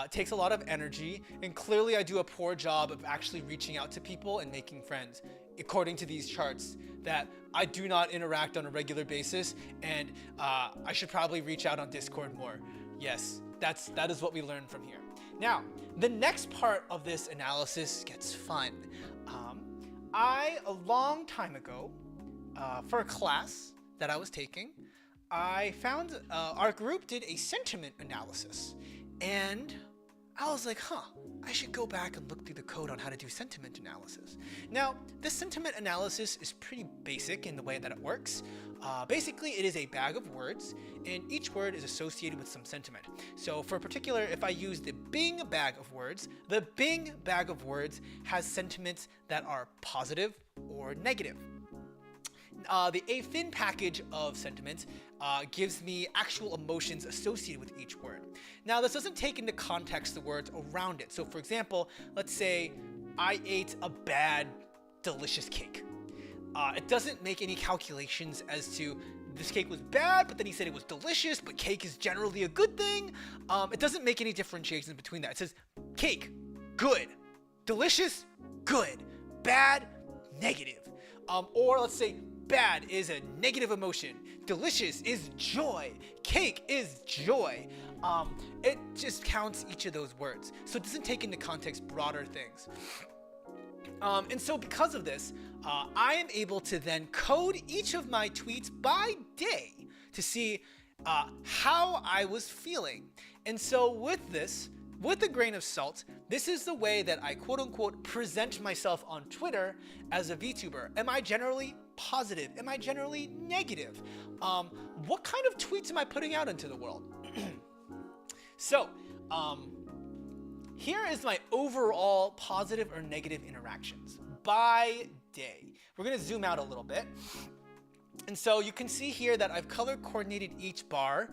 it takes a lot of energy, and clearly I do a poor job of actually reaching out to people and making friends, according to these charts, that I do not interact on a regular basis, and I should probably reach out on Discord more. Yes, that is what we learned from here. Now, the next part of this analysis gets fun. A long time ago, for a class that I was taking, I found our group did a sentiment analysis, and I was like, I should go back and look through the code on how to do sentiment analysis. Now, this sentiment analysis is pretty basic in the way that it works. Basically, it is a bag of words, and each word is associated with some sentiment. So for particular, if I use the Bing bag of words, the Bing bag of words has sentiments that are positive or negative. The AFIN package of sentiments gives me actual emotions associated with each word. Now, this doesn't take into context the words around it. So for example, let's say I ate a bad, delicious cake. It doesn't make any calculations as to this cake was bad, but then he said it was delicious, but cake is generally a good thing. It doesn't make any differentiations between that. It says cake, good, delicious, good, bad, negative. Or let's say bad is a negative emotion, delicious is joy, cake is joy. It just counts each of those words, so it doesn't take into context broader things. And so because of this, I am able to then code each of my tweets by day to see how I was feeling. And so with this, with a grain of salt, this is the way that I quote unquote present myself on Twitter as a VTuber. Am I generally positive? Am I generally negative? What kind of tweets am I putting out into the world? So, here is my overall positive or negative interactions by day. We're gonna zoom out a little bit. And so you can see here that I've color coordinated each bar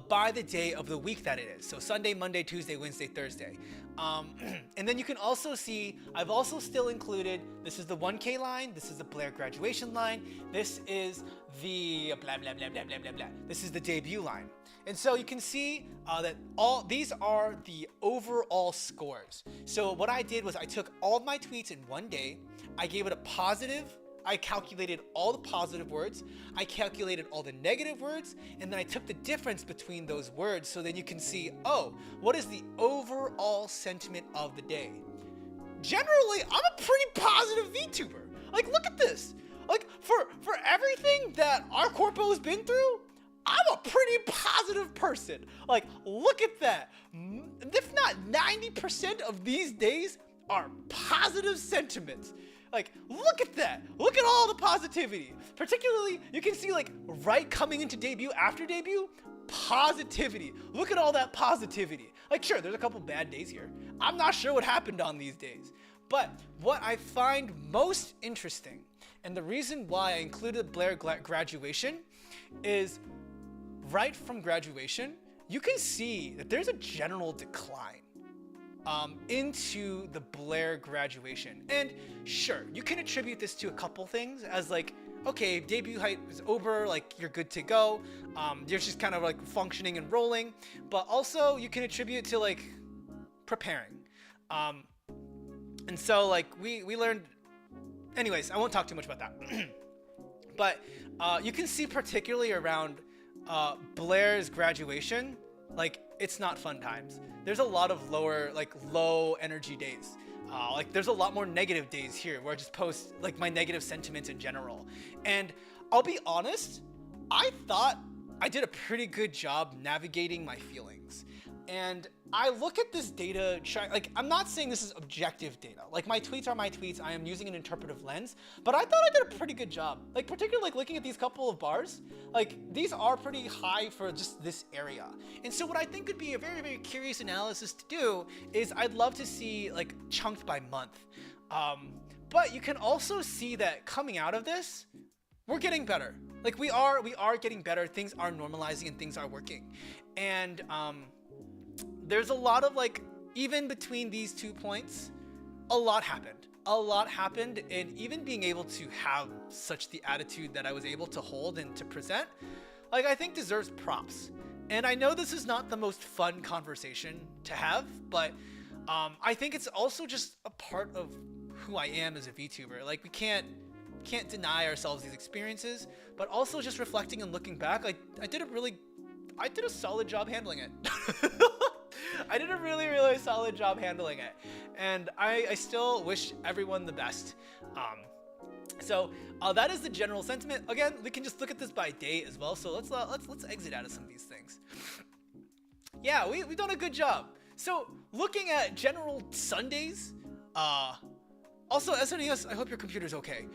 by the day of the week that it is. So Sunday, Monday, Tuesday, Wednesday, Thursday. And then you can also see, I've also still included, this is the 1K line, this is the Blair graduation line, this is the blah, blah, blah, blah, blah, blah, blah. This is the debut line. And so you can see that all these are the overall scores. So what I did was I took all of my tweets in one day, I gave it a positive, I calculated all the positive words, I calculated all the negative words, and then I took the difference between those words so then you can see, oh, what is the overall sentiment of the day? Generally, I'm a pretty positive VTuber. Like, look at this. Like, for everything that our corpo has been through, I'm a pretty positive person. Like, look at that. If not 90% of these days are positive sentiments. Like, look at that. Look at all the positivity. Particularly, you can see like right coming into debut, after debut, positivity. Look at all that positivity. Like, sure, there's a couple bad days here. I'm not sure what happened on these days. But what I find most interesting, and the reason why I included Blair graduation, is right from graduation, you can see that there's a general decline into the Blair graduation. And sure, you can attribute this to a couple things, as like, okay, debut height is over, like you're good to go. You're just kind of like functioning and rolling. But also you can attribute to like preparing. And so like we learned, anyways, I won't talk too much about that. But you can see particularly around Blair's graduation, like it's not fun times. There's a lot of low energy days. Like there's a lot more negative days here where I just post like my negative sentiments in general. And I'll be honest, I thought I did a pretty good job navigating my feelings. And I look at this data, like I'm not saying this is objective data. Like my tweets are my tweets, I am using an interpretive lens, but I thought I did a pretty good job. Like particularly like looking at these couple of bars, like these are pretty high for just this area. And so what I think would be a very, very curious analysis to do is I'd love to see like chunked by month. But you can also see that coming out of this, we're getting better. Like we are getting better, things are normalizing and things are working. And there's a lot of like, even between these 2 points, a lot happened, and even being able to have such the attitude that I was able to hold and to present, like I think deserves props. And I know this is not the most fun conversation to have, but I think it's also just a part of who I am as a VTuber. Like we can't deny ourselves these experiences, but also just reflecting and looking back, like I did a solid job handling it. I did a really, really solid job handling it, and I still wish everyone the best. So that is the general sentiment. Again, we can just look at this by day as well. So let's exit out of some of these things. Yeah, we've done a good job. So looking at general Sundays, also SNES, I hope your computer's okay.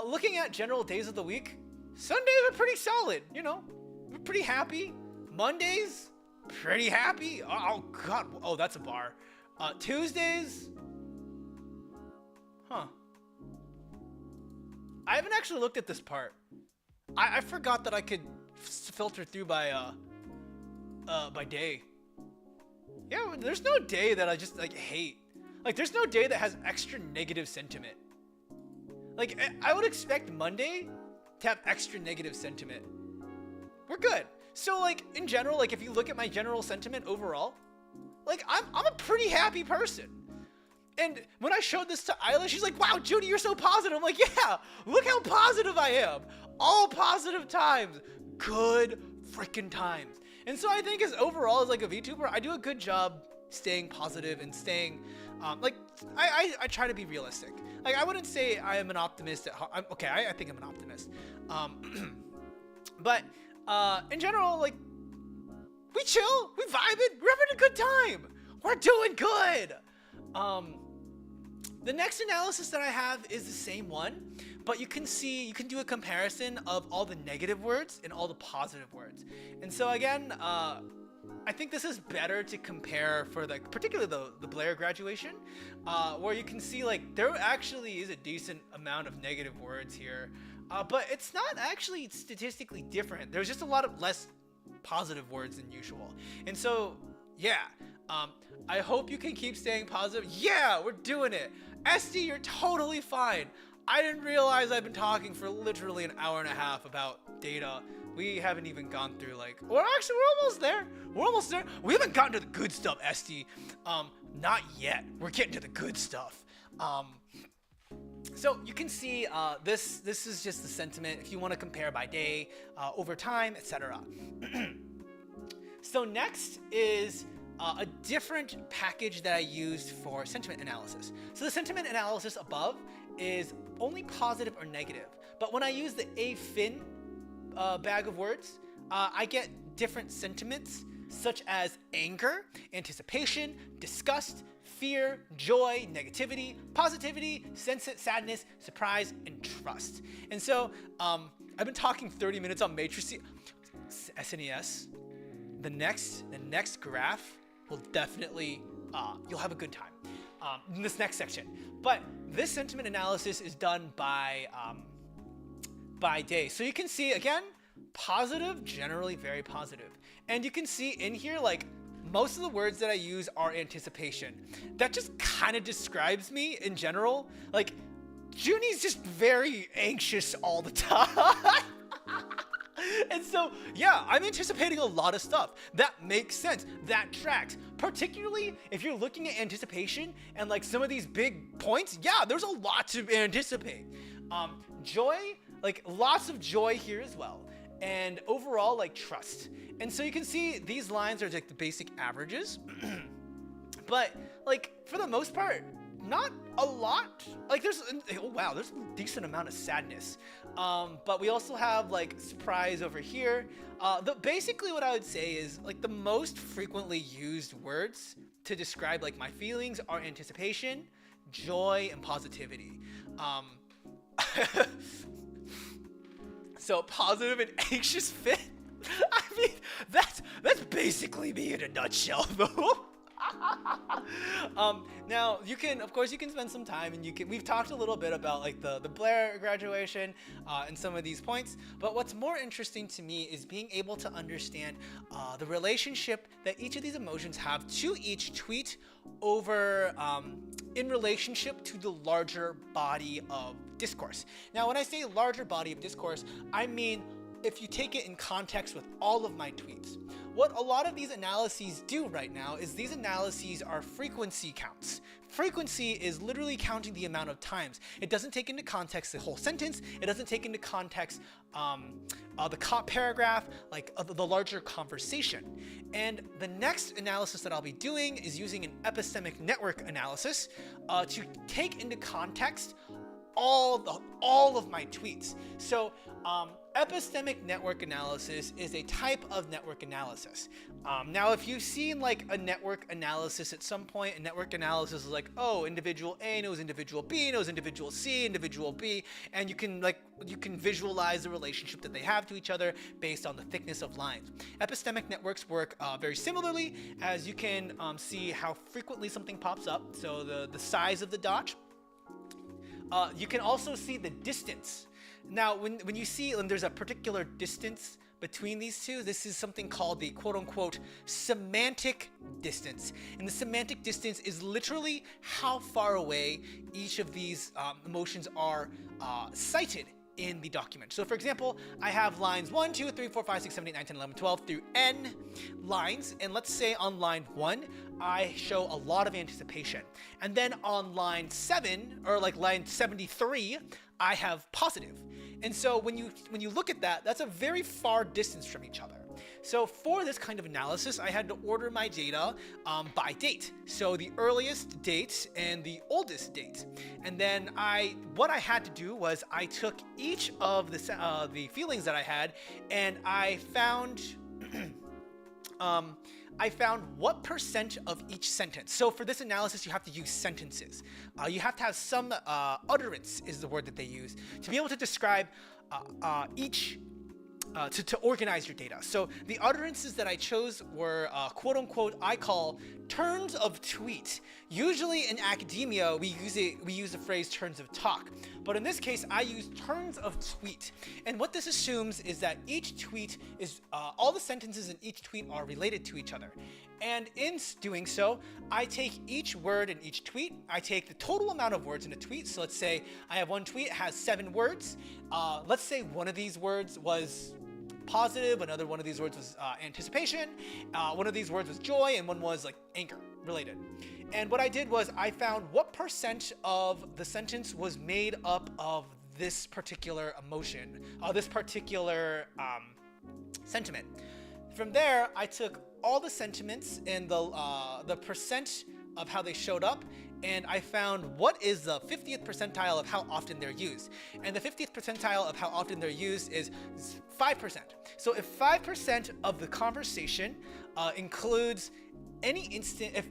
Looking at general days of the week, Sundays are pretty solid. You know, we're pretty happy. Mondays, pretty happy. Oh god, oh that's a bar. Tuesdays, huh? I haven't actually looked at this part. I forgot that I could filter through by day. Yeah, there's no day that I just like hate. Like there's no day that has extra negative sentiment. Like I would expect Monday to have extra negative sentiment. We're good. So like in general, like if you look at my general sentiment overall, like I'm a pretty happy person. And when I showed this to Ayla, she's like, wow, Zhuni, you're so positive. I'm like, yeah, look how positive I am. All positive times. Good freaking times. And so I think as overall as like a VTuber, I do a good job staying positive and staying, like, I try to be realistic. Like, I wouldn't say I am an optimist at heart. Okay, I think I'm an optimist. But in general, like, we chill, we vibing, we're having a good time. We're doing good. The next analysis that I have is the same one, but you can see, you can do a comparison of all the negative words and all the positive words. And so again, I think this is better to compare for like, particularly the Blair graduation, where you can see like, there actually is a decent amount of negative words here, but it's not actually statistically different. There's just a lot of less positive words than usual. And so, yeah, I hope you can keep staying positive. Yeah, we're doing it. SD, you're totally fine. I didn't realize I've been talking for literally an hour and a half about data. We haven't even gone through like, we're almost there. We're almost there. We haven't gotten to the good stuff, SD. Not yet. We're getting to the good stuff. So you can see this is just the sentiment if you want to compare by day, over time, etc. So next is a different package that I used for sentiment analysis. So the sentiment analysis above is only positive or negative. But when I use the AFIN bag of words, I get different sentiments such as anger, anticipation, disgust, fear, joy, negativity, positivity, sadness, surprise, and trust. And so I've been talking 30 minutes on matrices. SNES. The next graph will definitely, you'll have a good time. in this next section. But this sentiment analysis is done by day. So you can see, again, positive, generally very positive. And you can see in here, like, most of the words that I use are anticipation. That just kind of describes me in general. Like, Zhuni's just very anxious all the time. And so, yeah, I'm anticipating a lot of stuff. That makes sense. That tracks. Particularly if you're looking at anticipation and like some of these big points, yeah, there's a lot to anticipate. Joy, like lots of joy here as well. And overall, like trust. And so you can see these lines are like the basic averages. But like for the most part, not a lot. Like there's, oh wow, there's a decent amount of sadness. But we also have like surprise over here. Basically what I would say is like the most frequently used words to describe like my feelings are anticipation, joy, and positivity. So positive and anxious fit. I mean, that's basically me in a nutshell, though. Now you can, of course, you can spend some time and we've talked a little bit about like the Blair graduation and some of these points, but what's more interesting to me is being able to understand the relationship that each of these emotions have to each tweet over in relationship to the larger body of discourse. Now when I say larger body of discourse, I mean if you take it in context with all of my tweets. What a lot of these analyses do right now is these analyses are frequency counts. Frequency is literally counting the amount of times. It doesn't take into context the whole sentence. It doesn't take into context the paragraph, like the larger conversation. And the next analysis that I'll be doing is using an epistemic network analysis to take into context all of my tweets. So epistemic network analysis is a type of network analysis. Now, if you've seen like a network analysis at some point, a network analysis is like, oh, individual A knows individual B knows individual C, individual B, and you can visualize the relationship that they have to each other based on the thickness of lines. Epistemic networks work very similarly, as you can see how frequently something pops up. So the size of the dot. You can also see the distance. Now, when you see when there's a particular distance between these two, this is something called the quote-unquote semantic distance. And the semantic distance is literally how far away each of these emotions are cited in the document. So for example, I have lines 1, 2, 3, 4, 5, 6, 7, 8, 9, 10, 11, 12 through n lines. And let's say on line 1, I show a lot of anticipation. And then on line 7, or like line 73, I have positive. And so when you look at that, that's a very far distance from each other. So for this kind of analysis, I had to order my data by date. So the earliest date and the oldest date. And then what I had to do was I took each of the feelings that I had, and I found what percent of each sentence. So for this analysis, you have to use sentences. You have to have some utterance is the word that they use to be able to describe each. To organize your data. So the utterances that I chose were quote unquote I call turns of tweet. Usually in academia we use the phrase turns of talk, but in this case I use turns of tweet. And what this assumes is that each tweet is all the sentences in each tweet are related to each other. And in doing so, I take each word in each tweet. I take the total amount of words in a tweet. So let's say I have one tweet, it has 7 words. Let's say one of these words was positive, another one of these words was anticipation, one of these words was joy, and one was like anger related. And what I did was I found what percent of the sentence was made up of this particular emotion, this particular sentiment. From there, I took all the sentiments and the percent of how they showed up, and I found what is the 50th percentile of how often they're used. And the 50th percentile of how often they're used is 5%. So if 5% of the conversation includes any instant,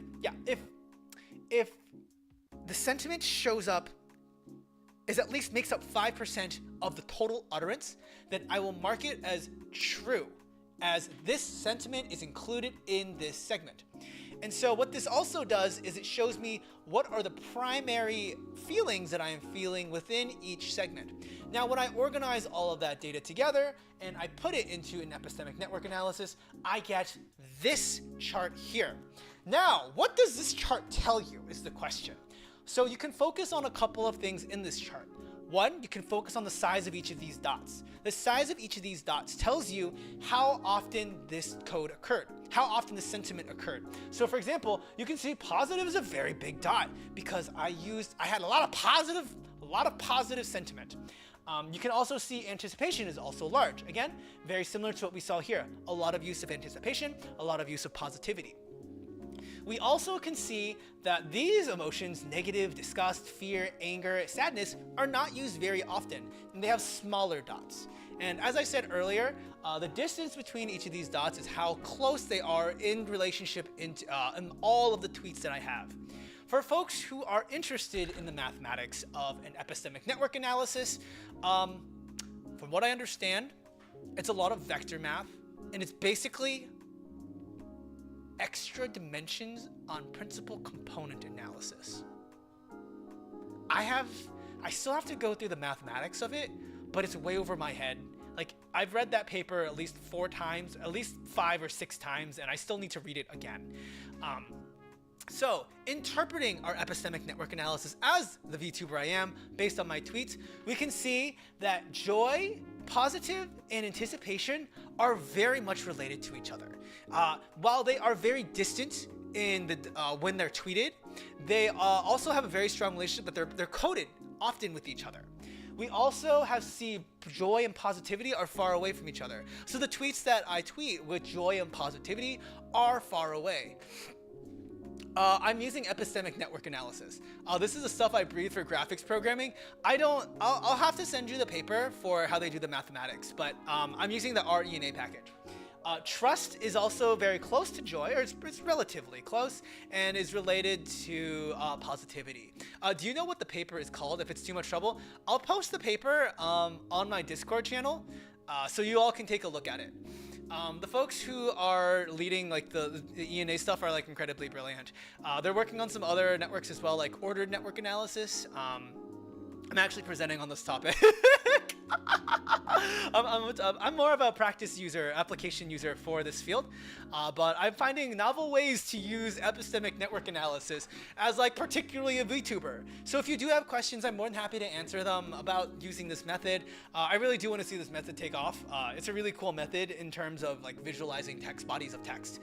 if the sentiment shows up, at least makes up 5% of the total utterance, then I will mark it as true, as this sentiment is included in this segment. And so what this also does is it shows me what are the primary feelings that I am feeling within each segment. Now, when I organize all of that data together and I put it into an epistemic network analysis, I get this chart here. Now, what does this chart tell you is the question. So you can focus on a couple of things in this chart. One, you can focus on the size of each of these dots. The size of each of these dots tells you how often this code occurred, how often the sentiment occurred. So for example, you can see positive is a very big dot because I had a lot of positive sentiment. You can also see anticipation is also large. Again, very similar to what we saw here. A lot of use of anticipation, a lot of use of positivity. We also can see that these emotions, negative, disgust, fear, anger, sadness, are not used very often, and they have smaller dots. And as I said earlier, the distance between each of these dots is how close they are in relationship in all of the tweets that I have. For folks who are interested in the mathematics of an epistemic network analysis, from what I understand, it's a lot of vector math, and it's basically extra dimensions on principal component analysis. I still have to go through the mathematics of it, but it's way over my head. Like, I've read that paper at least 4 times, at least 5 or 6 times, and I still need to read it again. So, interpreting our epistemic network analysis as the VTuber I am, based on my tweets, we can see that joy, positive, and anticipation are very much related to each other. While they are very distant in the when they're tweeted, they also have a very strong relationship, but they're coded often with each other. We also see joy and positivity are far away from each other. So the tweets that I tweet with joy and positivity are far away. I'm using epistemic network analysis. This is the stuff I breathe for graphics programming. I'll have to send you the paper for how they do the mathematics, but I'm using the RENA package. Trust is also very close to joy, or it's relatively close, and is related to positivity. Do you know what the paper is called? If it's too much trouble, I'll post the paper on my Discord channel, so you all can take a look at it. The folks who are leading like the ENA stuff are like incredibly brilliant. They're working on some other networks as well, like ordered network analysis. I'm actually presenting on this topic. I'm more of a practice user, application user for this field, but I'm finding novel ways to use epistemic network analysis as like particularly a VTuber. So if you do have questions, I'm more than happy to answer them about using this method. I really do want to see this method take off. It's a really cool method in terms of like visualizing text, bodies of text.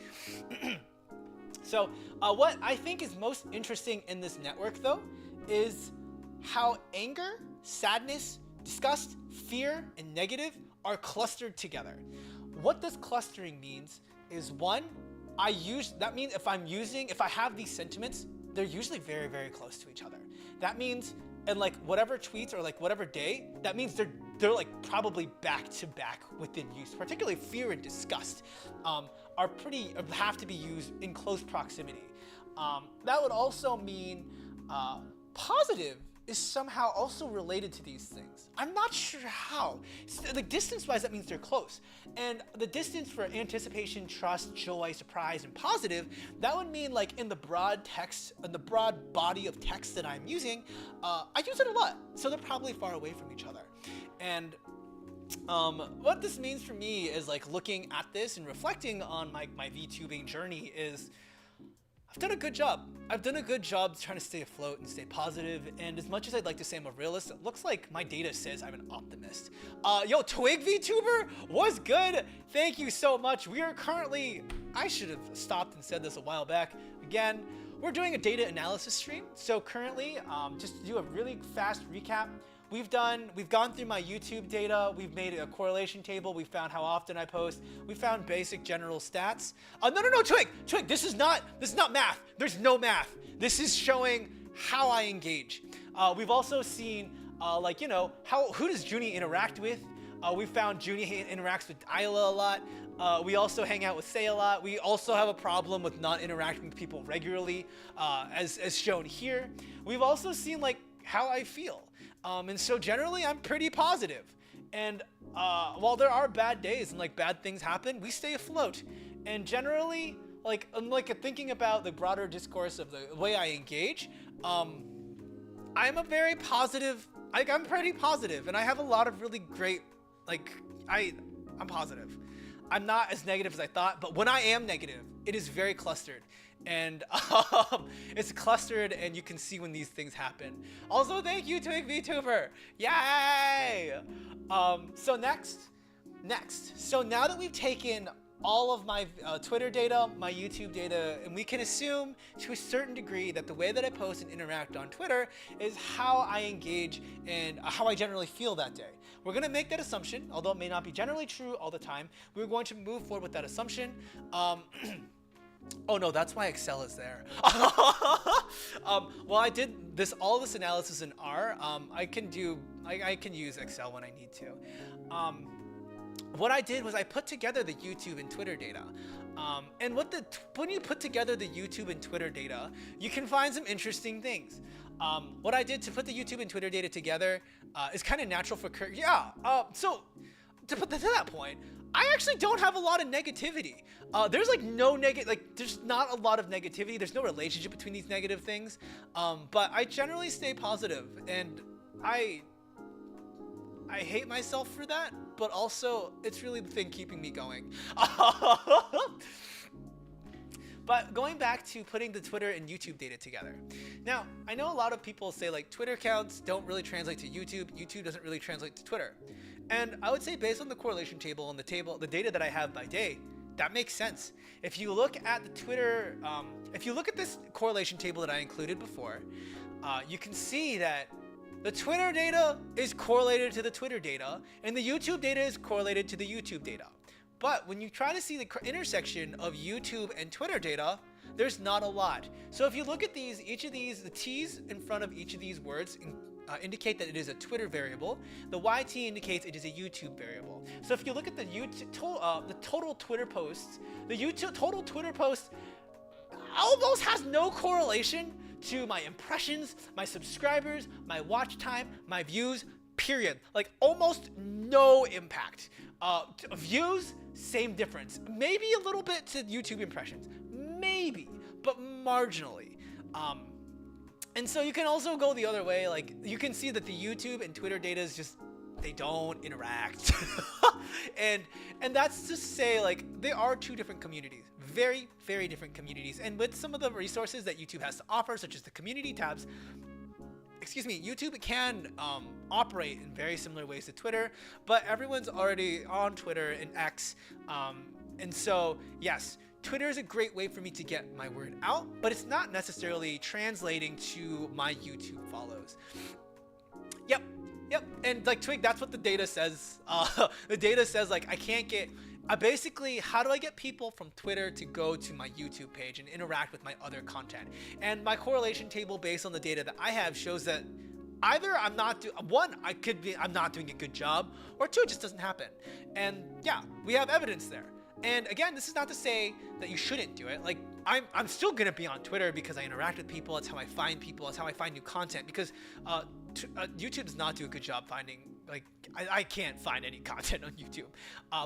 So what I think is most interesting in this network though is how anger, sadness, disgust, fear, and negative are clustered together. What this clustering means is one, that means if I have these sentiments, they're usually very, very close to each other. That means, and like whatever tweets or like whatever day, that means they're like probably back to back within use. Particularly fear and disgust have to be used in close proximity. That would also mean positive is somehow also related to these things. I'm not sure how. Like distance-wise, that means they're close. And the distance for anticipation, trust, joy, surprise, and positive, that would mean like in the broad text, in the broad body of text that I'm using, I use it a lot. So they're probably far away from each other. And what this means for me is like looking at this and reflecting on my VTubing journey is I've done a good job. I've done a good job trying to stay afloat and stay positive, and as much as I'd like to say I'm a realist, it looks like my data says I'm an optimist. Yo, Twig VTuber, what's good? Thank you so much. We are currently, I should have stopped and said this a while back. Again, we're doing a data analysis stream. So currently, just to do a really fast recap, we've gone through my YouTube data, we've made a correlation table, we found how often I post, we found basic general stats. No, Twig, this is not math. There's no math. This is showing how I engage. We've also seen, who does Zhuni interact with? We found Zhuni interacts with Ayla a lot. We also hang out with Say a lot. We also have a problem with not interacting with people regularly, as shown here. We've also seen like how I feel. And so generally I'm pretty positive. And while there are bad days and like bad things happen, we stay afloat. And generally, like thinking about the broader discourse of the way I engage, I'm a very positive, like I'm pretty positive, and I have a lot of really great, like I'm positive. I'm not as negative as I thought, but when I am negative, it is very clustered. And it's clustered, and you can see when these things happen. Also, thank you, Twig VTuber. Yay! So next. So now that we've taken all of my Twitter data, my YouTube data, and we can assume to a certain degree that the way that I post and interact on Twitter is how I engage and how I generally feel that day. We're going to make that assumption, although it may not be generally true all the time. We're going to move forward with that assumption. Oh no, that's why Excel is there. Well, I did all this analysis in R. I can use Excel when I need to. What I did was I put together the YouTube and Twitter data. And when you put together the YouTube and Twitter data, you can find some interesting things. What I did to put the YouTube and Twitter data together is kind of natural for so to that point, I actually don't have a lot of negativity. There's like there's not a lot of negativity. There's no relationship between these negative things. But I generally stay positive, and I hate myself for that, but also it's really the thing keeping me going. But going back to putting the Twitter and YouTube data together. Now, I know a lot of people say like Twitter accounts don't really translate to YouTube. YouTube doesn't really translate to Twitter. And I would say based on the correlation table and the data that I have by day, that makes sense. If you look at the Twitter, if you look at this correlation table that I included before, you can see that the Twitter data is correlated to the Twitter data, and the YouTube data is correlated to the YouTube data. But when you try to see the intersection of YouTube and Twitter data, there's not a lot. So if you look at each of these, the T's in front of each of these words indicate that it is a Twitter variable. The YT indicates it is a YouTube variable. So if you look at the total Twitter posts, total Twitter posts almost has no correlation to my impressions, my subscribers, my watch time, my views, period. Like almost no impact. Views, same difference. Maybe a little bit to YouTube impressions. Maybe, but marginally. And so you can also go the other way. Like you can see that the YouTube and Twitter data is just, they don't interact. and that's to say, like, they are two different communities. Very, very different communities. And with some of the resources that YouTube has to offer, such as the community tabs, YouTube can operate in very similar ways to Twitter, but everyone's already on Twitter and X. And so, yes, Twitter is a great way for me to get my word out, but it's not necessarily translating to my YouTube follows. Yep. And like Twig, that's what the data says. The data says like basically, how do I get people from Twitter to go to my YouTube page and interact with my other content? And my correlation table based on the data that I have shows that either I'm not doing a good job, or two, it just doesn't happen. And yeah, we have evidence there. And again, this is not to say that you shouldn't do it. Like I'm still gonna be on Twitter because I interact with people. That's how I find people. That's how I find new content. Because YouTube does not do a good job finding. Like I can't find any content on YouTube.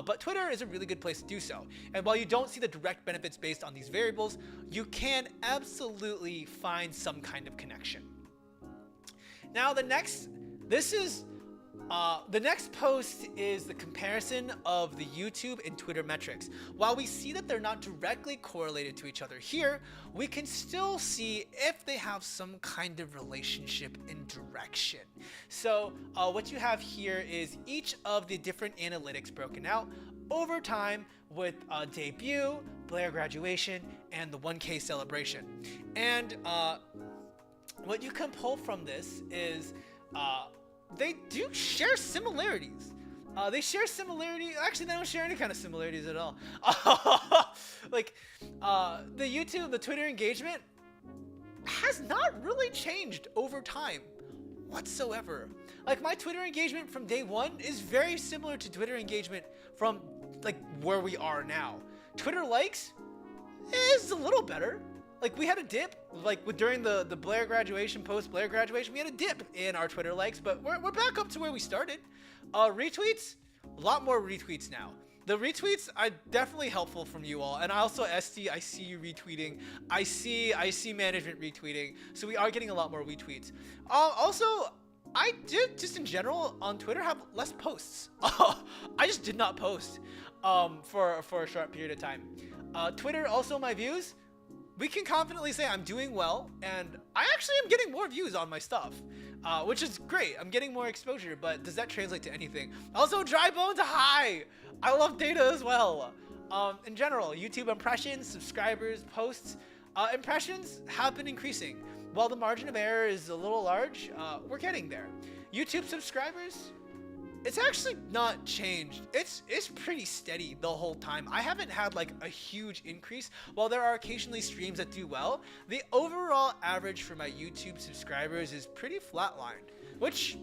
But Twitter is a really good place to do so. And while you don't see the direct benefits based on these variables, you can absolutely find some kind of connection. Now the next post is the comparison of the YouTube and Twitter metrics. While we see that they're not directly correlated to each other here, we can still see if they have some kind of relationship in direction. So what you have here is each of the different analytics broken out over time with debut, Blair graduation, and the 1K celebration. And what you can pull from this is they do share similarities. They share similarity. Actually, they don't share any kind of similarities at all. Like the Twitter engagement has not really changed over time whatsoever. Like my Twitter engagement from day one is very similar to Twitter engagement from like where we are now. Twitter likes is a little better. Like we had a dip, like during the Blair graduation, post Blair graduation, we had a dip in our Twitter likes, but we're back up to where we started. Retweets, a lot more retweets now. The retweets are definitely helpful from you all, and also SD, I see you retweeting. I see management retweeting, so we are getting a lot more retweets. Also, I did just in general on Twitter have less posts. I just did not post for a short period of time. Twitter also my views. We can confidently say I'm doing well, and I actually am getting more views on my stuff, which is great. I'm getting more exposure, but does that translate to anything? Also, dry bones high. I love data as well. In general, YouTube impressions, subscribers, posts, impressions have been increasing. While the margin of error is a little large, we're getting there. YouTube subscribers, it's actually not changed. It's pretty steady the whole time. I haven't had like a huge increase. While there are occasionally streams that do well, the overall average for my YouTube subscribers is pretty flatlined, which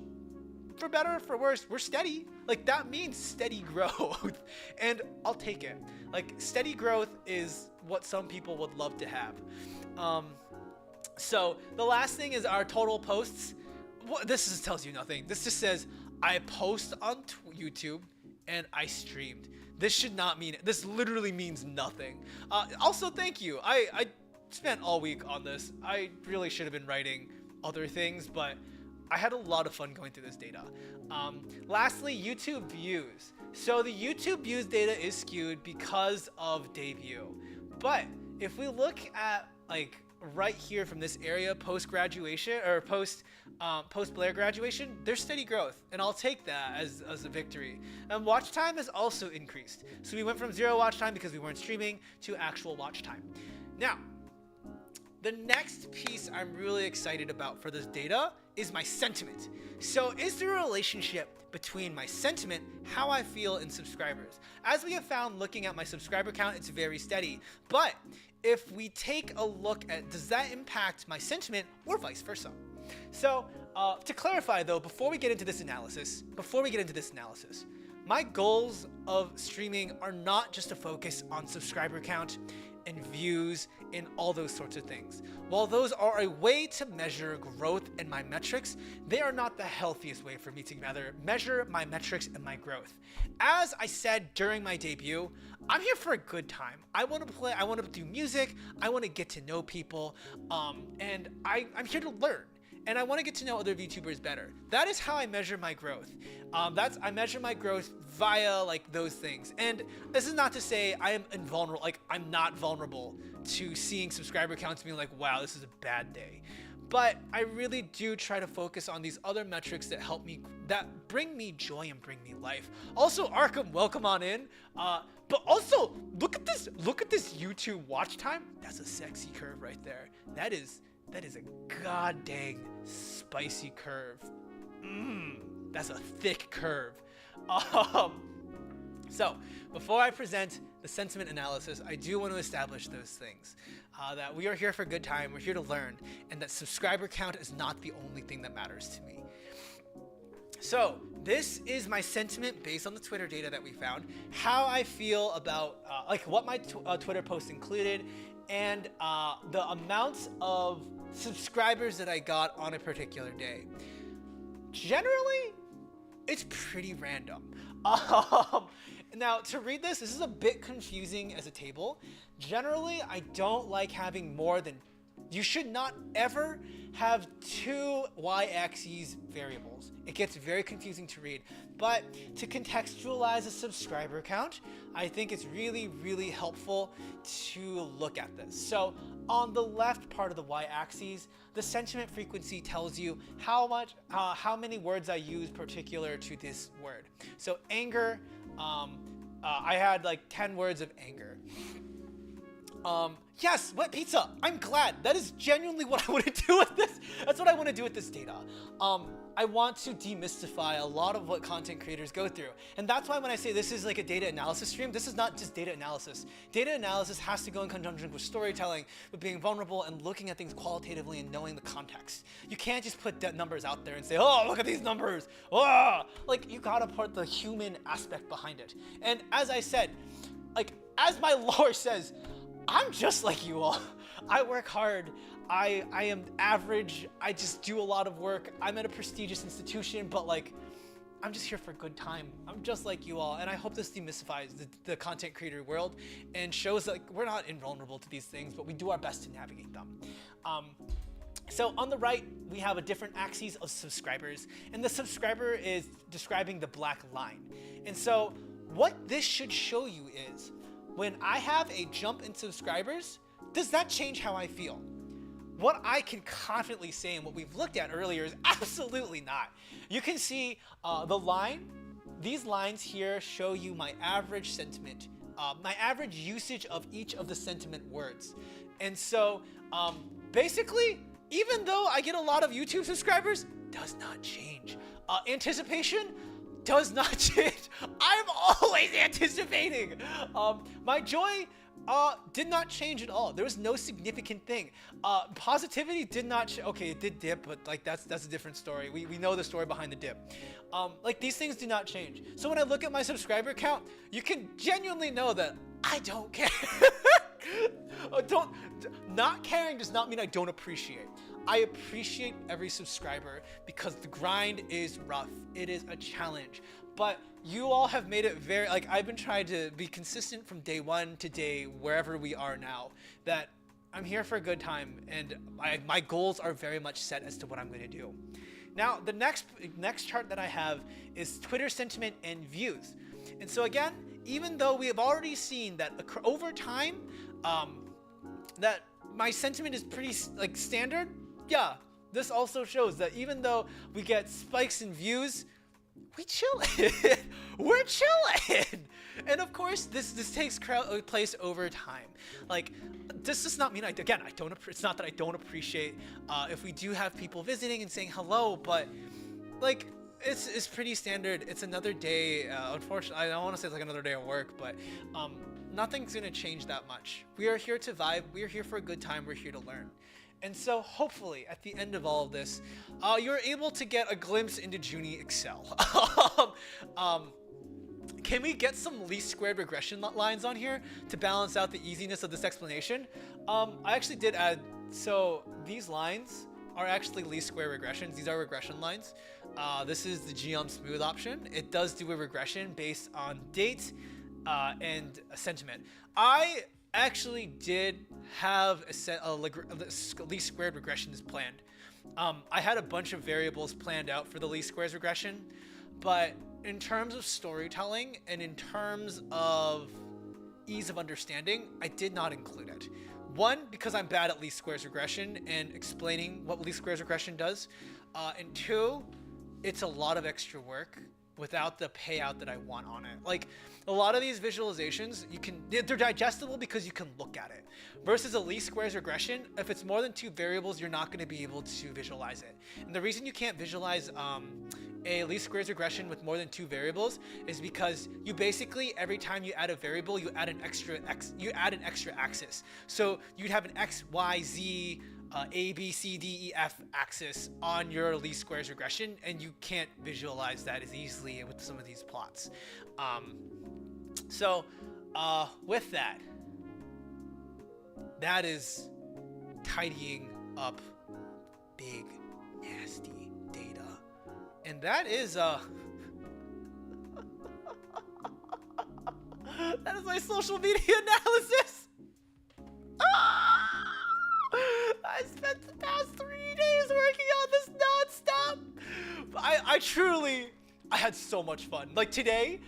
for better or for worse, we're steady. Like that means steady growth and I'll take it. Like steady growth is what some people would love to have. So the last thing is our total posts. This tells you nothing. This just says I post on YouTube and I streamed. This should not mean it. This literally means nothing. Also, thank you. I spent all week on this. I really should have been writing other things, but I had a lot of fun going through this data. Lastly, YouTube views. So the YouTube views data is skewed because of debut. But if we look at like right here from this area post-graduation or post Blair graduation, there's steady growth, and I'll take that as a victory. And watch time has also increased. So we went from 0 watch time because we weren't streaming to actual watch time. Now, the next piece I'm really excited about for this data is my sentiment. So is there a relationship between my sentiment, how I feel in subscribers? As we have found looking at my subscriber count, it's very steady. But if we take a look at, does that impact my sentiment or vice versa? So to clarify though, before we get into this analysis, my goals of streaming are not just to focus on subscriber count and views and all those sorts of things. While those are a way to measure growth in my metrics, they are not the healthiest way for me to measure my metrics and my growth. As I said during my debut, I'm here for a good time. I want to play, I want to do music, I want to get to know people, and I'm here to learn. And I want to get to know other VTubers better. That is how I measure my growth. I measure my growth via like those things. And this is not to say I am invulnerable, like I'm not vulnerable to seeing subscriber counts being like, wow, this is a bad day. But I really do try to focus on these other metrics that help me, that bring me joy and bring me life. Also, Arkham, welcome on in. But also, look at this YouTube watch time. That's a sexy curve right there. That is a god dang spicy curve. That's a thick curve. So before I present the sentiment analysis, I do want to establish those things. That we are here for a good time, we're here to learn, and that subscriber count is not the only thing that matters to me. So this is my sentiment based on the Twitter data that we found, how I feel about like what my Twitter posts included, and the amounts of subscribers that I got on a particular day. Generally, it's pretty random. Now, to read this is a bit confusing as a table. Generally, I don't like having more than, you should not ever have 2 y-axis variables. It gets very confusing to read. But to contextualize a subscriber count, I think it's really, really helpful to look at this. So on the left part of the y-axis, the sentiment frequency tells you how many words I use particular to this word. So anger, I had like 10 words of anger. Yes, wet pizza. I'm glad. That is genuinely what I want to do with this. That's what I want to do with this data. I want to demystify a lot of what content creators go through. And that's why when I say this is like a data analysis stream, this is not just data analysis. Data analysis has to go in conjunction with storytelling, with being vulnerable and looking at things qualitatively and knowing the context. You can't just put numbers out there and say, oh, look at these numbers. Oh! Like, you gotta put the human aspect behind it. And as I said, like, as my lore says, I'm just like you all. I work hard. I am average. I just do a lot of work. I'm at a prestigious institution, but like, I'm just here for a good time. I'm just like you all, and I hope this demystifies the content creator world and shows that we're not invulnerable to these things, but we do our best to navigate them. So on the right, we have a different axes of subscribers, and the subscriber is describing the black line. And so what this should show you is, when I have a jump in subscribers, does that change how I feel? What I can confidently say, and what we've looked at earlier, is absolutely not. You can see the line. These lines here show you my average sentiment, my average usage of each of the sentiment words. And so basically, even though I get a lot of YouTube subscribers, does not change. Anticipation does not change. I'm always anticipating. My joy did not change at all. There was no significant thing. Positivity did not okay, it did dip, but like that's a different story. We know the story behind the dip. Like these things do not change. So when I look at my subscriber count, you can genuinely know that I don't care. Not caring does not mean I don't appreciate. I appreciate every subscriber because the grind is rough. It is a challenge. But you all have made it very, like, I've been trying to be consistent from day one to day wherever we are now, that I'm here for a good time, and my goals are very much set as to what I'm going to do. Now, the next chart that I have is Twitter sentiment and views. And so again, even though we have already seen that over time, that my sentiment is pretty like standard, yeah, this also shows that even though we get spikes in views, we chillin'. We're chillin'. And of course, this takes place over time. Like, this does not mean it's not that I don't appreciate if we do have people visiting and saying hello, but like, it's pretty standard. It's another day. Unfortunately, I don't want to say it's like another day of work, but nothing's gonna change that much. We are here to vibe. We are here for a good time. We're here to learn. And so hopefully at the end of all of this, you're able to get a glimpse into Zhuni Excel. Can we get some least squared regression lines on here to balance out the easiness of this explanation? I actually did add, so these lines are actually least square regressions. These are regression lines. This is the geom smooth option. It does do a regression based on date and a sentiment. I actually did have a least squared regressions planned. I had a bunch of variables planned out for the least squares regression, but in terms of storytelling and in terms of ease of understanding, I did not include it. One, because I'm bad at least squares regression and explaining what least squares regression does. And two, it's a lot of extra work without the payout that I want on it. Like, a lot of these visualizations, they're digestible because you can look at it. Versus a least squares regression, if it's more than two variables, you're not gonna be able to visualize it. And the reason you can't visualize a least squares regression with more than two variables is because you basically, every time you add a variable, you add an extra axis. So you'd have an X, Y, Z, A, B, C, D, E, F axis on your least squares regression, and you can't visualize that as easily with some of these plots. With that, that is tidying up big, nasty data. And that is, that is my social media analysis. I spent the past 3 days working on this nonstop. I had so much fun. Like today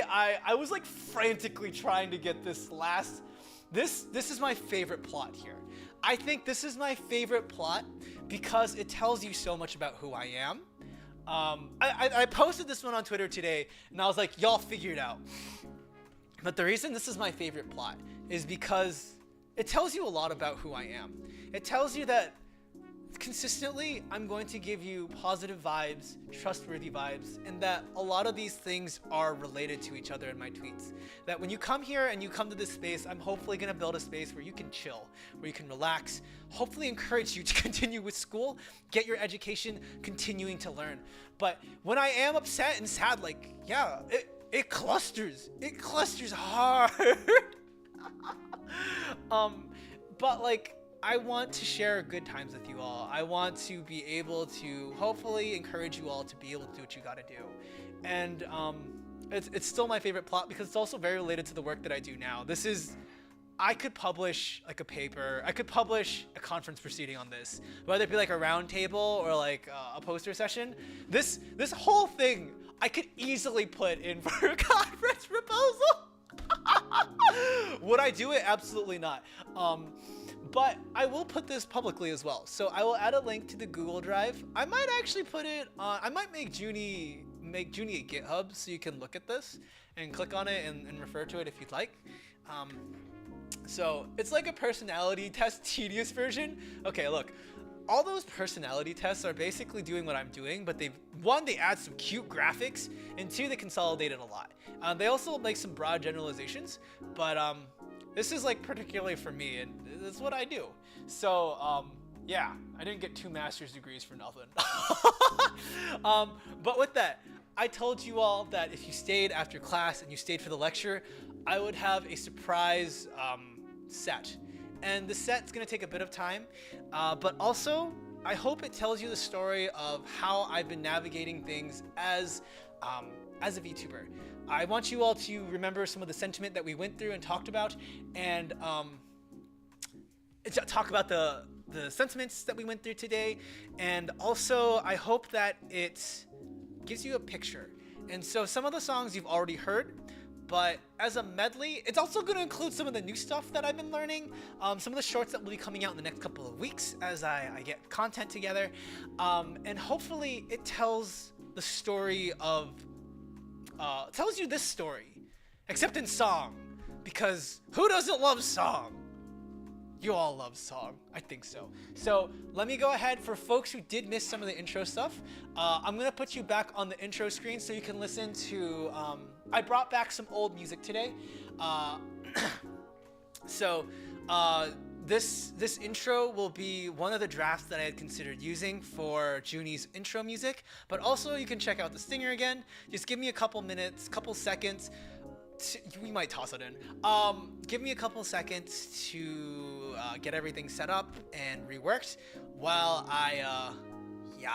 I was like frantically trying to get this is my favorite plot here. I think this is my favorite plot because it tells you so much about who I am. I posted this one on Twitter today and I was like, y'all figure it out. But the reason this is my favorite plot is because it tells you a lot about who I am. It tells you that consistently I'm going to give you positive vibes, trustworthy vibes, and that a lot of these things are related to each other in my tweets. That when you come here and you come to this space, I'm hopefully going to build a space where you can chill, where you can relax, hopefully encourage you to continue with school, get your education, continuing to learn. But when I am upset and sad, like, yeah, it clusters. It clusters hard. But like, I want to share good times with you all. I want to be able to hopefully encourage you all to be able to do what you gotta do. And it's still my favorite plot because it's also very related to the work that I do now. I could publish like a paper, I could publish a conference proceeding on this, whether it be like a round table or like a poster session. This whole thing I could easily put in for a conference proposal. Would I do it? Absolutely not. But I will put this publicly as well. So I will add a link to the Google Drive. I might actually put it on, I might make Zhuni a GitHub so you can look at this and click on it and refer to it if you'd like. So it's like a personality test tedious version. Okay, look, all those personality tests are basically doing what I'm doing, but they add some cute graphics, and two, they consolidate it a lot. They also make some broad generalizations, but this is like particularly for me, and that's what I do. So yeah, I didn't get 2 master's degrees for nothing. But with that, I told you all that if you stayed after class and you stayed for the lecture, I would have a surprise set. And the set's gonna take a bit of time, but also I hope it tells you the story of how I've been navigating things as a VTuber. I want you all to remember some of the sentiment that we went through and talked about, and talk about the sentiments that we went through today, and also I hope that it gives you a picture. And so some of the songs you've already heard, but as a medley, it's also going to include some of the new stuff that I've been learning, some of the shorts that will be coming out in the next couple of weeks as I get content together, and hopefully it tells the story of, tells you this story, except in song, because who doesn't love song? You all love song, I think so. So let me go ahead, for folks who did miss some of the intro stuff, I'm gonna put you back on the intro screen so you can listen to, I brought back some old music today. So this intro will be one of the drafts that I had considered using for Zhuni's intro music, but also you can check out the stinger again. Just give me a couple minutes, couple seconds. We might toss it in. Give me a couple seconds to get everything set up and reworked while I, yeah.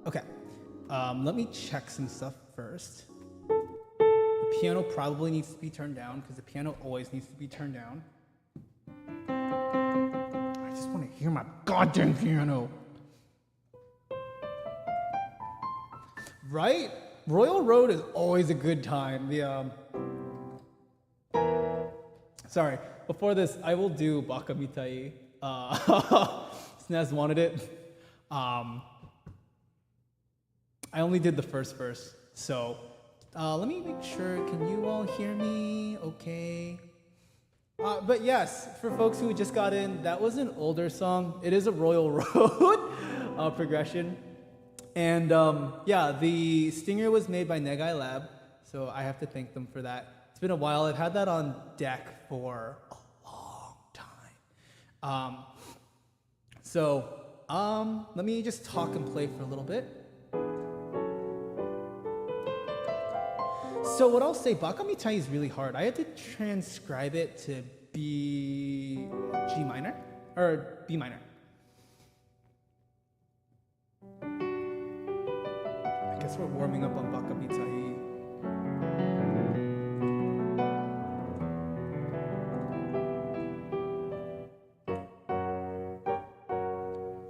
Okay, let me check some stuff first. The piano probably needs to be turned down because the piano always needs to be turned down. I just want to hear my goddamn piano. Right? Royal Road is always a good time. Sorry, before this, I will do Baka Mitai. Snaz wanted it. I only did the first verse, so let me make sure. Can you all hear me? Okay. But yes, for folks who just got in, that was an older song. It is a Royal Road progression. And yeah, the stinger was made by Negai Lab, so I have to thank them for that. It's been a while. I've had that on deck for a long time. Let me just talk and play for a little bit. So what I'll say, Baka Mitai is really hard. I had to transcribe it to G minor, or B minor. I guess we're warming up on Baka Mitai.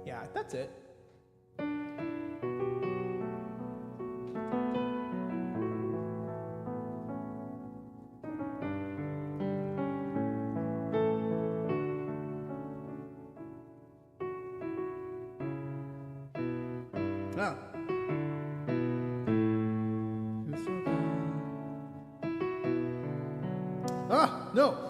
Yeah, that's it. No.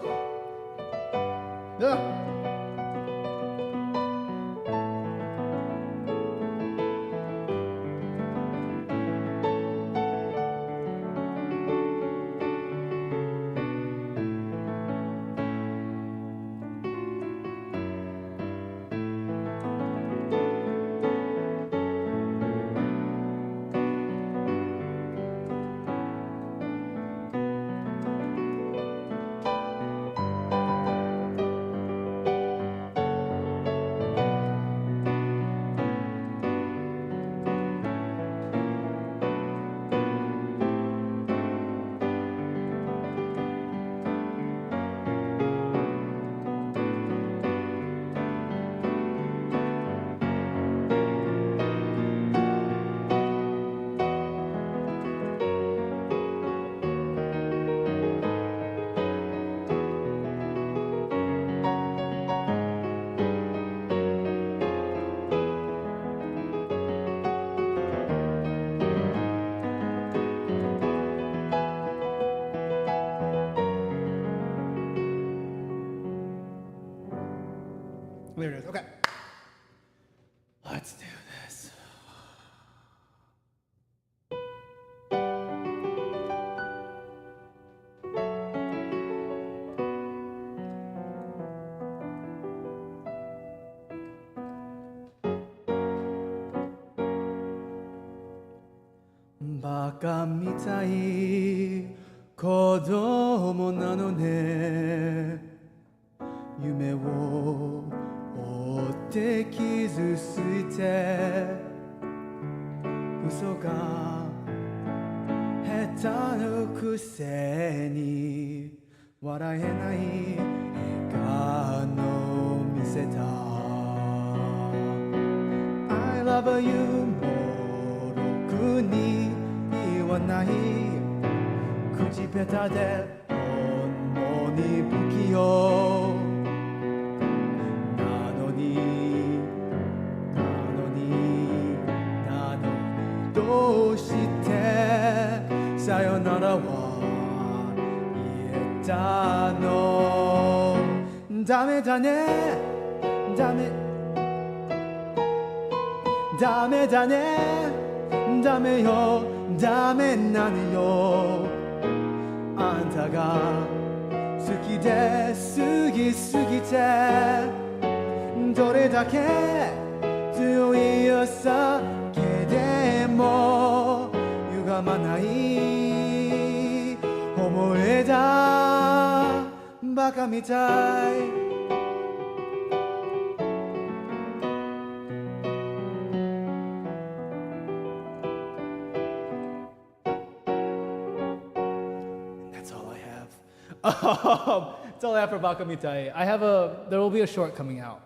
There it is. Okay. Let's do this. Baka mitai kodomo nano ne. 夢を追って傷ついて嘘が下手のくせに笑えない笑顔見せた I love you もろくに言わない口下手でほんのに不器用どうしてさよならは言えたのダメだねダメダメだねダメよダメなのよあんたが好きで過ぎすぎてどれだけ強い良さでも歪まない思いだバカみたい Tell after Baka Mitai. There will be a short coming out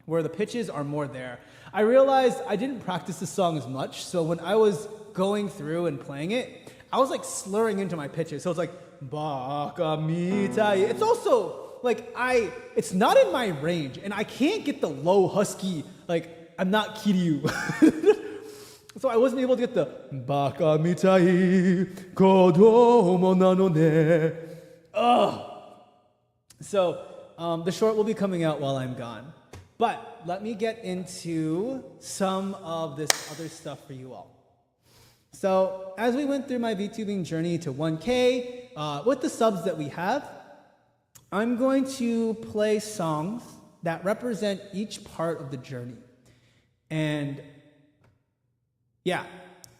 where the pitches are more there. I realized I didn't practice the song as much, so when I was going through and playing it, I was like slurring into my pitches. So it's like Baka Mitai. It's also like it's not in my range, and I can't get the low husky. Like I'm not Kiryu. So I wasn't able to get the Baka Mitai Kodomo Nano Ne. Ugh. So the short will be coming out while I'm gone. But let me get into some of this other stuff for you all. So as we went through my VTubing journey to 1K, with the subs that we have, I'm going to play songs that represent each part of the journey. And yeah,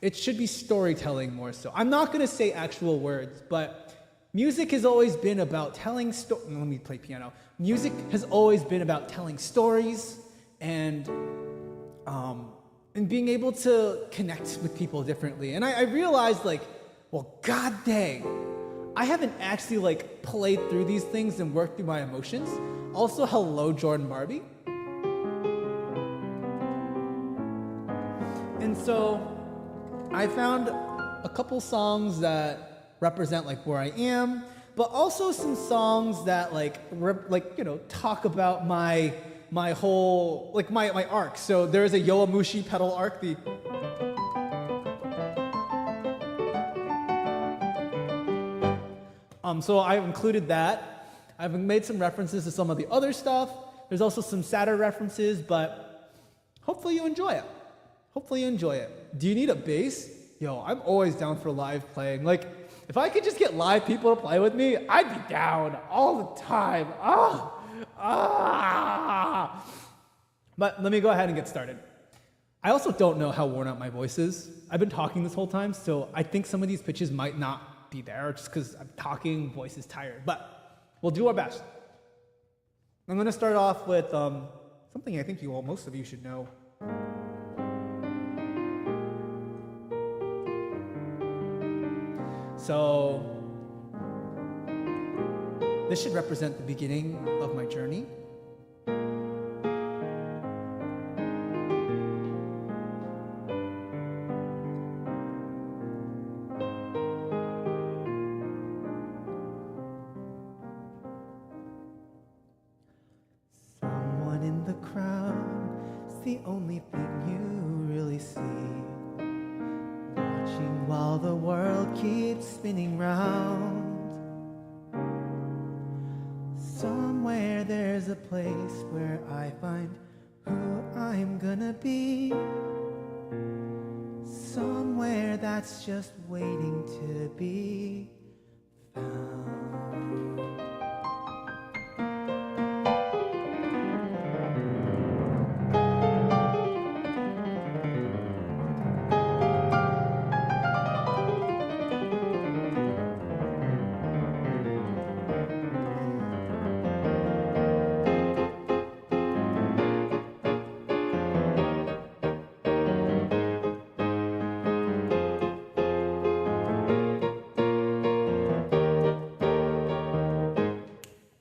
it should be storytelling more so. I'm not going to say actual words, but music has always been about telling stories. Let me play piano. Music has always been about telling stories and being able to connect with people differently. And I realized, like, well, god dang, I haven't actually, like, played through these things and worked through my emotions. Also, hello, Jordan Barbie. And so I found a couple songs that represent like where I am, but also some songs that talk about my whole my arc. So there's a Yowamushi pedal arc. So I've included that. I've made some references to some of the other stuff. There's also some sadder references, but hopefully you enjoy it. Hopefully you enjoy it. Do you need a bass? Yo, I'm always down for live playing. Like, if I could just get live people to play with me, I'd be down all the time. But let me go ahead and get started. I also don't know how worn out my voice is. I've been talking this whole time, so I think some of these pitches might not be there just because I'm talking, voice is tired. But we'll do our best. I'm going to start off with something I think most of you should know. So this should represent the beginning of my journey. Someone in the crowd is the only thing you really see. Watching while the world keeps spinning round. Somewhere there's a place where I find who I'm gonna be. Somewhere that's just waiting to be found.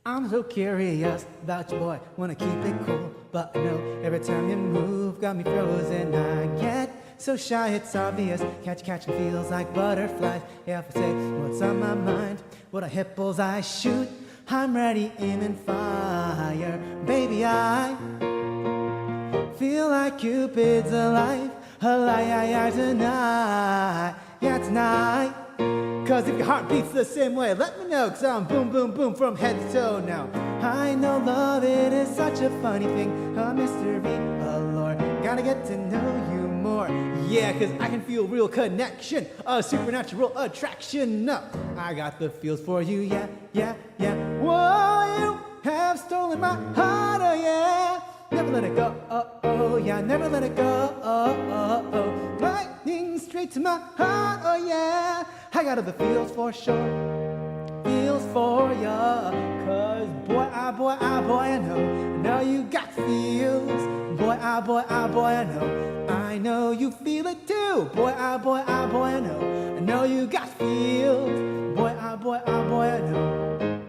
I'm so curious about your boy, wanna keep it cool, but I know every time you move, got me frozen. I get so shy, it's obvious. Catching feels like butterflies. Yeah, if I say what's on my mind, what a hit bullseye shoot. I'm ready, aiming fire. Baby, I feel like Cupid's alive tonight. Yeah, tonight. Cause if your heart beats the same way, let me know, cause I'm boom, boom, boom from head to toe now. I know love, it is such a funny thing, a mystery, a lore. Gotta get to know you more. Yeah, cause I can feel real connection, a supernatural attraction. No, I got the feels for you, yeah, yeah, yeah. Whoa, you have stolen my heart, oh yeah. Never let it go, oh yeah, never let it go, oh. Lightning straight to my heart, oh yeah. I got the feels for sure, feels for ya. Cause boy, I know you got feels. Boy, I know you feel it too. Boy, I know you got feels. Boy, I know.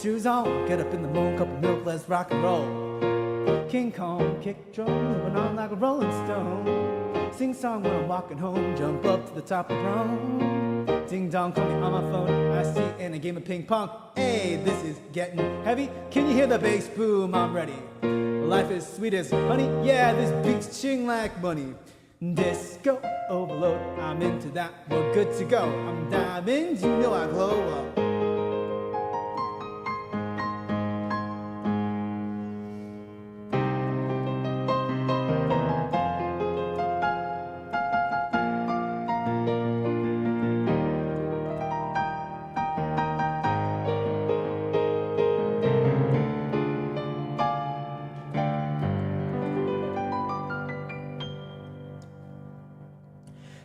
shoes on, get up in the morning, cup of milk, let's rock and roll. King Kong, kick drum, moving on like a rolling stone. Sing song when I'm walking home, jump up to the top of the throne. Ding dong, call me on my phone, I see in a game of ping pong. Hey, this is getting heavy. Can you hear the bass boom? I'm ready. Life is sweet as honey, yeah, this beat's ching like money. Disco overload, I'm into that, we're good to go. I'm diamonds, you know I glow up.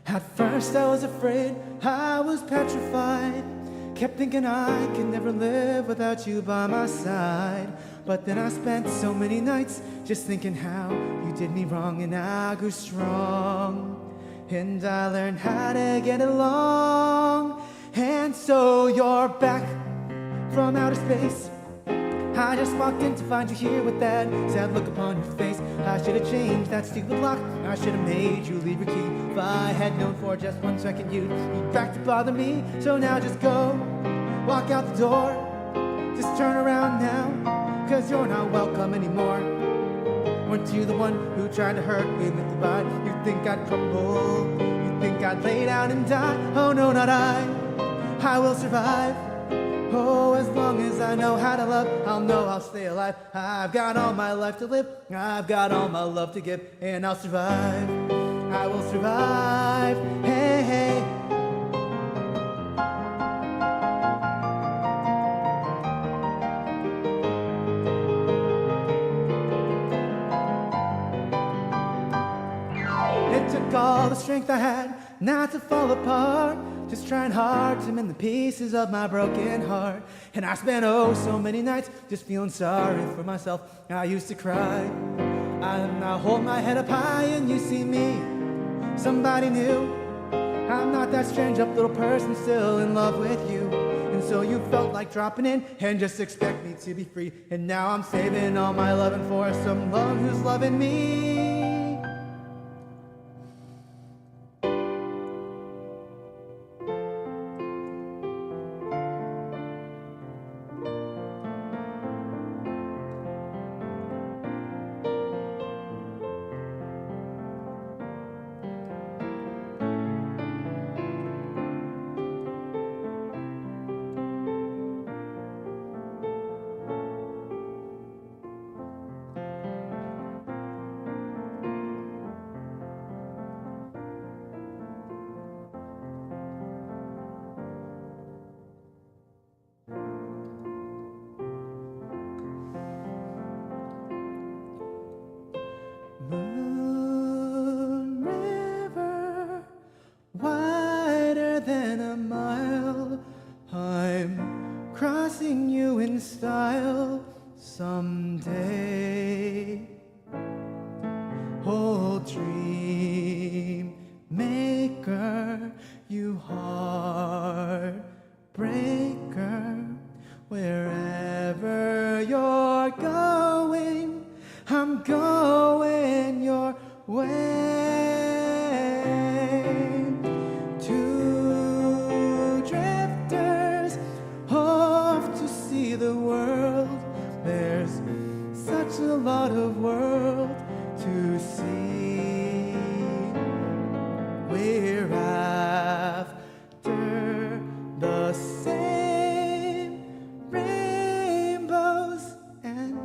At first I was afraid, I was petrified. Kept thinking I could never live without you by my side. But then I spent so many nights just thinking how you did me wrong, and I grew strong. And I learned how to get along. And so you're back from outer space. I just walked in to find you here with that sad look upon your face. I should have changed that stupid lock. I should have made you leave your key. If I had known for just 1 second you'd be back to bother me. So now just go, walk out the door. Just turn around now, cause you're not welcome anymore. Weren't you the one who tried to hurt me with goodbye? You think I'd crumble, you think I'd lay down and die. Oh no, not I will survive. Oh, as long as I know how to love, I'll know I'll stay alive. I've got all my life to live, I've got all my love to give, and I'll survive. I will survive. Hey, hey. It took all the strength I had not to fall apart. Just trying hard to mend the pieces of my broken heart. And I spent oh so many nights just feeling sorry for myself. I used to cry. I now hold my head up high and you see me, somebody new. I'm not that strange up little person still in love with you. And so you felt like dropping in and just expect me to be free. And now I'm saving all my loving for someone who's loving me. Moon river, wider than a mile. I'm crossing you in style someday. Oh, dream maker, you heartbreaker, wherever you're going, I'm going your way. Two drifters off to see the world. There's such a lot of world to see. We're after the same rainbows and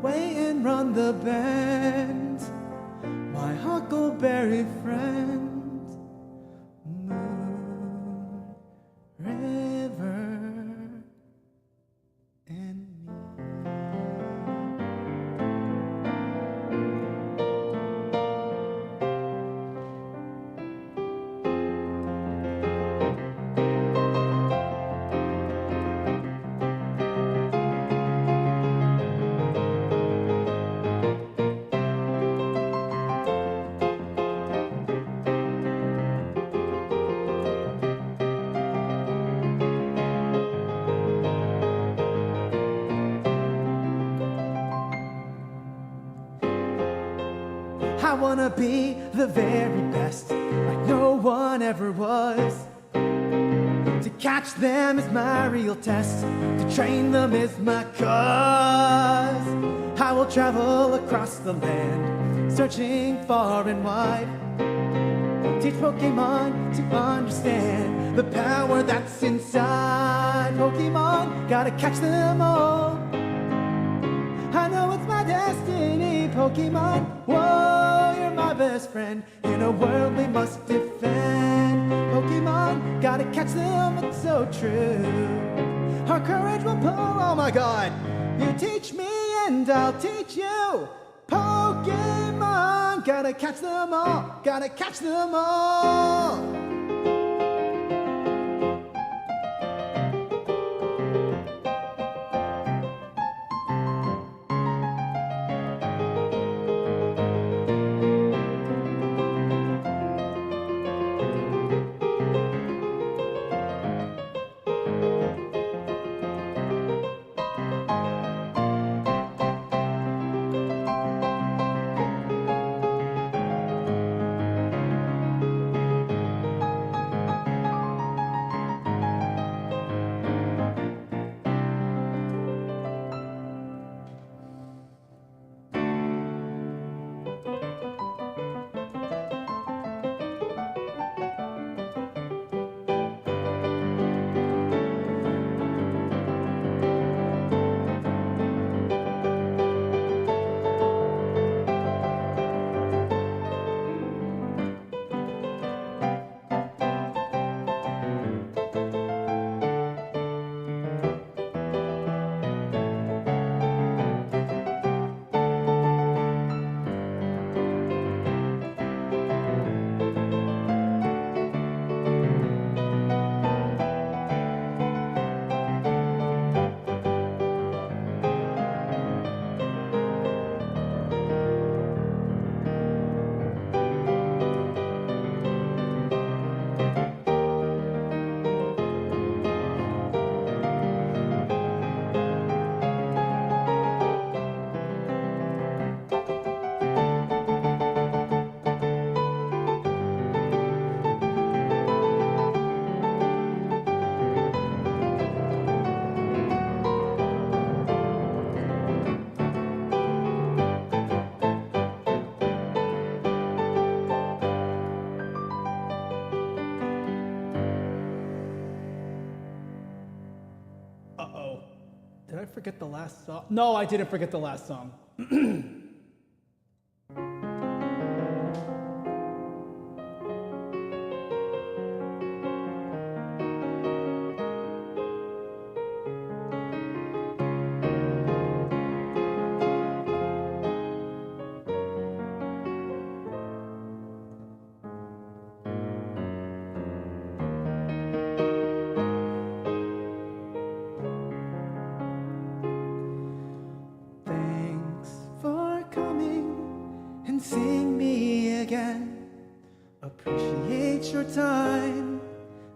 way and run the bend, my huckleberry friend. Moon, river, and me. wanna be the very best, like no one ever was. To catch them is my real test, to train them is my cause. I will travel across the land, searching far and wide. Teach Pokemon to understand the power that's inside. Pokemon, gotta catch them all. I know it's my destiny, Pokemon. Whoa, you're my best friend in a world we must defend. Pokemon, gotta catch them, it's so true. Our courage will pull, oh my god. You teach me and I'll teach you. Pokemon, gotta catch them all, gotta catch them all. Uh-oh. Did I forget the last song? No, I didn't forget the last song. Seeing me again, appreciate your time.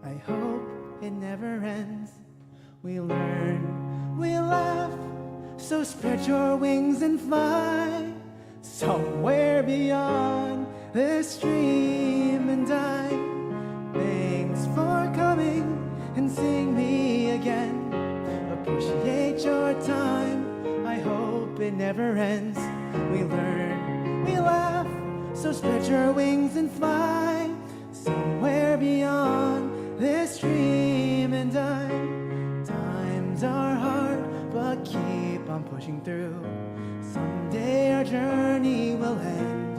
I hope it never ends. We learn, we laugh, so spread your wings and fly somewhere beyond this dream and die. Thanks for coming and seeing me again. Appreciate your time. I hope it never ends. We learn, we laugh, so spread your wings and fly somewhere beyond this dream and die. Times are hard, but keep on pushing through. Someday our journey will end.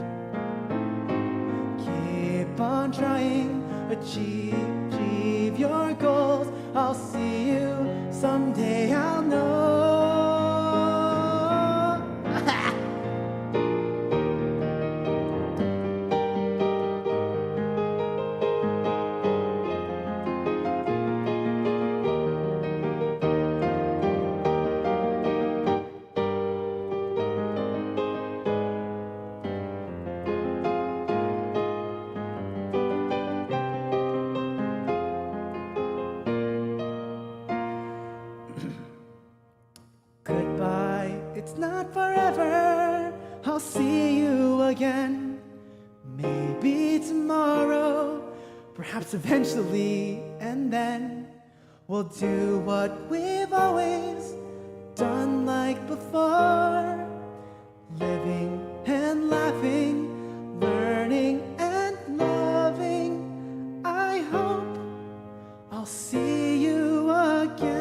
Keep on trying, achieve your goals. I'll see you someday, I'll know. perhaps eventually, and then we'll do what we've always done like before. Living and laughing, learning and loving. I hope I'll see you again.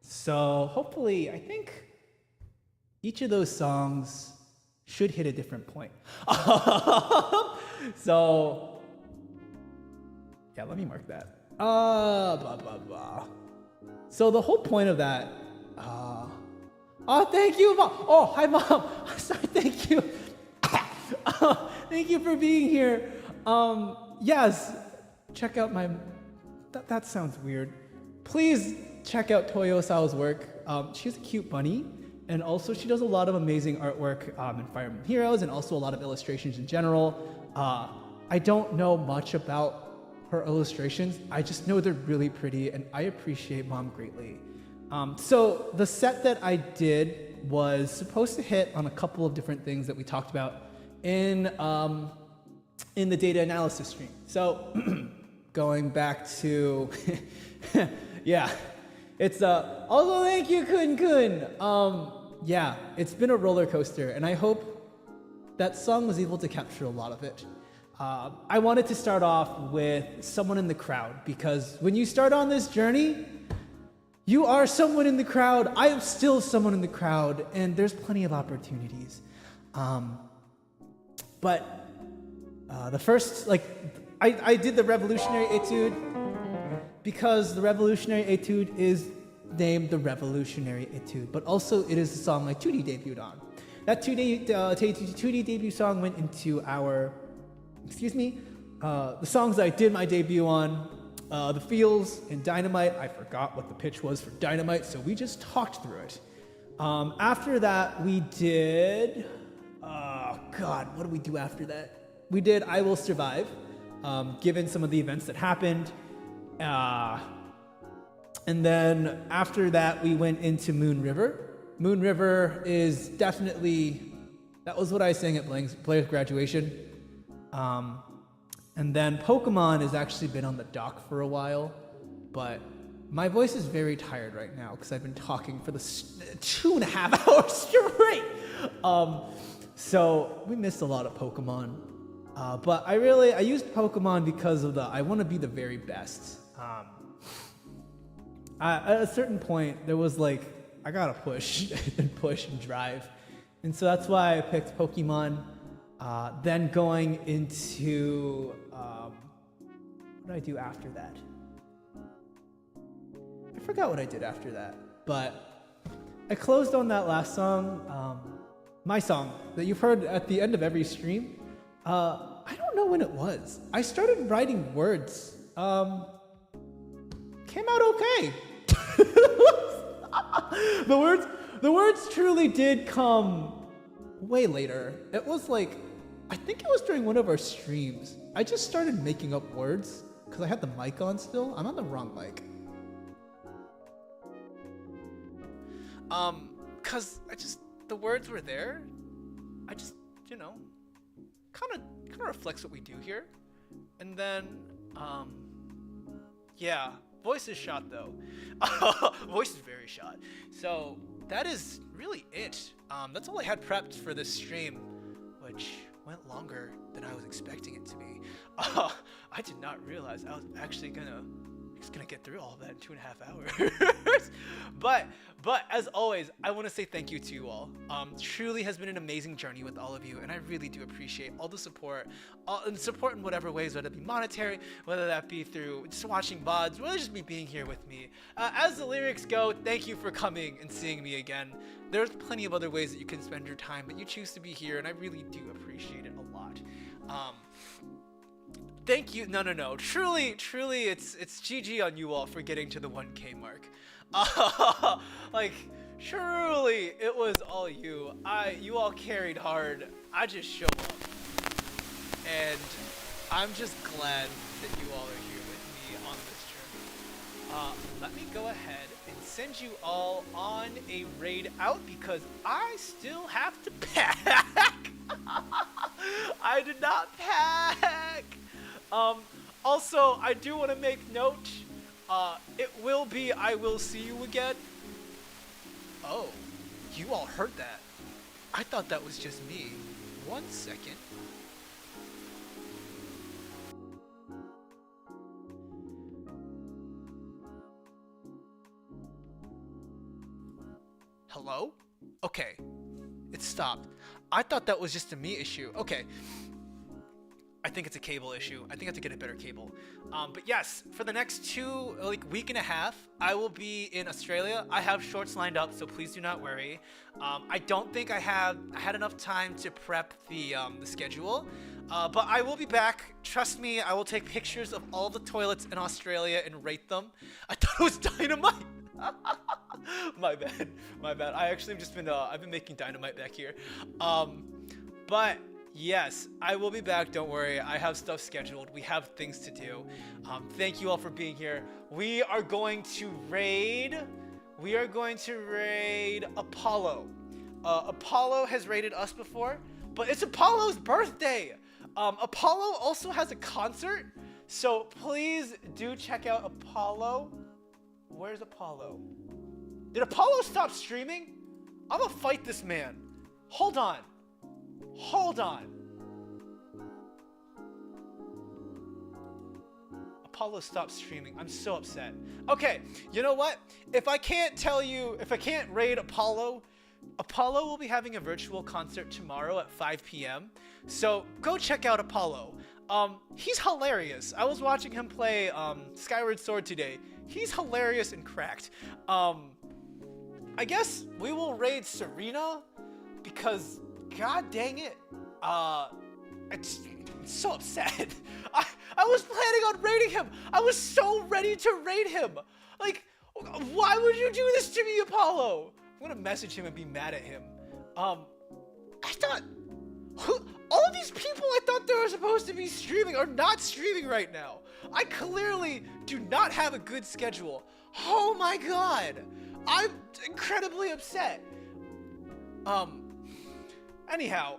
So hopefully, I think each of those songs should hit a different point. So, yeah, let me mark that. Blah, blah, blah. So the whole point of that, oh, thank you, Mom. Oh, hi, Mom. Sorry, thank you. Thank you for being here. Yes, check out my, that sounds weird. Please check out Toyo-sao's work. She's a cute bunny, and also she does a lot of amazing artwork in Fire Emblem Heroes, and also a lot of illustrations in general. I don't know much about her illustrations. I just know they're really pretty, and I appreciate Mom greatly. So the set that I did was supposed to hit on a couple of different things that we talked about in the data analysis stream. So going back to, yeah. It's also thank you, Kun. Yeah, it's been a roller coaster, and I hope that song was able to capture a lot of it. I wanted to start off with someone in the crowd, because when you start on this journey, you are someone in the crowd. I am still someone in the crowd, and there's plenty of opportunities. But the first, I did the Revolutionary Etude, because the Revolutionary Etude is named the Revolutionary Etude, but also it is the song my 2D debuted on. That 2D debut song went into our, the songs that I did my debut on, The Feels and Dynamite. I forgot what the pitch was for Dynamite, so we just talked through it. After that, we did, what did we do after that? We did I Will Survive, given some of the events that happened. And then after that, we went into Moon River. Moon River is definitely, that was what I sang at Blair's graduation. And then Pokemon has actually been on the dock for a while, but my voice is very tired right now because I've been talking for the 2.5 hours straight. So we missed a lot of Pokemon. But I used Pokemon because of I want to be the very best. At a certain point, there was I gotta push and push and drive. And so that's why I picked Pokemon. Then going into, what did I do after that? I forgot what I did after that, but I closed on that last song, my song that you've heard at the end of every stream. I don't know when it was. I started writing words. Came out okay. The words truly did come way later. It was I think it was during one of our streams. I just started making up words because I had the mic on still. I'm on the wrong mic. Cause the words were there. I just, kind of reflects what we do here. And then, yeah, voice is shot though. Voice is very shot. So that is really it. That's all I had prepped for this stream, which went longer than I was expecting it to be. I did not realize I was actually gonna He's gonna get through all of that in 2.5 hours. but as always, I want to say thank you to you all. Truly has been an amazing journey with all of you, and I really do appreciate all the support, and support in whatever ways, whether it be monetary, whether that be through just watching VODs, whether just me being here with me. As the lyrics go, thank you for coming and seeing me again. There's plenty of other ways that you can spend your time, but you choose to be here, and I really do appreciate it a lot. Thank you. No. Truly, it's GG on you all for getting to the 1K mark. Like, truly, it was all you. You all carried hard. I just show up, and I'm just glad that you all are here with me on this journey. Let me go ahead and send you all on a raid out because I still have to pack. I did not pack. Also, I do want to make note, it will be I will see you again. Oh, you all heard that. I thought that was just me. 1 second. Hello? Okay, it stopped. I thought that was just a me issue. Okay. I think it's a cable issue. I think I have to get a better cable. But yes, for the next week and a half, I will be in Australia. I have shorts lined up, so please do not worry. I don't think I had enough time to prep the schedule, but I will be back. Trust me, I will take pictures of all the toilets in Australia and rate them. I thought it was dynamite. My bad. I actually have just been I've been making dynamite back here. But yes, I will be back. Don't worry. I have stuff scheduled. We have things to do. Thank you all for being here. We are going to raid Apollo. Apollo has raided us before, but it's Apollo's birthday. Apollo also has a concert, so please do check out Apollo. Where's Apollo? Did Apollo stop streaming? I'm gonna fight this man. Hold on. Apollo stopped streaming. I'm so upset. Okay, you know what? If I can't raid Apollo will be having a virtual concert tomorrow at 5 p.m. So go check out Apollo. He's hilarious. I was watching him play Skyward Sword today. He's hilarious and cracked. I guess we will raid Serena because god dang it. I'm so upset. I was planning on raiding him. I was so ready to raid him. Like, why would you do this to me, Apollo? I'm gonna message him and be mad at him. I thought all of these people I thought they were supposed to be streaming are not streaming right now. I clearly do not have a good schedule. Oh my god. I'm incredibly upset. Anyhow,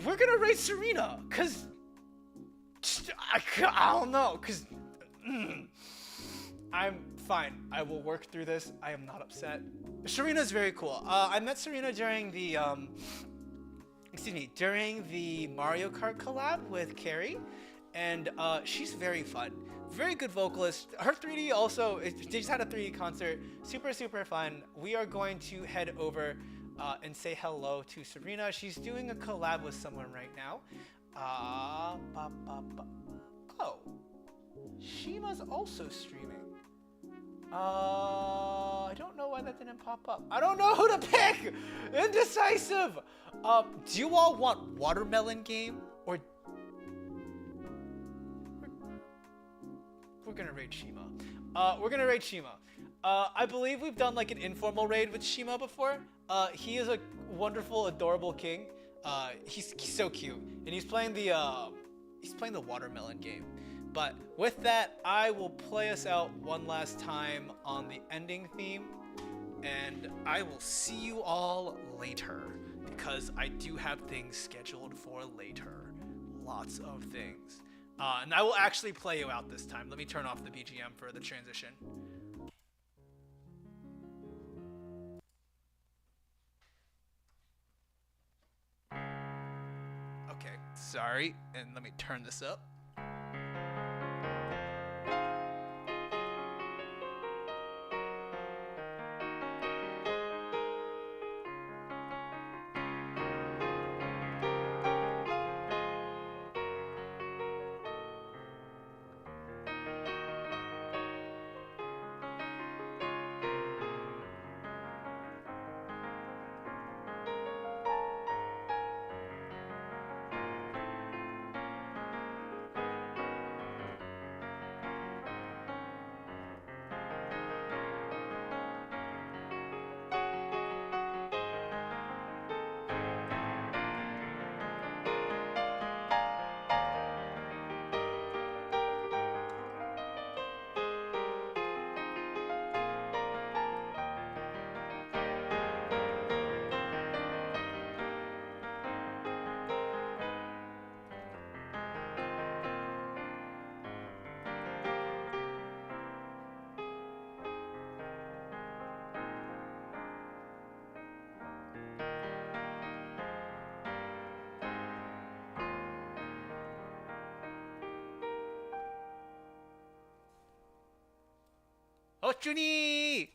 we're gonna raid Serena, cause I don't know, cause I'm fine. I will work through this. I am not upset. Serena's very cool. I met Serena during the Mario Kart collab with Carrie, and she's very fun. Very good vocalist. Her 3D also, they just had a 3D concert. Super fun. We are going to head over and say hello to Serena. She's doing a collab with someone right now. Oh, Shima's also streaming. I don't know why that didn't pop up. I don't know who to pick. Indecisive. Do you all want Watermelon Game or we're gonna raid Shima. I believe we've done like an informal raid with Shima before. He is a wonderful, adorable king. He's so cute, and he's playing the Watermelon Game. But with that, I will play us out one last time on the ending theme, and I will see you all later because I do have things scheduled for later. Lots of things. And I will actually play you out this time. Let me turn off the BGM for the transition. Okay, sorry, and let me turn this up. Zhuni!